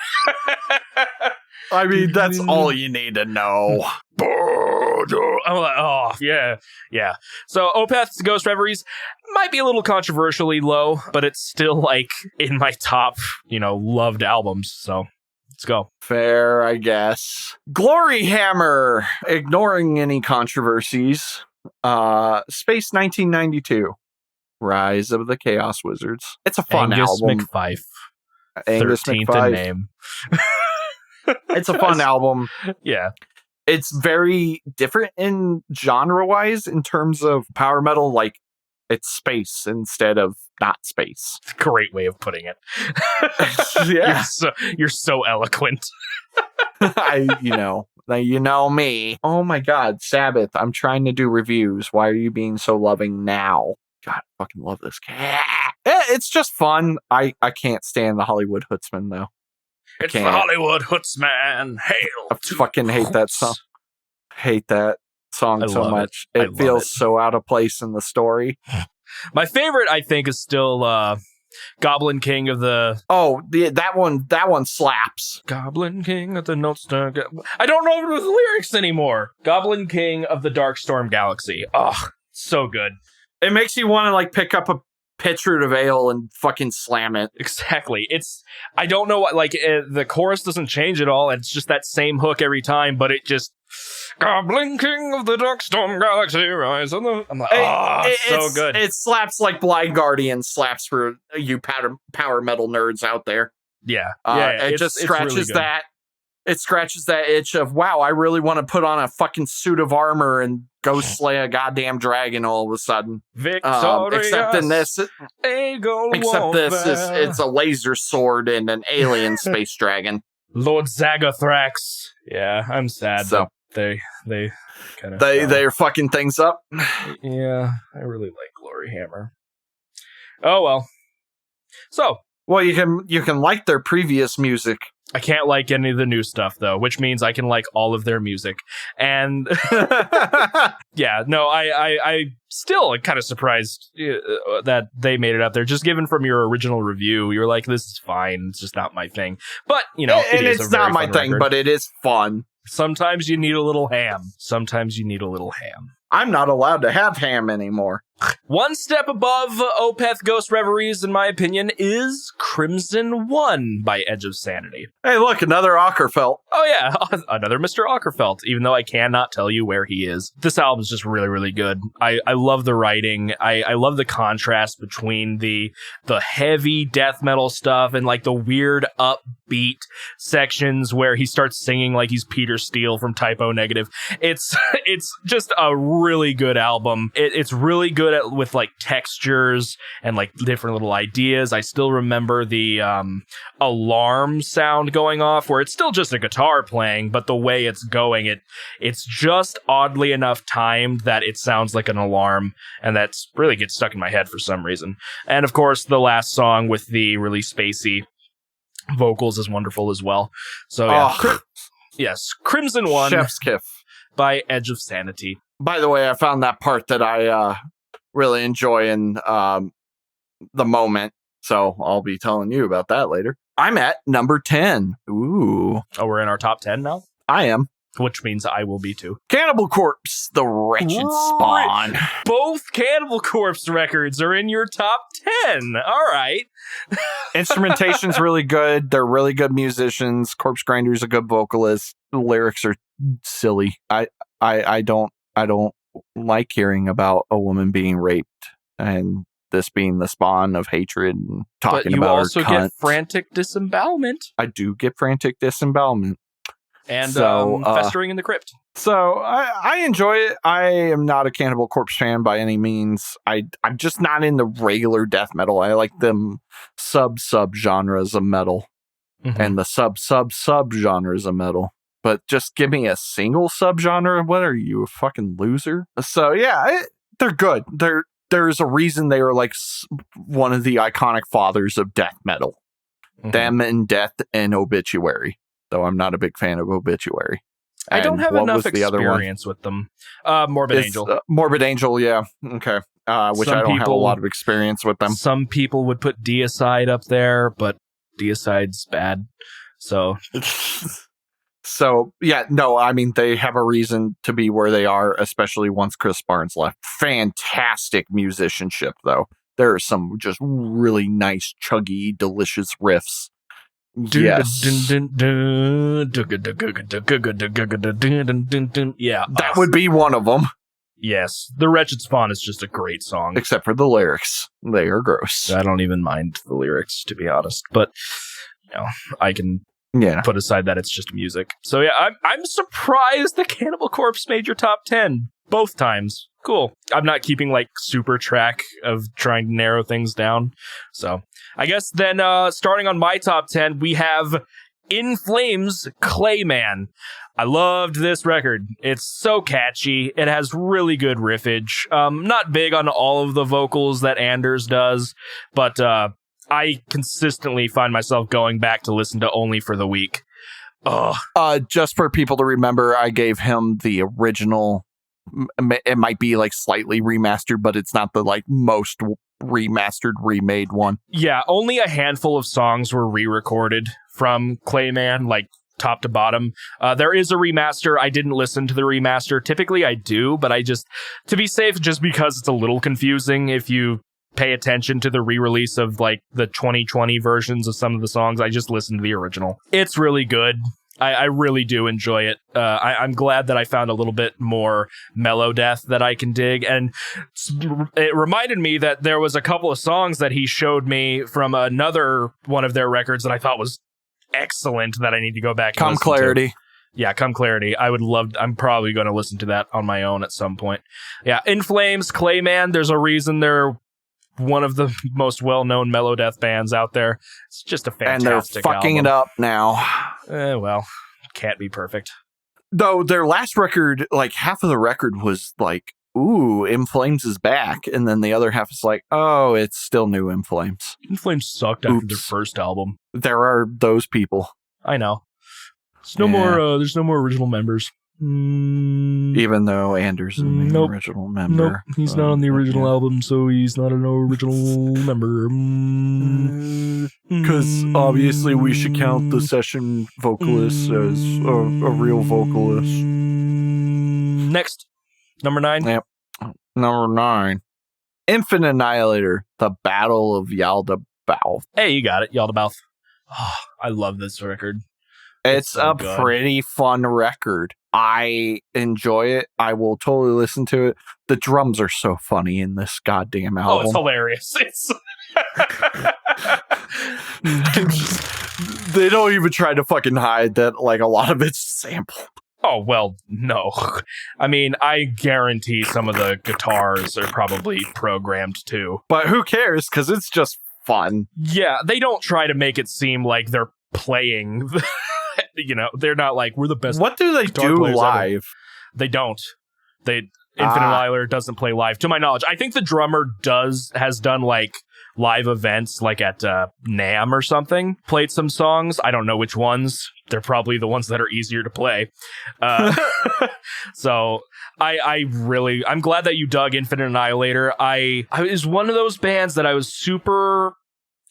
I mean, that's all you need to know. I'm like, oh, yeah. So Opeth's Ghost Reveries might be a little controversially low, but it's still, like, in my top, loved albums, so... Let's go. Fair, I guess. Glory Hammer, ignoring any controversies. Space 1992. Rise of the Chaos Wizards. It's a fun Angus album. McFife. Angus 13th McFife. in name. It's a fun album. Yeah. It's very different in genre-wise in terms of power metal. Like, it's space instead of not space. Great way of putting it. Yeah. You're so eloquent. You know me. Oh my God, Sabbath. I'm trying to do reviews. Why are you being so loving now? God, I fucking love this cat. It's just fun. I can't stand the Hollywood Hootsman though. It's the Hollywood Hootsman. Hail! I fucking hate that song. Hate that song so much. It feels so out of place in the story. My favorite, I think, is still Goblin King of the... Oh, that one slaps. Goblin King of the Note-Star... I don't know the lyrics anymore. Goblin King of the Darkstorm Galaxy. Oh, so good. It makes you want to, like, pick up a pitcher of ale and fucking slam it. Exactly. I don't know what, like, the chorus doesn't change at all. It's just that same hook every time, but it just... Goblin King of the Darkstorm Galaxy, rise on the... I'm like, so good. It slaps like Blind Guardian slaps for you power metal nerds out there. Yeah. It just scratches really that. It scratches that itch of, wow, I really want to put on a fucking suit of armor and go slay a goddamn dragon all of a sudden. Victorious. Except in this, it's a laser sword and an alien space dragon. Lord Zagathrax. Yeah, I'm sad. So they kind of they're fucking things up. Yeah, I really like Glory Hammer. Oh well. So you can like their previous music. I can't like any of the new stuff though, which means I can like all of their music. And yeah, no, I still kind of surprised that they made it up there. Just given from your original review, you're like, this is fine. It's just not my thing. But it's not my thing, but it is fun. Sometimes you need a little ham. I'm not allowed to have ham anymore. One step above Opeth Ghost Reveries, in my opinion, is Crimson One by Edge of Sanity. Hey, look, another Ockerfeld. Oh, yeah, another Mr. Ockerfeld, even though I cannot tell you where he is. This album is just really, really good. I love the writing. I love the contrast between the heavy death metal stuff and like the weird upbeat sections where he starts singing like he's Peter Steele from Typo Negative. It's just a really good album. It's really good with like textures and like different little ideas. I still remember the alarm sound going off where it's still just a guitar playing, but the way it's going, it's just oddly enough timed that it sounds like an alarm, and that's really gets stuck in my head for some reason. And of course, the last song with the really spacey vocals is wonderful as well. So yeah, yes, Crimson One, Chef's Kiss by Edge of Sanity. By the way, I found that part that I really enjoy in the moment, so I'll be telling you about that later. I'm at number 10. Ooh. Oh, we're in our top 10 now? I am. Which means I will be too. Cannibal Corpse, The Wretched Spawn. Both Cannibal Corpse records are in your top 10. All right. Instrumentation's really good. They're really good musicians. Corpse Grinder's a good vocalist. The lyrics are silly. I don't like hearing about a woman being raped and this being the spawn of hatred and talking about her cunt. But you also get frantic disembowelment. I do get frantic disembowelment. And festering in the crypt. So I enjoy it. I am not a Cannibal Corpse fan by any means. I'm just not into regular death metal. I like them sub genres of metal. and the sub genres of metal. But just give me a single subgenre. What are you, a fucking loser? So yeah, they're good. There's a reason they are like one of the iconic fathers of death metal. Them and Death and Obituary. Though I'm not a big fan of Obituary. I don't have enough experience with them. Morbid Angel. Morbid Angel, yeah. Okay. Which I don't have a lot of experience with them. Some people would put Deicide up there, but Deicide's bad. So... So, yeah, no, I mean, they have a reason to be where they are, especially once Chris Barnes left. Fantastic musicianship, though. There are some just really nice, chuggy, delicious riffs. Yes. Yeah. That would be one of them. Yes. The Wretched Spawn is just a great song. Except for the lyrics. They are gross. I don't even mind the lyrics, to be honest. But, I can... put aside that it's just music. So yeah, I'm surprised the Cannibal Corpse made your top 10 both times. Cool. I'm not keeping like super track of trying to narrow things down. So I guess then starting on my top 10, we have In Flames, Clayman. I loved this record. It's so catchy. It has really good riffage. Not big on all of the vocals that Anders does, but I consistently find myself going back to listen to Only for the Weak. Just for people to remember, I gave him the original. It might be like slightly remastered, but it's not the like most remastered, remade one. Yeah, only a handful of songs were re-recorded from Clayman, like top to bottom. There is a remaster. I didn't listen to the remaster. Typically I do, but I just, to be safe, just because it's a little confusing if you pay attention to the re-release of like the 2020 versions of some of the songs, I just listened to the original. It's really good. I really do enjoy it. I'm glad that I found a little bit more mellow death that I can dig. And it reminded me that there was a couple of songs that he showed me from another one of their records that I thought was excellent that I need to go back and Come listen Clarity. to. Yeah, Come Clarity. I'm probably going to listen to that on my own at some point. Yeah, In Flames, Clayman, there's a reason they're one of the most well-known mellow death bands out there. It's just a fantastic album. And they're fucking it up now. Well, can't be perfect. Though their last record, like half of the record was like, ooh, In Flames is back. And then the other half is like, oh, it's still new In Flames. In Flames sucked after their first album. There are those people. I know. There's no more original members. Even though Anders is the original member. Nope, he's not on the original album, so he's not an original member. Because obviously we should count the session vocalist as a real vocalist. Next, number 9. Yep. Number 9. Infant Annihilator, The Battle of Yaldabaoth. Hey, you got it, Yaldabaoth. Oh, I love this record. It's so a pretty fun record. I enjoy it. I will totally listen to it. The drums are so funny in this goddamn album. Oh, it's hilarious. They don't even try to fucking hide that, like, a lot of it's sampled. Oh, well, no. I mean, I guarantee some of the guitars are probably programmed too. But who cares? Because it's just fun. Yeah, they don't try to make it seem like they're playing... they're not like, we're the best. What do they do live? Ever. They don't. Infinite Annihilator doesn't play live, to my knowledge. I think the drummer has done like live events, like at NAMM or something. Played some songs. I don't know which ones. They're probably the ones that are easier to play. So I'm glad that you dug Infinite Annihilator. I was one of those bands that I was super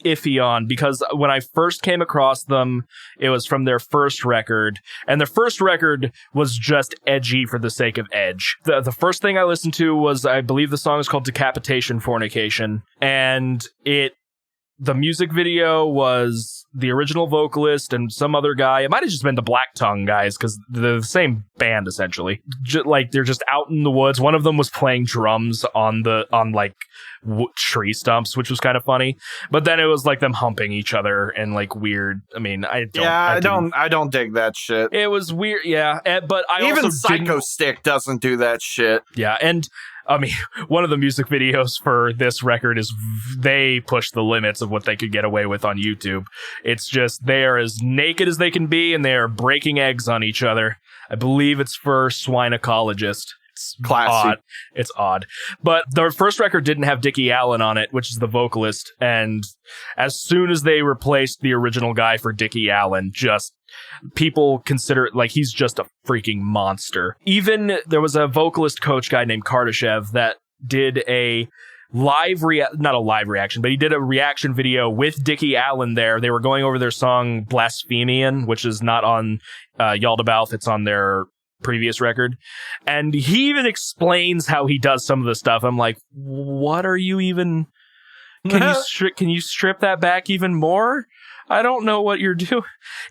iffy on, because when I first came across them, it was from their first record, and their first record was just edgy for the sake of edge. The first thing I listened to was, I believe the song is called Decapitation Fornication, and the music video was the original vocalist and some other guy. It might have just been the Black Tongue guys, because they're the same band essentially. They're just out in the woods. One of them was playing drums on tree stumps, which was kind of funny. But then it was like them humping each other and like weird. I mean, I don't dig that shit. It was weird, yeah. But I even also Psycho Stick doesn't do that shit. Yeah, and I mean, one of the music videos for this record is they push the limits of what they could get away with on YouTube. It's just they are as naked as they can be, and they are breaking eggs on each other. I believe it's for Swinecologist. It's Classy. odd. It's odd. But their first record didn't have Dickie Allen on it, which is the vocalist. And as soon as they replaced the original guy for Dickie Allen, just people consider it like he's just a freaking monster. Even there was a vocalist coach guy named Kardashev that did a not a live reaction, but he did a reaction video with Dickie Allen there. They were going over their song Blasphemian, which is not on Yaldabaoth. It's on their previous record. And he even explains how he does some of the stuff. I'm like, what are you even... Can you strip that back even more? I don't know what you're doing.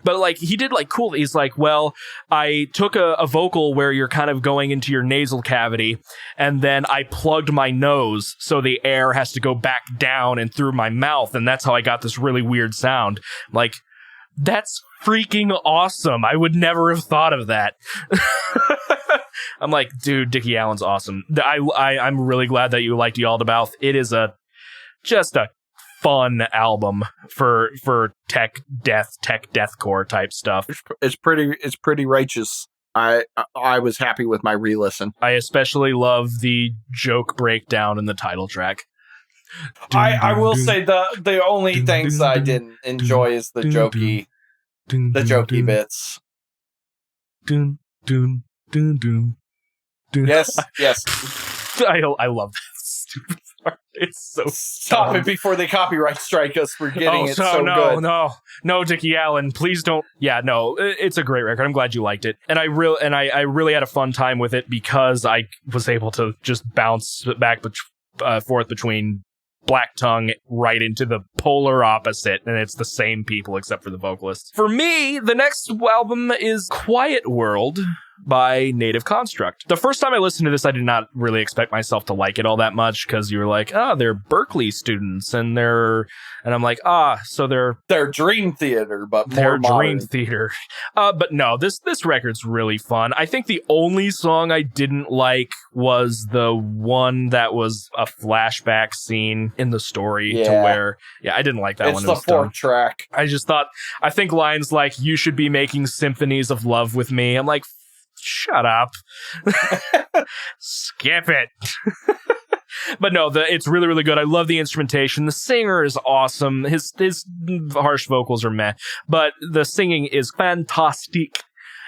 But like he did like cool. He's like, well, I took a vocal where you're kind of going into your nasal cavity, and then I plugged my nose so the air has to go back down and through my mouth, and that's how I got this really weird sound. Like, that's freaking awesome. I would never have thought of that. I'm like, dude, Dickie Allen's awesome. I'm really glad that you liked Yaldabaoth. It is just a fun album for tech deathcore type stuff. It's pretty righteous. I was happy with my re-listen. I especially love the joke breakdown in the title track. I will say the only things I didn't enjoy is the jokey bits. Yes. I love that stupid part. It's so stop dumb. it before they copyright strike us for getting it so good. No, Dickie Allen, please don't. Yeah, no, it's a great record. I'm glad you liked it, and I really had a fun time with it because I was able to just bounce back forth between Black Tongue right into the polar opposite, and it's the same people except for the vocalists. For me, the next album is Quiet World by Native Construct. The first time I listened to this, I did not really expect myself to like it all that much because you were like, they're Berkeley students and I'm like, so they're Dream Theater, but more they're modern. Dream Theater. But no, this record's really fun. I think the only song I didn't like was the one that was a flashback scene in the story to where, I didn't like that one. It's the 4th track. I think lines like, you should be making symphonies of love with me. I'm like, shut up. Skip it. But no, it's really, really good. I love the instrumentation. The singer is awesome. His harsh vocals are meh, but the singing is fantastic.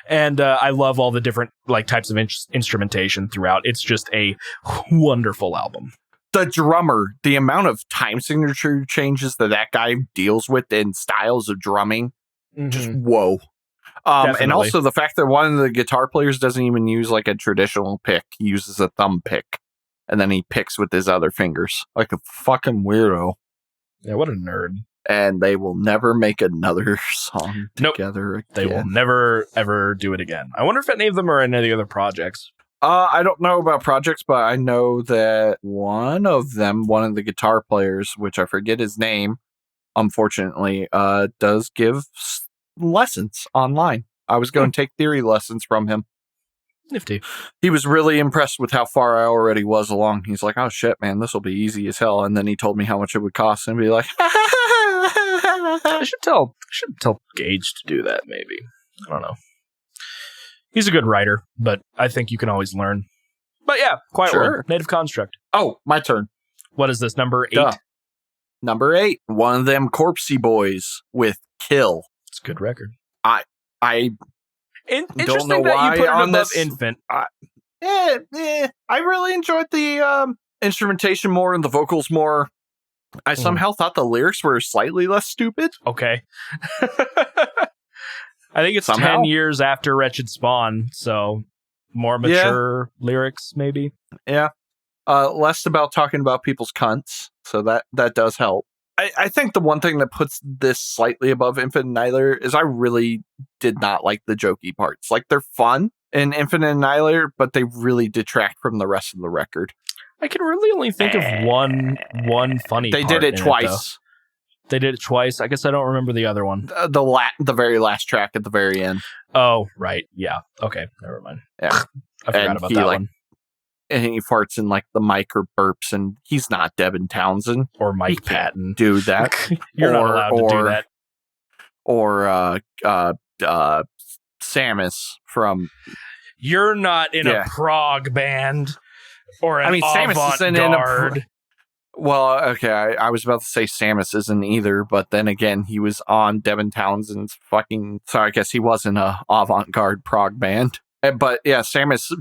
And I love all the different types of instrumentation throughout. It's just a wonderful album. The drummer, the amount of time signature changes that guy deals with in styles of drumming, just whoa. And also the fact that one of the guitar players doesn't even use like a traditional pick. He uses a thumb pick. And then he picks with his other fingers. Like a fucking weirdo. Yeah, what a nerd. And they will never make another song together again. They will never, ever do it again. I wonder if any of them are in any other projects. I don't know about projects, but I know that one of the guitar players, which I forget his name, unfortunately, does give lessons online. I was going to take theory lessons from him. Nifty. He was really impressed with how far I already was along. He's like, oh shit, man, this will be easy as hell. And then he told me how much it would cost and be like, I should tell Gage to do that, maybe. I don't know. He's a good writer, but I think you can always learn. But yeah, Quiet World, Native Construct. Oh, my turn. What is this, number 8? Duh. Number 8, one of them corpsey boys with Kill. It's a good record. I Interesting don't know that why you put it on above this Infant. I really enjoyed the instrumentation more and the vocals more. I somehow thought the lyrics were slightly less stupid. Okay. I think it's 10 years after Wretched Spawn, so more mature lyrics, maybe. Yeah. Less about talking about people's cunts, so that does help. I think the one thing that puts this slightly above Infinite Annihilator is I really did not like the jokey parts. Like, they're fun in Infinite Annihilator, but they really detract from the rest of the record. I can really only think of one funny part. They did it twice. They did it twice. I guess I don't remember the other one. The very last track at the very end. Oh, right. Yeah. Okay. Never mind. Yeah. I forgot about that one. and he farts in like the mic or burps, and he's not Devin Townsend or Mike Patton. Do that. You're not allowed to do that. Or Samus from. You're not in a prog band or an avant-garde. Well, okay, I was about to say Samus isn't either, but then again, he was on Devin Townsend's fucking... So I guess he wasn't a avant-garde prog band. But yeah, Samus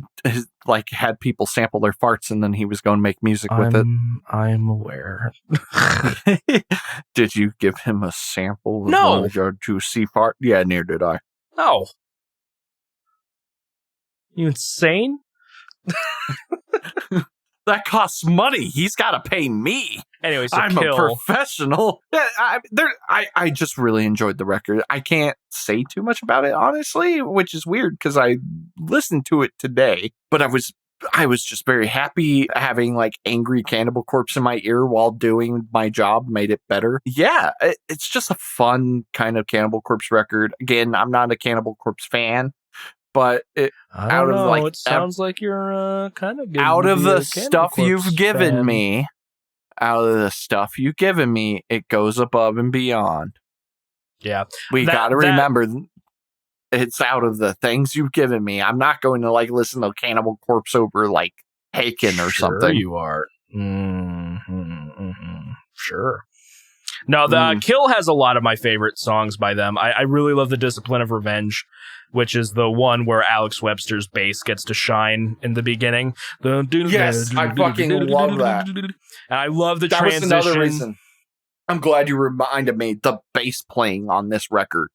like had people sample their farts and then he was going to make music with it. I'm aware. Did you give him a sample of No. one of your juicy fart? Yeah, neither did I. No. You insane? That costs money. He's got to pay me. Anyway, so I'm Kill. a professional. I just really enjoyed the record. I can't say too much about it, honestly, which is weird because I listened to it today. But I was just very happy. Having like angry Cannibal Corpse in my ear while doing my job made it better. Yeah, it's just a fun kind of Cannibal Corpse record. Again, I'm not a Cannibal Corpse fan. But it sounds like you're kind of out of the stuff you've given me. Out of the stuff you've given me, it goes above and beyond. Yeah, we got to remember it's out of the things you've given me. I'm not going to like listen to Cannibal Corpse over like Haken or something. You are. Sure. No, the Kill has a lot of my favorite songs by them. I really love the Discipline of Revenge, which is the one where Alex Webster's bass gets to shine in the beginning. Yes, I fucking love that. And I love the That transition. was another reason. I'm glad you reminded me the bass playing on this record.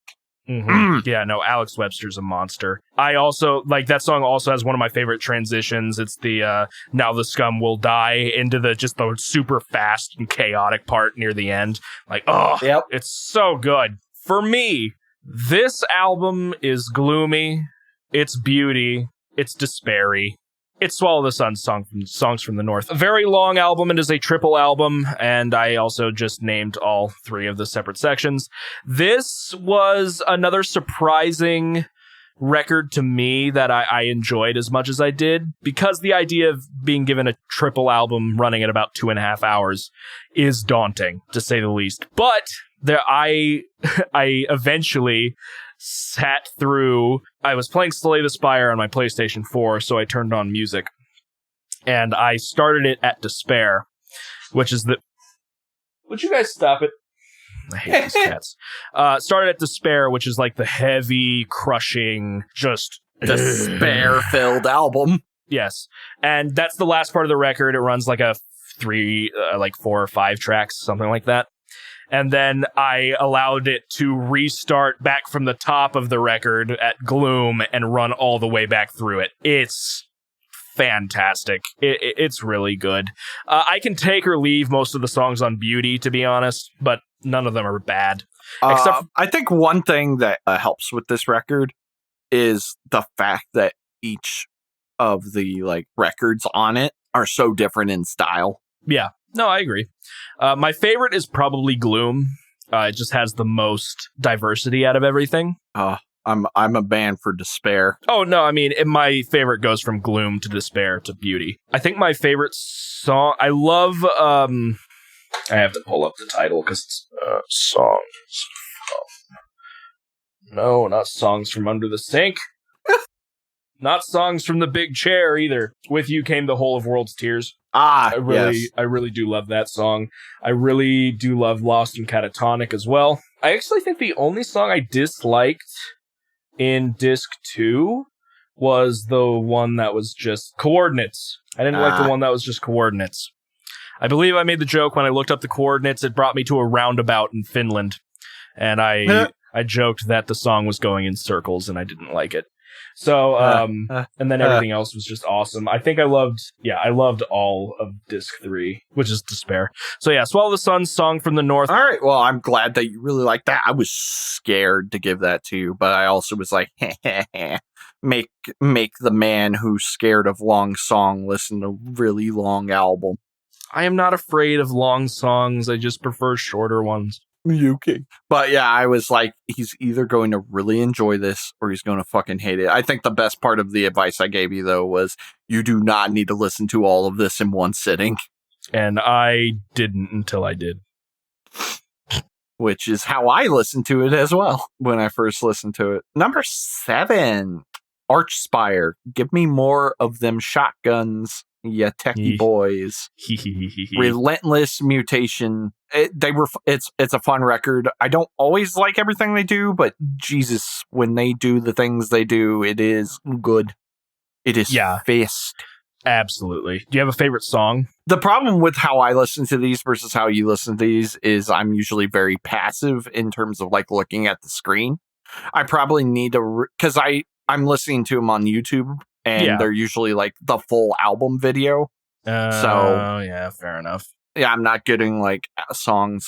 Yeah, no, Alex Webster's a monster. I also, like, that song also has one of my favorite transitions. It's the Now the Scum Will Die into the super fast and chaotic part near the end. Like, It's so good. For me, this album is gloomy, it's beauty, it's despairy. It's Swallow the Sun Songs from the North. A very long album. It is a triple album, and I also just named all three of the separate sections. This was another surprising record to me that I enjoyed as much as I did, because the idea of being given a triple album running at about 2.5 hours is daunting, to say the least. But I eventually sat through. I was playing Slay the Spire on my PlayStation 4, so I turned on music, and I started it at Despair, which is the... Would you guys stop it? I hate these cats. Started at Despair, which is like the heavy, crushing, just despair-filled album. Yes, and that's the last part of the record. It runs like 4 or 5 tracks, something like that. And then I allowed it to restart back from the top of the record at Gloom and run all the way back through it. It's fantastic. It's really good. I can take or leave most of the songs on Beauty, to be honest, but none of them are bad. I think one thing that helps with this record is the fact that each of the records on it are so different in style. Yeah. No, I agree. My favorite is probably Gloom. It just has the most diversity out of everything. I'm a band for Despair. Oh, no, I mean, my favorite goes from Gloom to Despair to Beauty. I think my favorite song... I love... I have to pull up the title because it's songs. No, not Songs from Under the Sink. Not Songs from the Big Chair either. With You Came the Whole of World's Tears. I really do love that song. I really do love Lost and Catatonic as well. I actually think the only song I disliked in Disc 2 was the one that was just Coordinates. I didn't like the one that was just Coordinates. I believe I made the joke when I looked up the coordinates, it brought me to a roundabout in Finland. And I joked that the song was going in circles and I didn't like it. So, and then everything else was just awesome. I think I loved all of Disc 3, which is Despair. So yeah, Swallow the Sun, Song from the North. All right, well, I'm glad that you really like that. I was scared to give that to you, but I also was like, make the man who's scared of long song listen to really long album. I am not afraid of long songs. I just prefer shorter ones. UK. But yeah, I was like, he's either going to really enjoy this or he's going to fucking hate it. I think the best part of the advice I gave you, though, was you do not need to listen to all of this in one sitting. And I didn't until I did. Which is how I listened to it as well when I first listened to it. Number 7, Archspire. Give me more of them shotguns, ya techie boys. Relentless Mutation. It's a fun record. I don't always like everything they do, but Jesus, when they do the things they do, it is good. It is fist. Absolutely. Do you have a favorite song? The problem with how I listen to these versus how you listen to these is I'm usually very passive in terms of like looking at the screen. I probably need to, because I'm listening to them on YouTube and they're usually like the full album video. So yeah, fair enough. Yeah, I'm not getting like a song.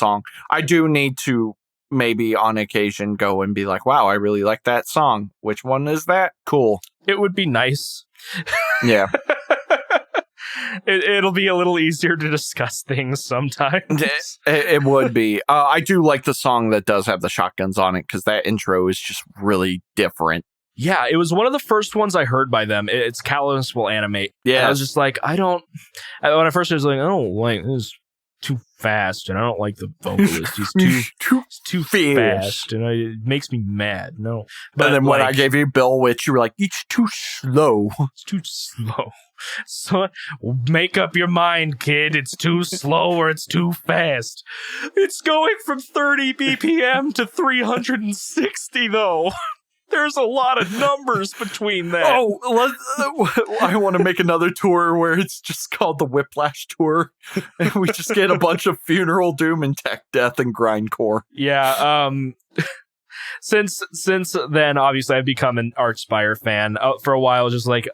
I do need to maybe on occasion go and be like, wow, I really like that song. Which one is that? Cool. It would be nice. Yeah. It'll be a little easier to discuss things sometimes. It would be. I do like the song that does have the shotguns on it because that intro is just really different. Yeah, it was one of the first ones I heard by them. It's Callus Will Animate. Yeah. I was just like, when I first was like, I don't like this. Too fast, and I don't like the vocalist. He's too fast, and it makes me mad. No, but then when I gave you Bill Witch, you were like, "It's too slow. It's too slow." So make up your mind, kid. It's too slow or it's too fast. It's going from 30 BPM to 360, though. There's a lot of numbers between that. I want to make another tour where it's just called the Whiplash Tour. And we just get a bunch of funeral doom and tech death and grindcore. Yeah. Since then, obviously, I've become an Archspire fan. For a while, just like,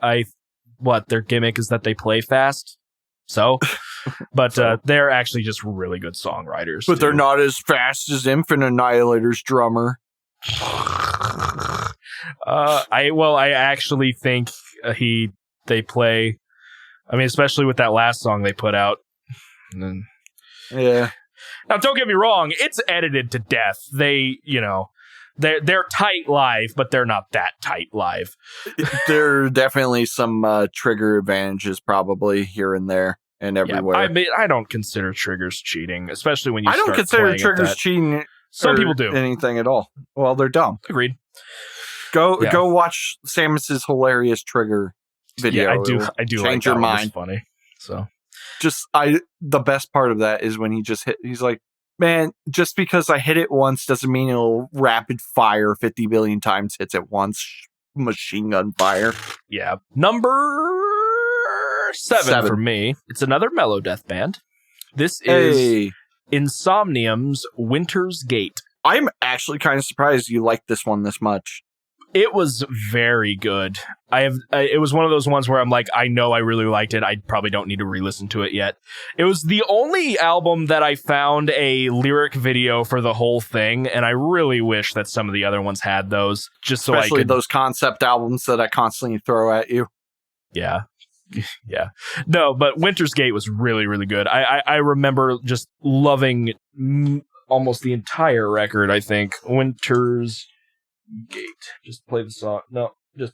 their gimmick is that they play fast. But they're actually just really good songwriters. But they're not as fast as Infinite Annihilator's drummer. I actually think they play. I mean, especially with that last song they put out. Yeah. Now, don't get me wrong; it's edited to death. They're tight live, but they're not that tight live. There are definitely some trigger advantages, probably here and there and everywhere. I mean, I don't consider triggers cheating, especially when you. I don't consider triggers cheating. Some people do anything at all. Well, they're dumb. Agreed. Go watch Samus's hilarious trigger video. Yeah, I do. Change your mind. Funny. So, the best part of that is when he just hit. He's like, man, just because I hit it once doesn't mean it'll rapid fire 50 billion times hits at once. Machine gun fire. Yeah. Number 7 for me. It's another mellow death band. This is Insomnium's Winter's Gate. I'm actually kind of surprised you liked this one this much. It was very good. It was one of those ones where I'm like, I know I really liked it. I probably don't need to re-listen to it yet. It was the only album that I found a lyric video for the whole thing, and I really wish that some of the other ones had those. Especially those concept albums that I constantly throw at you. Yeah. Yeah. No, but Winter's Gate was really, really good. I remember just loving almost the entire record, I think. Winter's Gate. Just play the song. No, just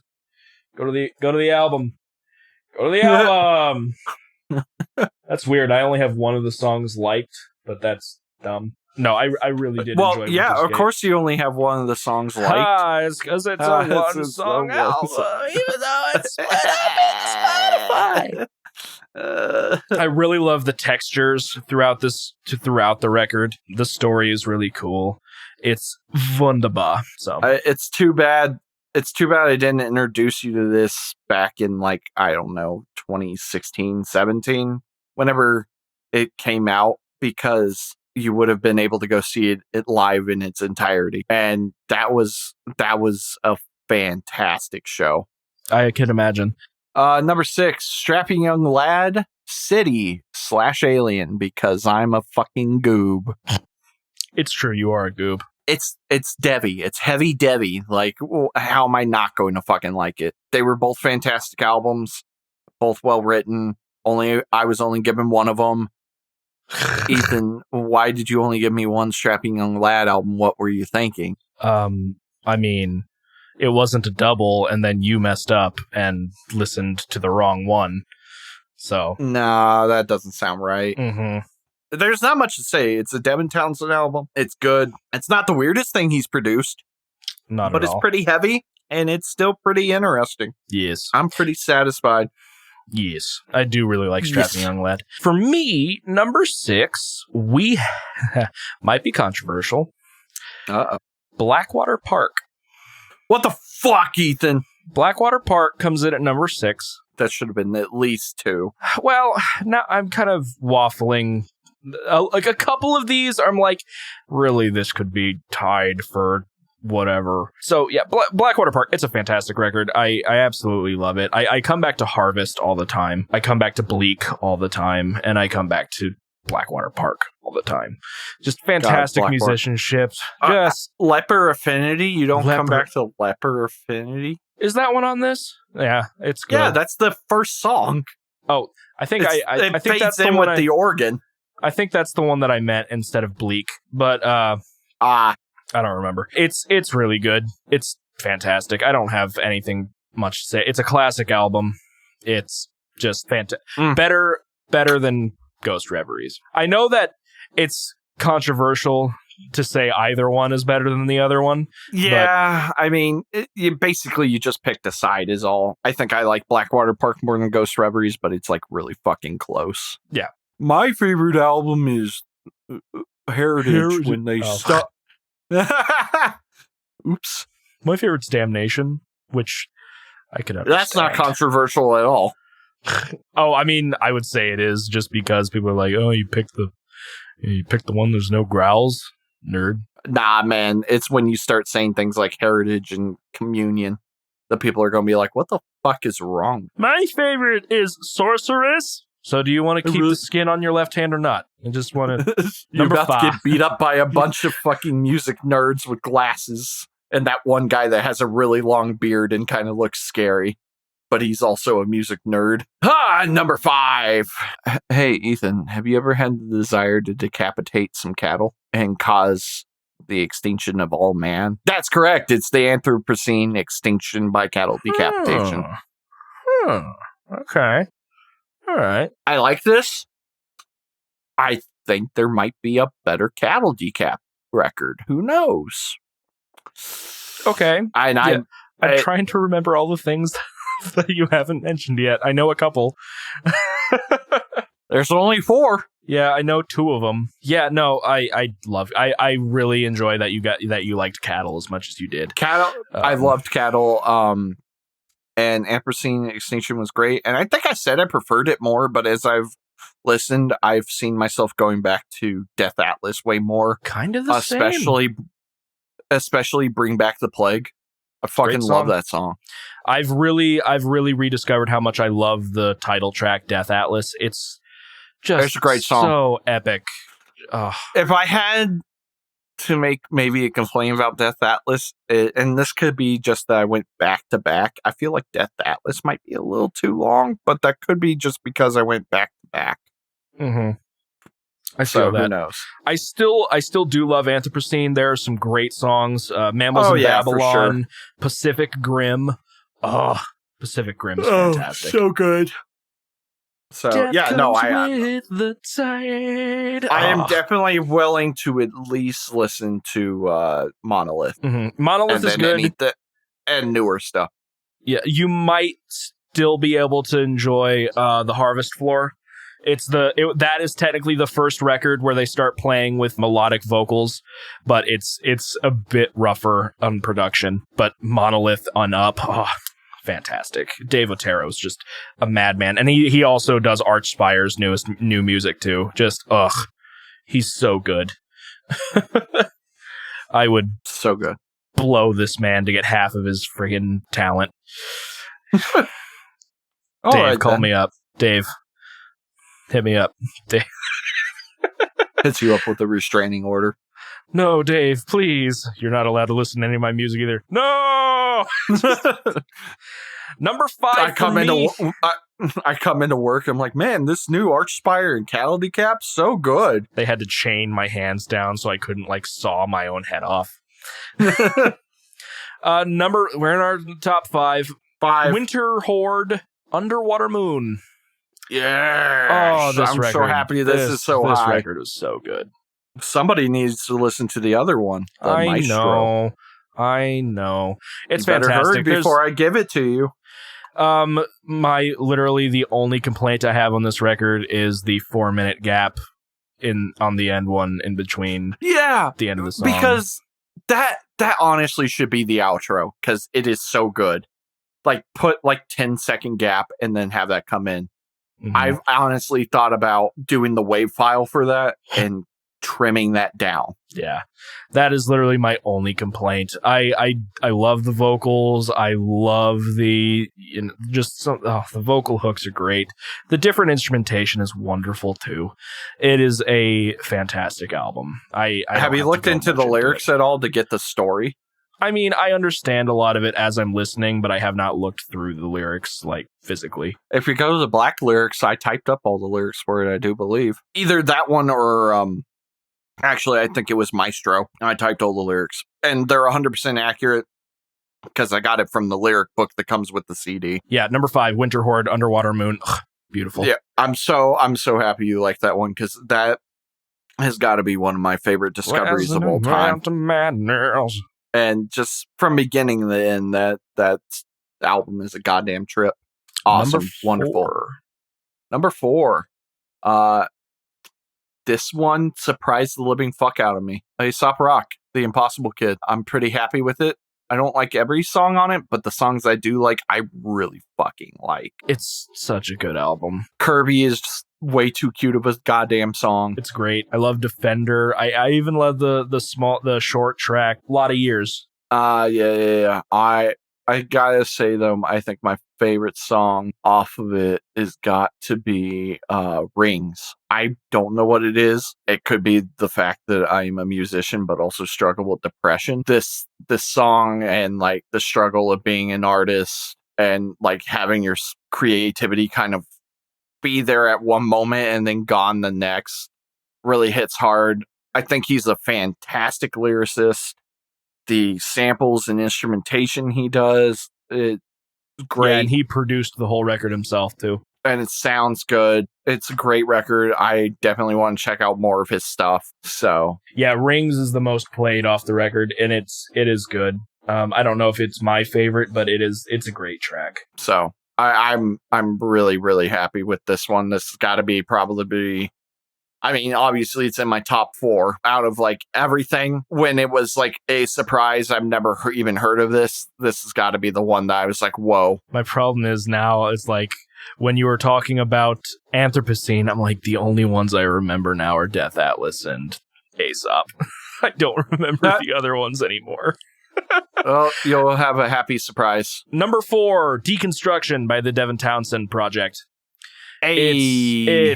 go to the album. Go to the album. That's weird. I only have one of the songs liked, but that's dumb. No, I really did enjoy it. Yeah, of course you only have one of the songs liked. It's because it's a one-song album, even though it's split up in Spotify. I really love the textures throughout the record. The story is really cool. It's wunderbar. So it's too bad. It's too bad I didn't introduce you to this back in 2016, 17, whenever it came out, because you would have been able to go see it live in its entirety. And that was a fantastic show. I can imagine. Number 6, Strapping Young Lad, City/Alien, because I'm a fucking goob. It's true, you are a goob. It's Devi. It's heavy Devi. Like, how am I not going to fucking like it? They were both fantastic albums, both well written. I was only given one of them. Ethan, why did you only give me one Strapping Young Lad album? What were you thinking? I mean, it wasn't a double, and then you messed up and listened to the wrong one. So nah, that doesn't sound right. Mm-hmm. There's not much to say. It's a Devin Townsend album. It's good. It's not the weirdest thing he's produced. But it's pretty heavy, and it's still pretty interesting. Yes. I'm pretty satisfied. Yes. I do really like Strapping Young Lad. For me, number 6, we might be controversial. Uh-oh. Blackwater Park. What the fuck, Ethan? Blackwater Park comes in at number 6. That should have been at least 2. Well, now I'm kind of waffling. Like a couple of these, I'm like, really, this could be tied for whatever. So yeah, Blackwater Park, it's a fantastic record. I absolutely love it. I come back to Harvest all the time. I come back to Bleak all the time. And I come back to Blackwater Park all the time. Just fantastic musicianship. Just Leper Affinity? You don't come back to Leper Affinity? Is that one on this? Yeah, it's good. Yeah, that's the first song. Oh, I think I think that's the in one with the organ. I think that's the one that I meant instead of Bleak. But I don't remember. It's really good. It's fantastic. I don't have anything much to say. It's a classic album. It's just fantastic. Better than Ghost Reveries. I know that it's controversial to say either one is better than the other one. Yeah, I mean, you just picked a side is all. I think I like Blackwater Park more than Ghost Reveries, but it's like really fucking close. Yeah. My favorite album is Heritage. When they stop. Oops. My favorite's Damnation, which I could understand. That's not controversial at all. Oh, I mean, I would say it is just because people are like, oh, you picked the one there's no growls, nerd. Nah, man, it's when you start saying things like Heritage and Communion that people are going to be like, what the fuck is wrong? My favorite is Sorceress. So do you want to keep the skin on your left hand or not? I just want to... You're about to get beat up by a bunch of fucking music nerds with glasses. And that one guy that has a really long beard and kind of looks scary. But he's also a music nerd. Number 5. Hey, Ethan, have you ever had the desire to decapitate some cattle and cause the extinction of all man? That's correct. It's the Anthropocene extinction by cattle decapitation. Okay. All right. I like this. I think there might be a better cattle decap record. Who knows? Okay. I'm trying to remember all the things that you haven't mentioned yet. I know a couple. There's only 4. Yeah, I know 2 of them. Yeah, no, I really enjoy that you liked Cattle as much as you did. Cattle, I loved Cattle. And Anthropocene Extinction was great. And I think I said I preferred it more, but as I've listened, I've seen myself going back to Death Atlas way more. Kind of the same. Especially Bring Back the Plague. I fucking love that song. I've really rediscovered how much I love the title track, Death Atlas. It's just a great song. So epic. If I had to make maybe a complaint about Death Atlas, and this could be just that I went back to back, I feel like Death Atlas might be a little too long, but that could be just because I went back to back. Mm-hmm. I feel that. Who knows? I still do love Anthropocene. There are some great songs. Mammals in Babylon, sure. Pacific Grim. Oh, Pacific Grim is fantastic. So good. So Death yeah, no, with the tide. I am definitely willing to at least listen to Monolith. Mm-hmm. Monolith is good. And newer stuff. Yeah, you might still be able to enjoy the Harvest Floor. That is technically the first record where they start playing with melodic vocals, but it's a bit rougher on production. But Monolith on up, fantastic. Dave Otero is just a madman, and he also does Archspire's new music too. Just he's so good. I would so good blow this man to get half of his friggin' talent. Dave, call me up, Dave. Hit me up, Dave. Hits you up with a restraining order. No, Dave, please. You're not allowed to listen to any of my music either. No! Number 5 I come into work. I'm like, man, this new Archspire and cattle decap's so good. They had to chain my hands down so I couldn't saw my own head off. We're in our top 5. Winter Horde, Underwater Moon. Yeah. Oh, I'm so happy this is so high. This record is so good. Somebody needs to listen to the other one. Maestro. I know. It's you better fantastic. Hurry before I give it to you. Literally the only complaint I have on this record is the 4-minute gap on the end one in between. Yeah, the end of the song, because that honestly should be the outro because it is so good. Put 10-second gap and then have that come in. Mm-hmm. I've honestly thought about doing the wave file for that and trimming that down. Yeah, that is literally my only complaint. I love the vocals. I love the vocal hooks are great. The different instrumentation is wonderful too. It is a fantastic album. Have you looked into the lyrics at all to get the story? I mean, I understand a lot of it as I'm listening, but I have not looked through the lyrics physically. If you go to the Black lyrics, I typed up all the lyrics for it, I do believe. Either that one or actually, I think it was Maestro. I typed all the lyrics. And they're 100% accurate because I got it from the lyric book that comes with the CD. Yeah, number 5, Winter Horde, Underwater Moon. Ugh, beautiful. Yeah, I'm so happy you like that one because that has got to be one of my favorite discoveries of all time. And just from beginning to end, that album is a goddamn trip. Awesome. Wonderful. Number 4. This one surprised the living fuck out of me. Aesop Rock, The Impossible Kid. I'm pretty happy with it. I don't like every song on it, but the songs I do like, I really fucking like. It's such a good album. Kirby is just way too cute of a goddamn song. It's great. I love Defender. I even love the short track, A Lot of Years. Yeah. I gotta say though, I think my favorite song off of it is got to be Rings. I don't know what it is. It could be the fact that I'm a musician but also struggle with depression. This song and the struggle of being an artist and having your creativity kind of be there at one moment and then gone the next really hits hard. I think he's a fantastic lyricist. The samples and instrumentation he does, it's great. Yeah, and he produced the whole record himself too. And it sounds good. It's a great record. I definitely want to check out more of his stuff. So yeah, Rings is the most played off the record, and it is good. I don't know if it's my favorite, but it's a great track. So I'm really, really happy with this one. This has got to be probably. I mean, obviously, it's in my top 4 out of everything. When it was a surprise, I've never even heard of this. This has got to be the one that I was like, whoa. My problem is now is when you were talking about Anthropocene, I'm like, the only ones I remember now are Death Atlas and Aesop. I don't remember the other ones anymore. Well, you'll have a happy surprise. Number 4, Deconstruction by the Devin Townsend Project. Hey.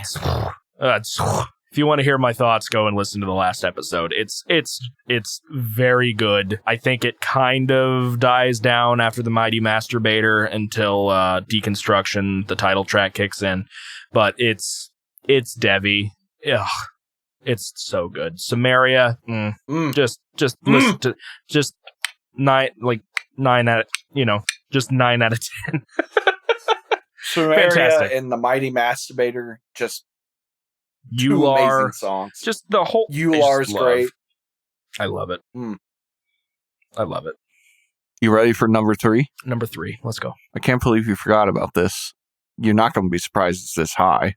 If you want to hear my thoughts, go and listen to the last episode. It's very good. I think it kind of dies down after the Mighty Masturbator until Deconstruction, the title track, kicks in. But it's Devi. Ugh, it's so good. Samaria, just listen to just 9 out of just 9 out of 10. Samaria Fantastic. And the Mighty Masturbator, just You Are songs. Just the whole You Are is great. I love it. I love it. You ready for number 3? Number 3. Let's go. I can't believe you forgot about this. You're not going to be surprised it's this high.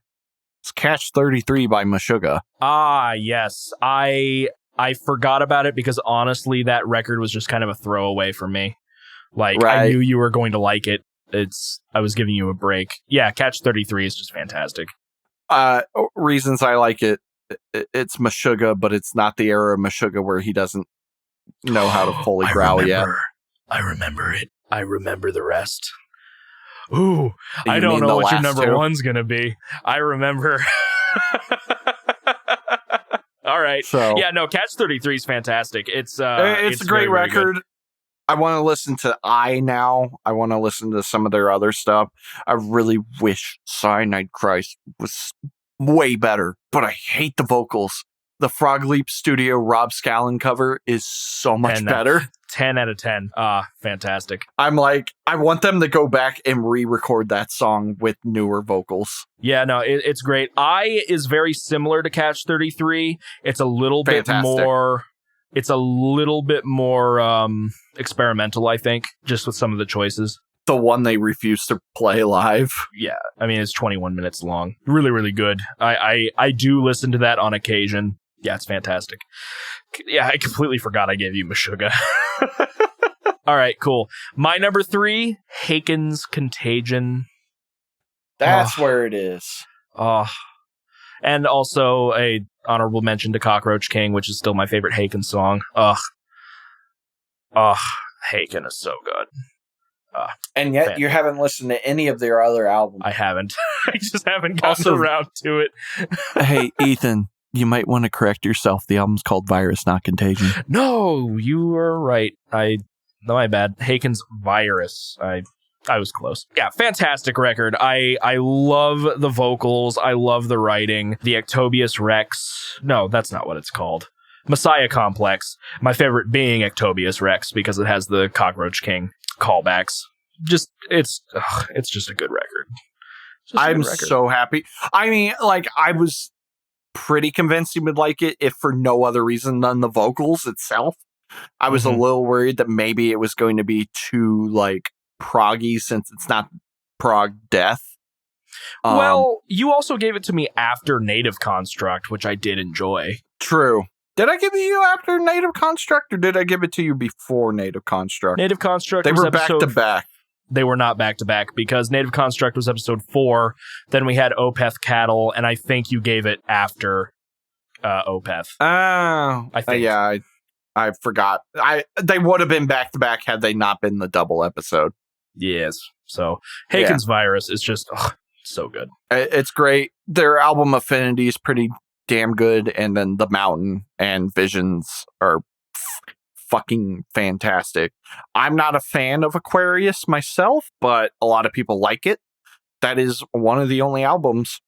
It's Catch 33 by Meshuggah. Ah, yes. I forgot about it because honestly, that record was just kind of a throwaway for me. Right. I knew you were going to like it. I was giving you a break. Yeah, Catch 33 is just fantastic. Reasons I like it. It's Meshuggah, but it's not the era of Meshuggah where he doesn't know how to fully growl yet. I remember it. I remember the rest. Ooh, I don't know what your number 1's going to be. I remember. All right. So yeah, no, Catch 33 is fantastic. It's a great very, record. Very good. I want to listen to now. I want to listen to some of their other stuff. I really wish Cyanide Christ was way better, but I hate the vocals. The Frog Leap Studio Rob Scallon cover is so much better. 10 out of 10. Fantastic. I'm like, I want them to go back and re-record that song with newer vocals. Yeah, no, it's great. I is very similar to Catch 33. It's a little bit more... It's a little bit more experimental, I think, just with some of the choices. The one they refuse to play live. Yeah, I mean, it's 21 minutes long. Really, really good. I do listen to that on occasion. Yeah, it's fantastic. Yeah, I completely forgot I gave you Meshuggah. All right, cool. My number 3, Haken's Contagion. That's where it is. And also a honorable mention to Cockroach King, which is still my favorite Haken song. Haken is so good. And yet you haven't listened to any of their other albums. I haven't. I just haven't gotten around to it. Hey, Ethan, you might want to correct yourself. The album's called Virus, not Contagion. No, you are right. My bad. Haken's Virus. I was close. Yeah, fantastic record. I love the vocals. I love the writing. The Ectobius Rex. No, that's not what it's called. Messiah Complex. My favorite being Ectobius Rex because it has the Cockroach King callbacks. It's just a good record. I'm so happy. I mean, like, I was pretty convinced he would like it if for no other reason than the vocals itself. I was a little worried that maybe it was going to be too, like, proggy since it's not prog death. Well, you also gave it to me after Native Construct, which I did enjoy. True. Did I give it you after Native Construct, or did I give it to you before Native Construct? Native Construct they were back to back. They were not back to back because Native Construct was episode 4. Then we had Opeth Cattle, and I think you gave it after Opeth. Oh, I think. Yeah, I forgot. They would have been back to back had they not been the double episode. Yes. So Haken's Virus is just so good. It's great. Their album Affinity is pretty damn good, and then The Mountain and Visions are fucking fantastic. I'm not a fan of Aquarius myself, but a lot of people like it. That is one of the only albums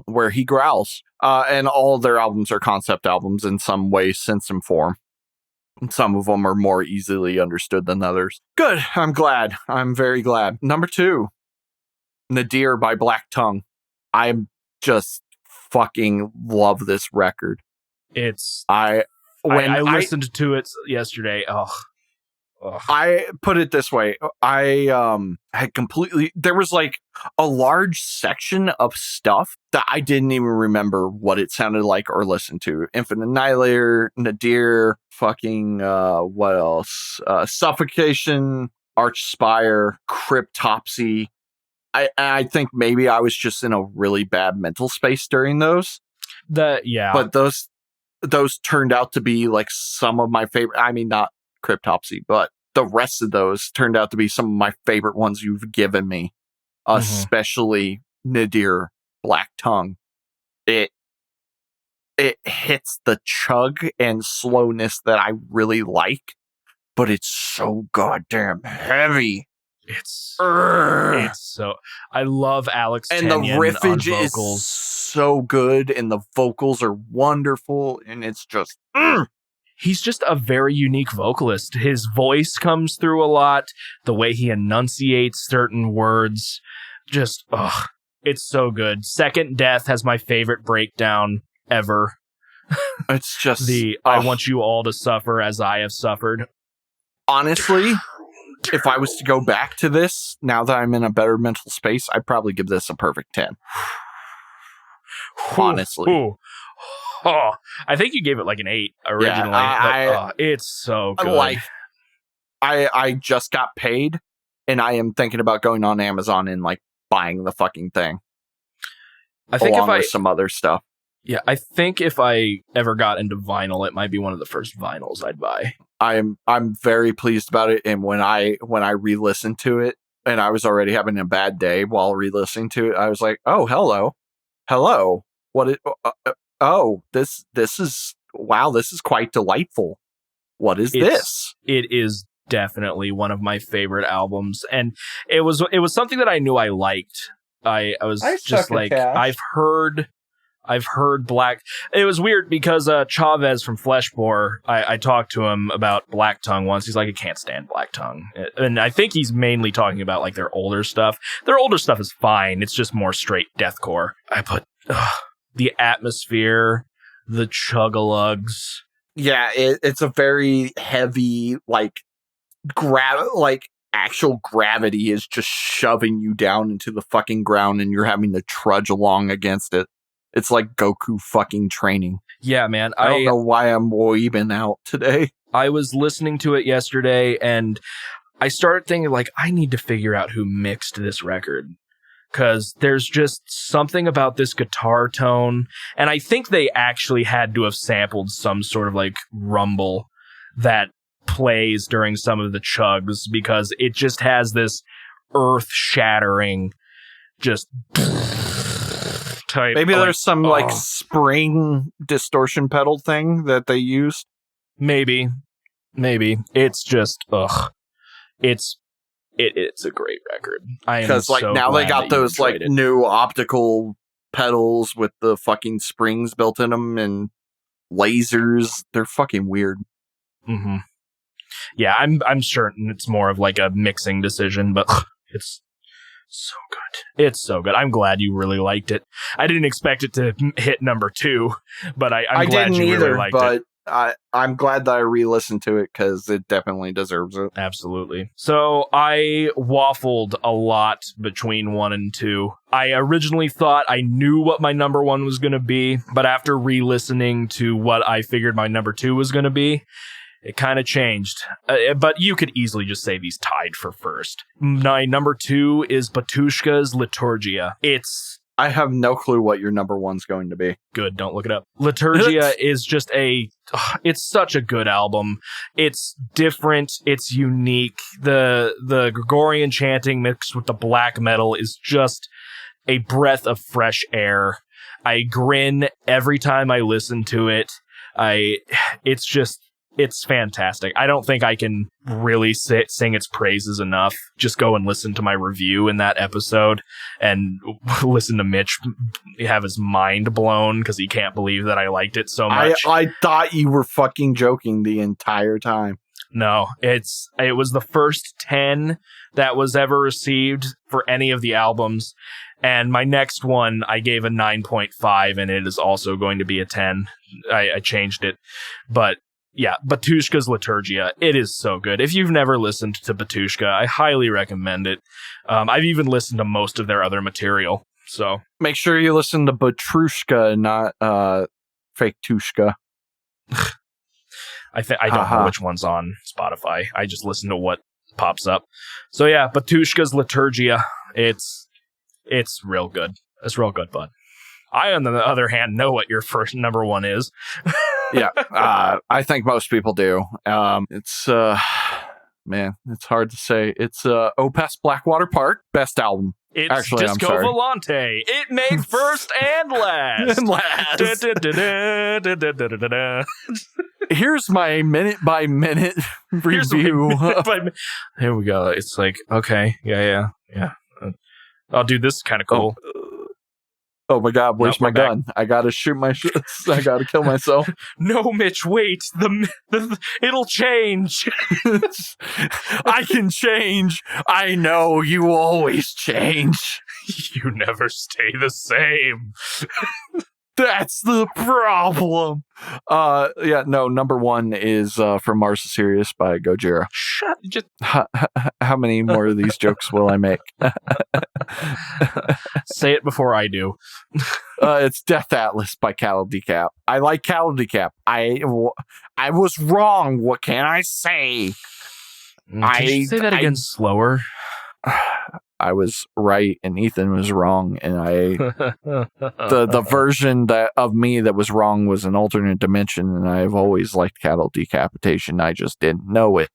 where he growls. And all of their albums are concept albums in some way, sense, and form. Some of them are more easily understood than others. Good. I'm glad. I'm very glad. Number 2, Nadir by Black Tongue. I'm just fucking love this record. I listened to it yesterday. I put it this way. I had completely... There was like a large section of stuff that I didn't even remember what it sounded like or listen to. Infinite Annihilator, Nadir, fucking... what else? Suffocation, Archspire, Cryptopsy. I think maybe I was just in a really bad mental space during those. But those turned out to be like some of my favorite... I mean, not Cryptopsy, but the rest of those turned out to be some of my favorite ones you've given me, especially Nadir, Black Tongue. It hits the chug and slowness that I really like, but it's so goddamn heavy. It's so... I love Alex and Tenyon the riffage on is vocals. so good, and the vocals are wonderful, and it's just... He's just a very unique vocalist. His voice comes through a lot. The way he enunciates certain words. Just, it's so good. Second Death has my favorite breakdown ever. It's just... I want you all to suffer as I have suffered. Honestly, if I was to go back to this, now that I'm in a better mental space, I'd probably give this a perfect 10. Honestly. Ooh. Oh, I think you gave it like an 8 originally. Yeah, it's so good. I just got paid, and I am thinking about going on Amazon and like buying the fucking thing. I think with some other stuff. Yeah, I think if I ever got into vinyl, it might be one of the first vinyls I'd buy. I'm very pleased about it, and when I re-listened to it, and I was already having a bad day while re-listening to it, I was like, oh, hello. What it? oh, this is, wow, this is quite delightful. What is this? It is definitely one of my favorite albums, and it was something that I knew I liked. I was just like, I've heard Black. It was weird because Chavez from Fleshbore, I talked to him about Black Tongue once. He's like, I can't stand Black Tongue, and I think he's mainly talking about like their older stuff. Their older stuff is fine. It's just more straight deathcore. I put the atmosphere, the chug-a-lugs. Yeah, it's a very heavy, like actual gravity is just shoving you down into the fucking ground, and you're having to trudge along against it. It's like Goku fucking training. Yeah, man. I don't know why I'm weebing out today. I was listening to it yesterday, and I started thinking, like, I need to figure out who mixed this record. Because there's just something about this guitar tone. And I think they actually had to have sampled some sort of, like, rumble that plays during some of the chugs. Because it just has this earth-shattering, just type. Maybe there's some, like, spring distortion pedal thing that they used. Maybe. It's just, It's a great record. Because like so now they got those like new optical pedals with the fucking springs built in them and lasers. They're fucking weird. Mm-hmm. Yeah, I'm certain it's more of like a mixing decision, but it's so good. It's so good. I'm glad you really liked it. I didn't expect it to hit number 2, but I'm glad you really liked it. I'm glad that I re-listened to it because it definitely deserves it. Absolutely. So I waffled a lot between 1 and 2. I originally thought I knew what my number 1 was going to be, but after re-listening to what I figured my number 2 was going to be, it kind of changed. But you could easily just say these tied for first. My number 2 is Batushka's Liturgia. I have no clue what your number 1's going to be. Good, don't look it up. Liturgia is just it's such a good album. It's different, it's unique. The Gregorian chanting mixed with the black metal is just a breath of fresh air. I grin every time I listen to it. It's fantastic. I don't think I can really sing its praises enough. Just go and listen to my review in that episode and listen to Mitch have his mind blown because he can't believe that I liked it so much. I thought you were fucking joking the entire time. No, it was the first 10 that was ever received for any of the albums. And my next one, I gave a 9.5, and it is also going to be a 10. I changed it. But yeah, Batushka's Liturgia. It is so good. If you've never listened to Batushka, I highly recommend it. I've even listened to most of their other material. So make sure you listen to Batrushka, not Fake Tushka. I don't know which one's on Spotify. I just listen to what pops up. So yeah, Batushka's Liturgia. It's real good. It's real good, bud. I, on the other hand, know what your first number 1 is. Yeah, I think most people do. It's man, it's hard to say. It's Opus Blackwater Park, best album. It's actually, Disco Volante. It made first and last. Here's my minute by minute review. Here we go. It's like, okay, yeah. Oh, dude, this is kind of cool. Oh my God, where's my gun? I gotta shoot my I gotta kill myself. No, Mitch, wait. It'll change. I can change. I know, you always change. You never stay the same. That's the problem. Yeah, no, number 1 is From Mars to Sirius by Gojira. How many more of these jokes will I make? Say it before I do. It's Death Atlas by Cattle Decap. I like Cattle Decap. I was wrong. What can I say? Can you say that again slower? I was right and Ethan was wrong, and the version of me that was wrong was an alternate dimension, and I've always liked Cattle Decapitation. I just didn't know it.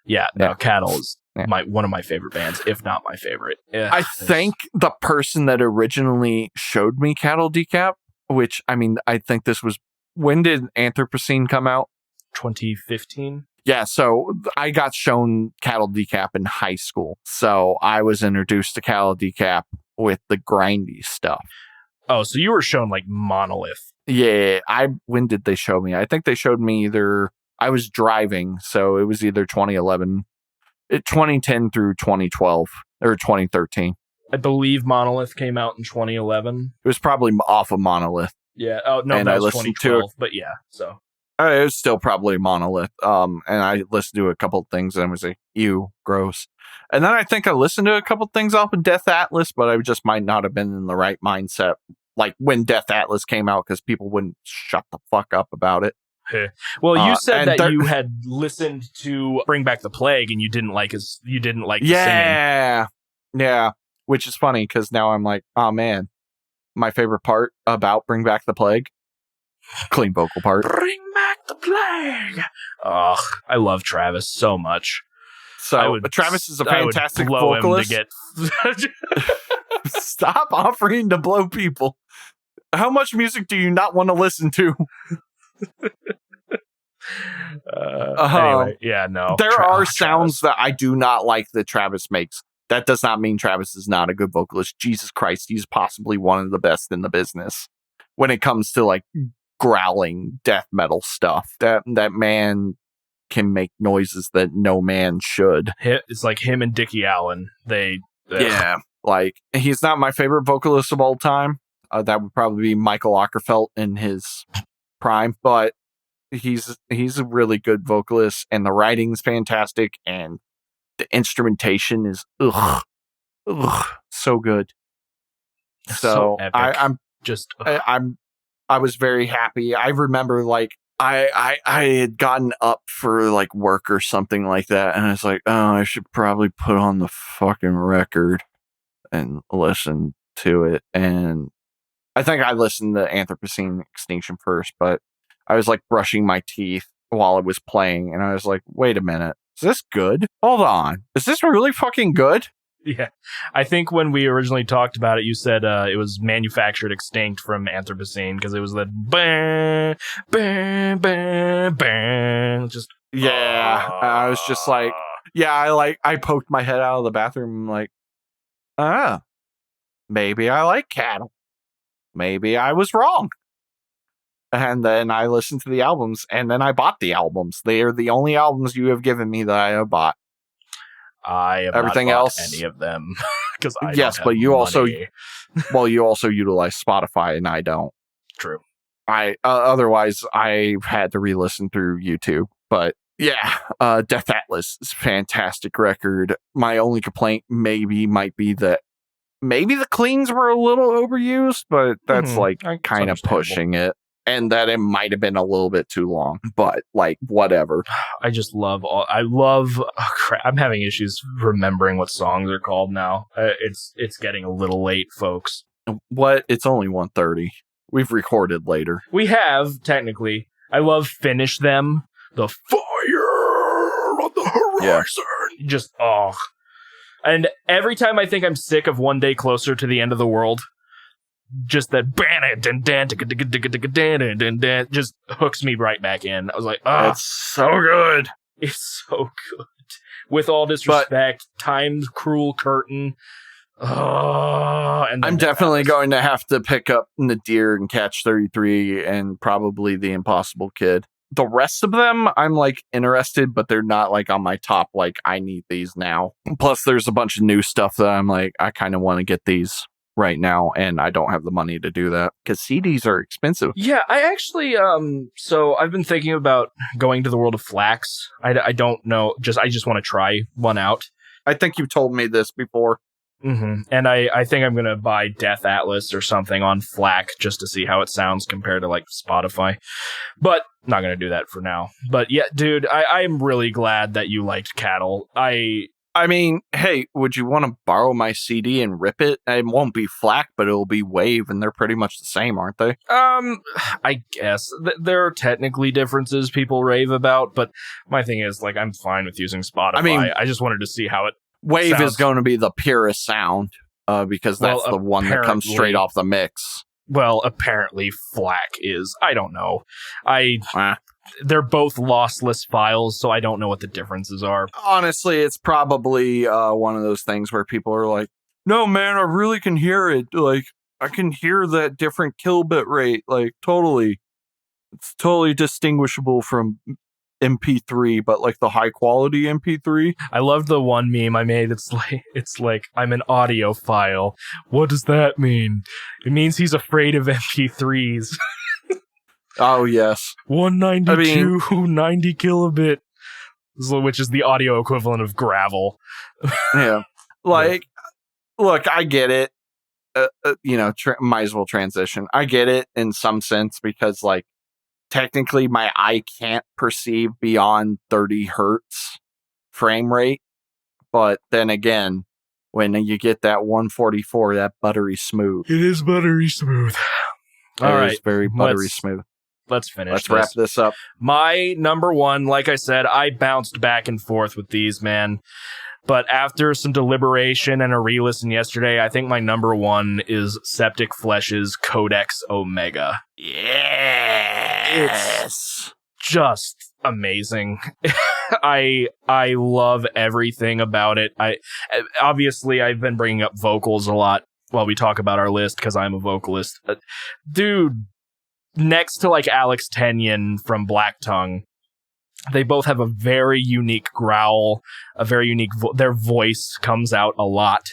Yeah, no, Cattle is one of my favorite bands, if not my favorite. Yeah, I think the person that originally showed me Cattle Decap which, I mean, I think this was, when did Anthropocene come out? 2015. Yeah, so I got shown Cattle Decap in high school. So I was introduced to Cattle Decap with the grindy stuff. Oh, so you were shown like Monolith. Yeah, when did they show me? I think they showed me I was driving, so it was either 2010 through 2012 or 2013. I believe Monolith came out in 2011. It was probably off of Monolith. Yeah. Oh, no, and that I was listened 2012. to But yeah, so. it was still probably Monolith. And I listened to a couple of things and I was like, ew, gross. And then I think I listened to a couple of things off of Death Atlas, but I just might not have been in the right mindset. Like when Death Atlas came out, because people wouldn't shut the fuck up about it. Well, you said that you had listened to Bring Back the Plague and you didn't like the singing. Yeah. Which is funny because now I'm like, oh man, my favorite part about Bring Back the Plague, clean vocal part. Bring back the plague. Ugh, I love Travis so much. So Travis is a fantastic vocalist. Stop offering to blow people. How much music do you not want to listen to? Anyway, yeah, no. There are sounds that I do not like that Travis makes. That does not mean Travis is not a good vocalist. Jesus Christ, he's possibly one of the best in the business when it comes to like growling death metal stuff. That man can make noises that no man should. It's like him and Dickie Allen. Yeah, like he's not my favorite vocalist of all time. That would probably be Michael Ockerfeldt in his prime, but he's a really good vocalist, and the writing's fantastic, and the instrumentation is so good. So I was very happy. I remember like I had gotten up for like work or something like that, and I was like, oh, I should probably put on the fucking record and listen to it. And I think I listened to Anthropocene Extinction first, but I was like brushing my teeth while it was playing, and I was like, wait a minute, is this good? Hold on, is this really fucking good? Yeah. I think when we originally talked about it, you said it was manufactured extinct from Anthropocene because it was the bang, bang, bang, bang. Just yeah. I was just like, I poked my head out of the bathroom like, maybe I like cattle. Maybe I was wrong. And then I listened to the albums, and then I bought the albums. They are the only albums you have given me that I have bought. I have everything not else, any of them because I yes, don't but have you money. you also utilize Spotify, and I don't. True. I otherwise I had to re-listen through YouTube, but yeah, Death Atlas is a fantastic record. My only complaint might be that maybe the cleans were a little overused, but that's like kind of pushing it. And that it might have been a little bit too long, but like whatever. I just love I'm having issues remembering what songs are called now. It's getting a little late, folks. What? It's only 1:30. We've recorded later. We have, technically. I love Finish Them. The fire on the horizon. Yeah. Just, And every time I think I'm sick of One Day Closer to the End of the World, just that just hooks me right back in. I was like, it's so good. It's so good. With all disrespect, Time's Cruel Curtain. And I'm definitely going to have to pick up Nadir and Catch 33 and probably The Impossible Kid. The rest of them, I'm like interested, but they're not like on my top. Like I need these now. Plus, there's a bunch of new stuff that I'm like, I kind of want to get these right now, and I don't have the money to do that because CDs are expensive. Yeah, I actually so I've been thinking about going to the world of Flax. I don't know, I just want to try one out. I think you've told me this before. And I think I'm gonna buy Death Atlas or something on FLAC just to see how it sounds compared to like Spotify, but not gonna do that for now. But yeah, dude, I am really glad that you liked Cattle. I mean, hey, would you want to borrow my CD and rip it? It won't be FLAC, but it'll be Wave, and they're pretty much the same, aren't they? I guess. There are technically differences people rave about, but my thing is, like, I'm fine with using Spotify. I mean, I just wanted to see how it Wave sounds. Is going to be the purest sound, because that's the one that comes straight off the mix. Well, apparently FLAC is. I don't know. They're both lossless files, so I don't know what the differences are. Honestly, it's probably one of those things where people are like, no, man, I really can hear it. Like, I can hear that different kilobit rate. Like, totally. It's totally distinguishable from MP3, but like the high quality MP3. I love the one meme I made. It's like I'm an audiophile. What does that mean? It means he's afraid of MP3s. Oh yes, 192 90 kilobit, which is the audio equivalent of gravel. Yeah, like, look, I get it. Might as well transition. I get it in some sense because, like, technically my eye can't perceive beyond 30 hertz frame rate. But then again, when you get that 144, that buttery smooth. It is buttery smooth. All right. It's very buttery smooth. Let's finish. Let's wrap this up. My number one, like I said, I bounced back and forth with these, man. But after some deliberation and a re-listen yesterday, I think my number one is Septic Flesh's Codex Omega. Yes! It's just amazing. I love everything about it. Obviously, I've been bringing up vocals a lot while we talk about our list because I'm a vocalist. Dude, next to like Alex Tenyon from Black Tongue, they both have a very unique growl, a very unique their voice comes out a lot,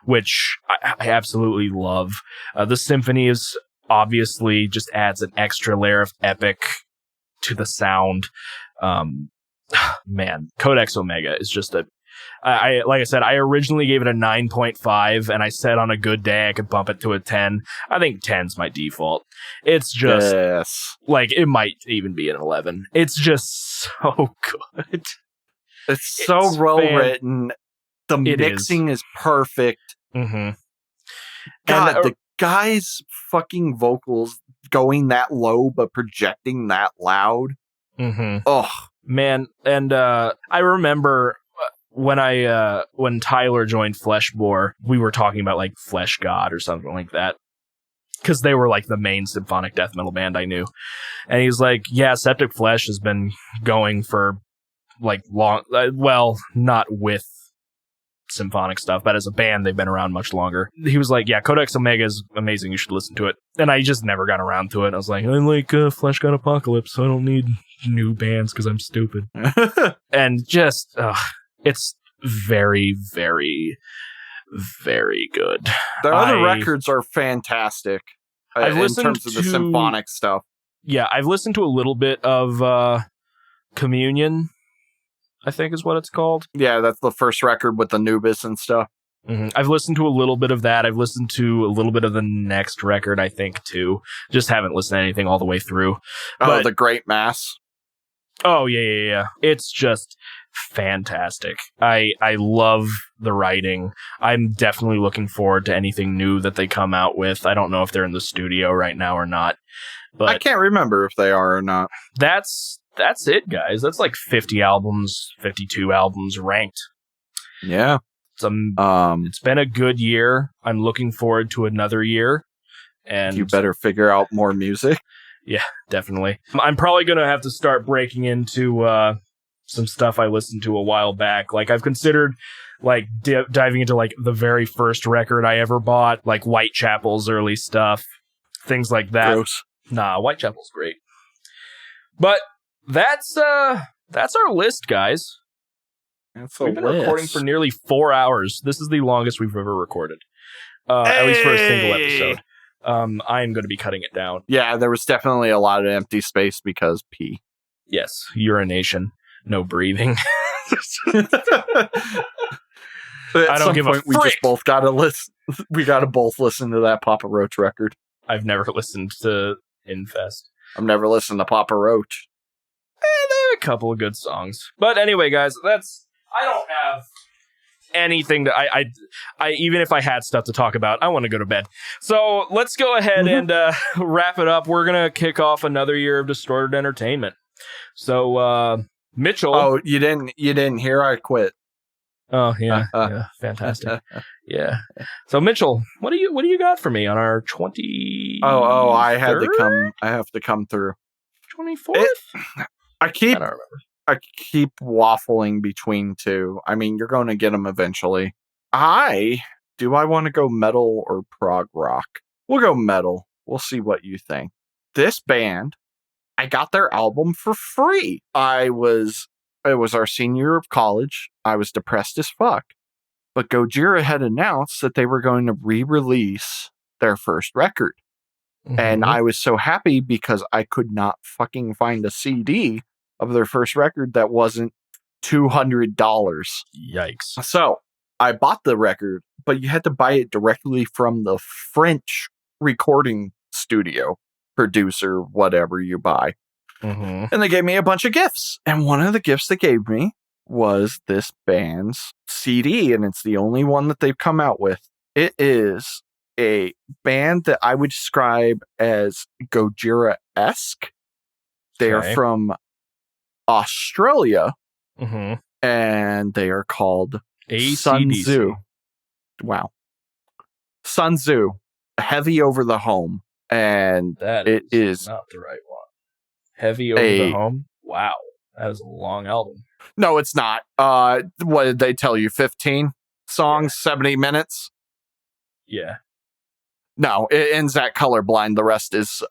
which I absolutely love. The symphony is obviously just adds an extra layer of epic to the sound. Man, Codex Omega is just like I said, I originally gave it a 9.5, and I said on a good day I could bump it to a 10. I think 10's my default. It's just, like, it might even be an 11. It's just so good. It's so well written. The mixing is perfect. Mm-hmm. God, the guy's fucking vocals going that low but projecting that loud. Mm-hmm. Oh, man. And I remember when Tyler joined Fleshbore, we were talking about like Flesh God or something like that, because they were like the main symphonic death metal band I knew. And he's like, yeah, Septic Flesh has been going for like long, well, not with symphonic stuff, but as a band they've been around much longer. He was like, yeah, Codex Omega is amazing, you should listen to it. And I just never got around to it. I was like, I like Flesh God Apocalypse, so I don't need new bands because I'm stupid. And just it's very, very, very good. The other records are fantastic in terms of the symphonic stuff. Yeah, I've listened to a little bit of Communion, I think is what it's called. Yeah, that's the first record with Anubis and stuff. Mm-hmm. I've listened to a little bit of that. I've listened to a little bit of the next record, I think, too. Just haven't listened to anything all the way through. But, The Great Mass. Oh, yeah. It's just fantastic. I love the writing. I'm definitely looking forward to anything new that they come out with. I don't know if they're in the studio right now or not. But I can't remember if they are or not. That's it, guys. That's like 50 albums, 52 albums ranked. Yeah. It's been a good year. I'm looking forward to another year. And you better figure out more music. Yeah, definitely. I'm probably going to have to start breaking into some stuff I listened to a while back. Like, I've considered like diving into like the very first record I ever bought, like Whitechapel's early stuff, things like that. Gross. Nah, Whitechapel's great. But that's our list, guys. We've been recording for nearly 4 hours. This is the longest we've ever recorded. At least for a single episode. I am going to be cutting it down. Yeah, there was definitely a lot of empty space because pee. Yes, urination, no breathing. At some point, we just both got to listen. We got to both listen to that Papa Roach record. I've never listened to Infest. I've never listened to Papa Roach. There are a couple of good songs, but anyway, guys, I don't have anything to I even if I had stuff to talk about, I want to go to bed. So let's go ahead and wrap it up. We're gonna kick off another year of Distorted Entertainment. So Mitchell. Oh, you didn't hear I quit. Oh yeah, yeah, fantastic. Yeah. So Mitchell, what do you got for me on our 20? I have to come through. 24th? I don't remember. I keep waffling between two. I mean, you're going to get them eventually. Do I want to go metal or prog rock? We'll go metal. We'll see what you think. This band, I got their album for free. It was our senior year of college. I was depressed as fuck. But Gojira had announced that they were going to re-release their first record. Mm-hmm. And I was so happy because I could not fucking find a CD of their first record that wasn't $200. Yikes. So I bought the record, but you had to buy it directly from the French recording studio, producer, whatever you buy. Mm-hmm. And they gave me a bunch of gifts. And one of the gifts they gave me was this band's CD, and it's the only one that they've come out with. It is a band that I would describe as Gojira-esque. They are from Australia, and they are called Sanzu. Wow. Sanzu, Heavy Over the Home. And it is not the right one. Heavy Over the Home? Wow. That is a long album. No, it's not. What did they tell you? 15 songs, 70 minutes? Yeah. No, it ends at Colorblind. The rest is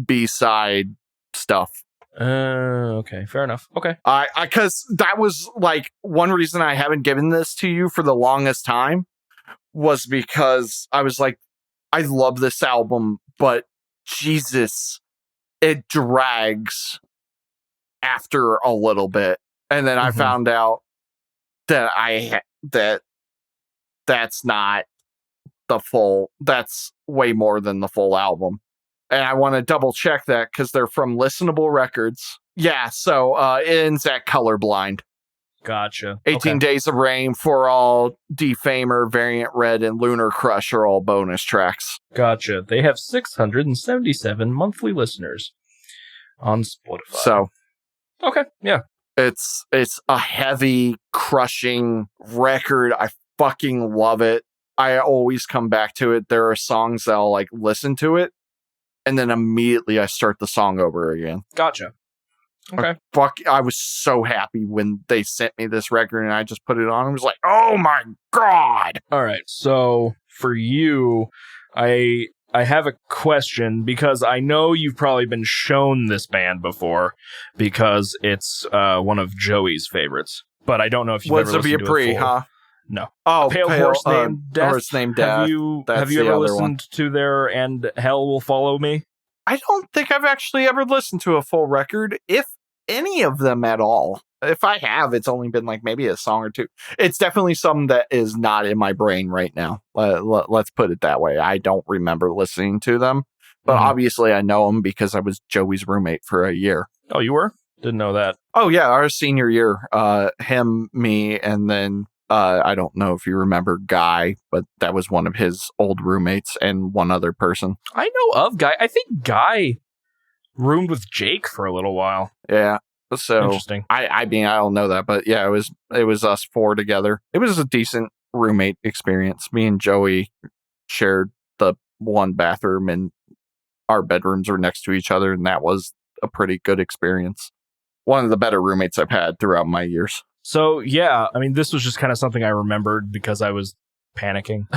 B-side stuff. Okay, fair enough. Okay. Because that was like one reason I haven't given this to you for the longest time was because I was like, I love this album, but Jesus, it drags after a little bit. And then I found out that that's not the full, that's way more than the full album. And I want to double check that because they're from Listenable Records. Yeah, so it ends at Colorblind. Gotcha. 18 Days of Rain, For All, Defamer, Variant Red, and Lunar Crush are all bonus tracks. Gotcha. They have 677 monthly listeners on Spotify. So, okay, yeah. It's a heavy, crushing record. I fucking love it. I always come back to it. There are songs that I'll like listen to it, and then immediately I start the song over again. Gotcha. Okay. I was so happy when they sent me this record and I just put it on and was like, oh my God. All right. So for you, I have a question because I know you've probably been shown this band before because it's one of Joey's favorites, but I don't know if you've ever listened to it. Huh? No. Oh, Pale Horse Named Death. Horse Named Death. Have you ever listened to their And Hell Will Follow Me? I don't think I've actually ever listened to a full record, if any of them at all. If I have, it's only been like maybe a song or two. It's definitely something that is not in my brain right now. Let's put it that way. I don't remember listening to them, but obviously I know them because I was Joey's roommate for a year. Oh, you were? Didn't know that. Oh yeah, our senior year, him, me, and then I don't know if you remember Guy, but that was one of his old roommates and one other person. I know of Guy. I think Guy roomed with Jake for a little while. Yeah. So interesting. I mean, I don't know that, but yeah, it was us four together. It was a decent roommate experience. Me and Joey shared the one bathroom and our bedrooms were next to each other. And that was a pretty good experience. One of the better roommates I've had throughout my years. So, yeah, I mean, this was just kind of something I remembered because I was panicking.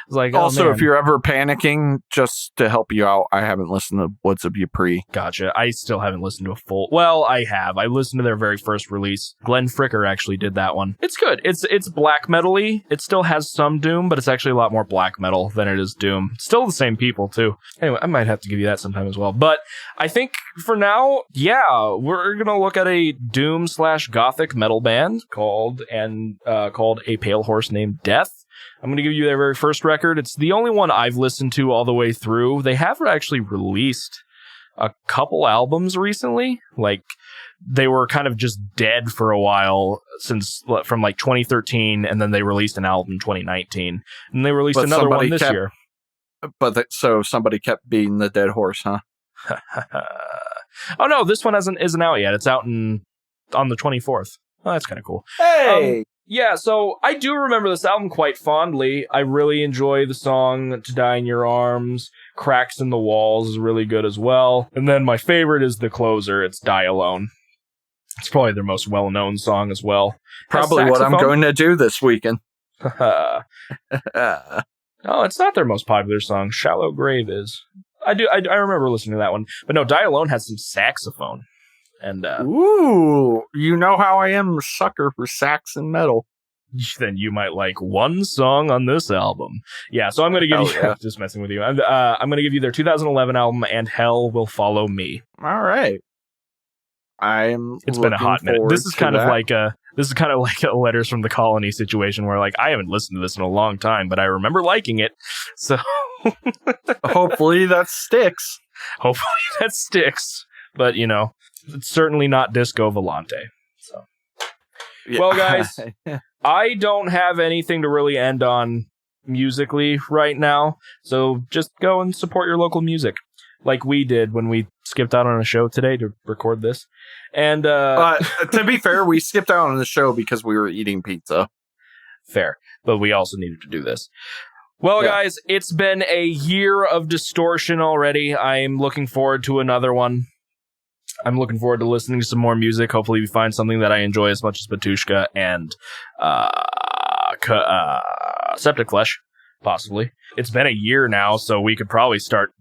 Like, also, if you're ever panicking, just to help you out, I haven't listened to Woods of Ypres. Gotcha. I still haven't listened to a full. Well, I have. I listened to their very first release. Glenn Fricker actually did that one. It's good. It's black metal-y. It still has some doom, but it's actually a lot more black metal than it is doom. Still the same people too. Anyway, I might have to give you that sometime as well. But I think for now, yeah, we're gonna look at a doom/gothic metal band called A Pale Horse Named Death. I'm going to give you their very first record. It's the only one I've listened to all the way through. They have actually released a couple albums recently. Like, they were kind of just dead for a while from like 2013, and then they released an album in 2019. And they released another one this year. So somebody kept beating the dead horse, huh? Oh, no, this one isn't out yet. It's out on the 24th. Oh, that's kind of cool. Hey! Yeah, so I do remember this album quite fondly. I really enjoy the song To Die in Your Arms. Cracks in the Walls is really good as well. And then my favorite is the closer. It's Die Alone. It's probably their most well-known song as well. Probably what I'm going to do this weekend. No, it's not their most popular song. Shallow Grave is. I remember listening to that one. But no, Die Alone has some saxophone. And ooh, you know how I am a sucker for sax and metal. Then you might like one song on this album. Yeah, so I'm going to give you... Yeah. Just messing with you. I'm going to give you their 2011 album, And Hell Will Follow Me. All right. It's been a hot minute. This is kind of like a Letters from the Colony situation where, like, I haven't listened to this in a long time, but I remember liking it. So hopefully that sticks. But, you know, it's certainly not Disco Volante. So, yeah. Well, guys, I don't have anything to really end on musically right now. So just go and support your local music, like we did when we skipped out on a show today to record this. And to be fair, we skipped out on the show because we were eating pizza. Fair, but we also needed to do this. Well, guys, it's been a year of Distortion already. I'm looking forward to another one. I'm looking forward to listening to some more music. Hopefully we find something that I enjoy as much as Batushka and Septic Flesh, possibly. It's been a year now, so we could probably start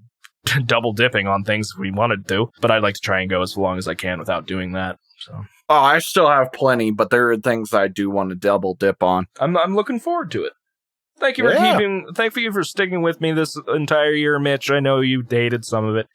double dipping on things if we wanted to, but I'd like to try and go as long as I can without doing that. So, I still have plenty, but there are things I do want to double dip on. I'm looking forward to it. Thank you for sticking with me this entire year, Mitch. I know you dated some of it,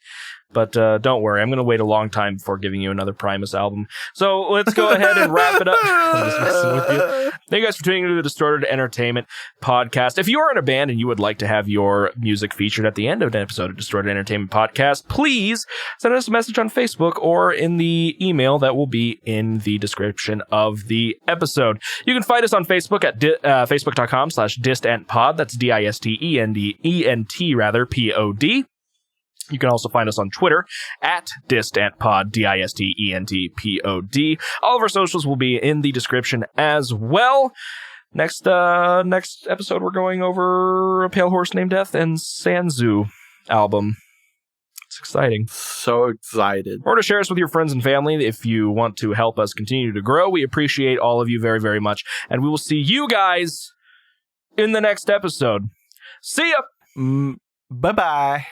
but don't worry. I'm going to wait a long time before giving you another Primus album. So let's go ahead and wrap it up. I'm just messing with you. Thank you guys for tuning into the Distorted Entertainment Podcast. If you are in a band and you would like to have your music featured at the end of an episode of Distorted Entertainment Podcast, please send us a message on Facebook or in the email that will be in the description of the episode. You can find us on Facebook at facebook.com/distentpod. That's DISTENT POD. You can also find us on Twitter at DistentPod, DISTENTPOD. All of our socials will be in the description as well. Next episode, we're going over A Pale Horse Named Death and Sanzu album. It's exciting. So excited. Or to share us with your friends and family if you want to help us continue to grow. We appreciate all of you very, very much. And we will see you guys in the next episode. See ya! Bye-bye.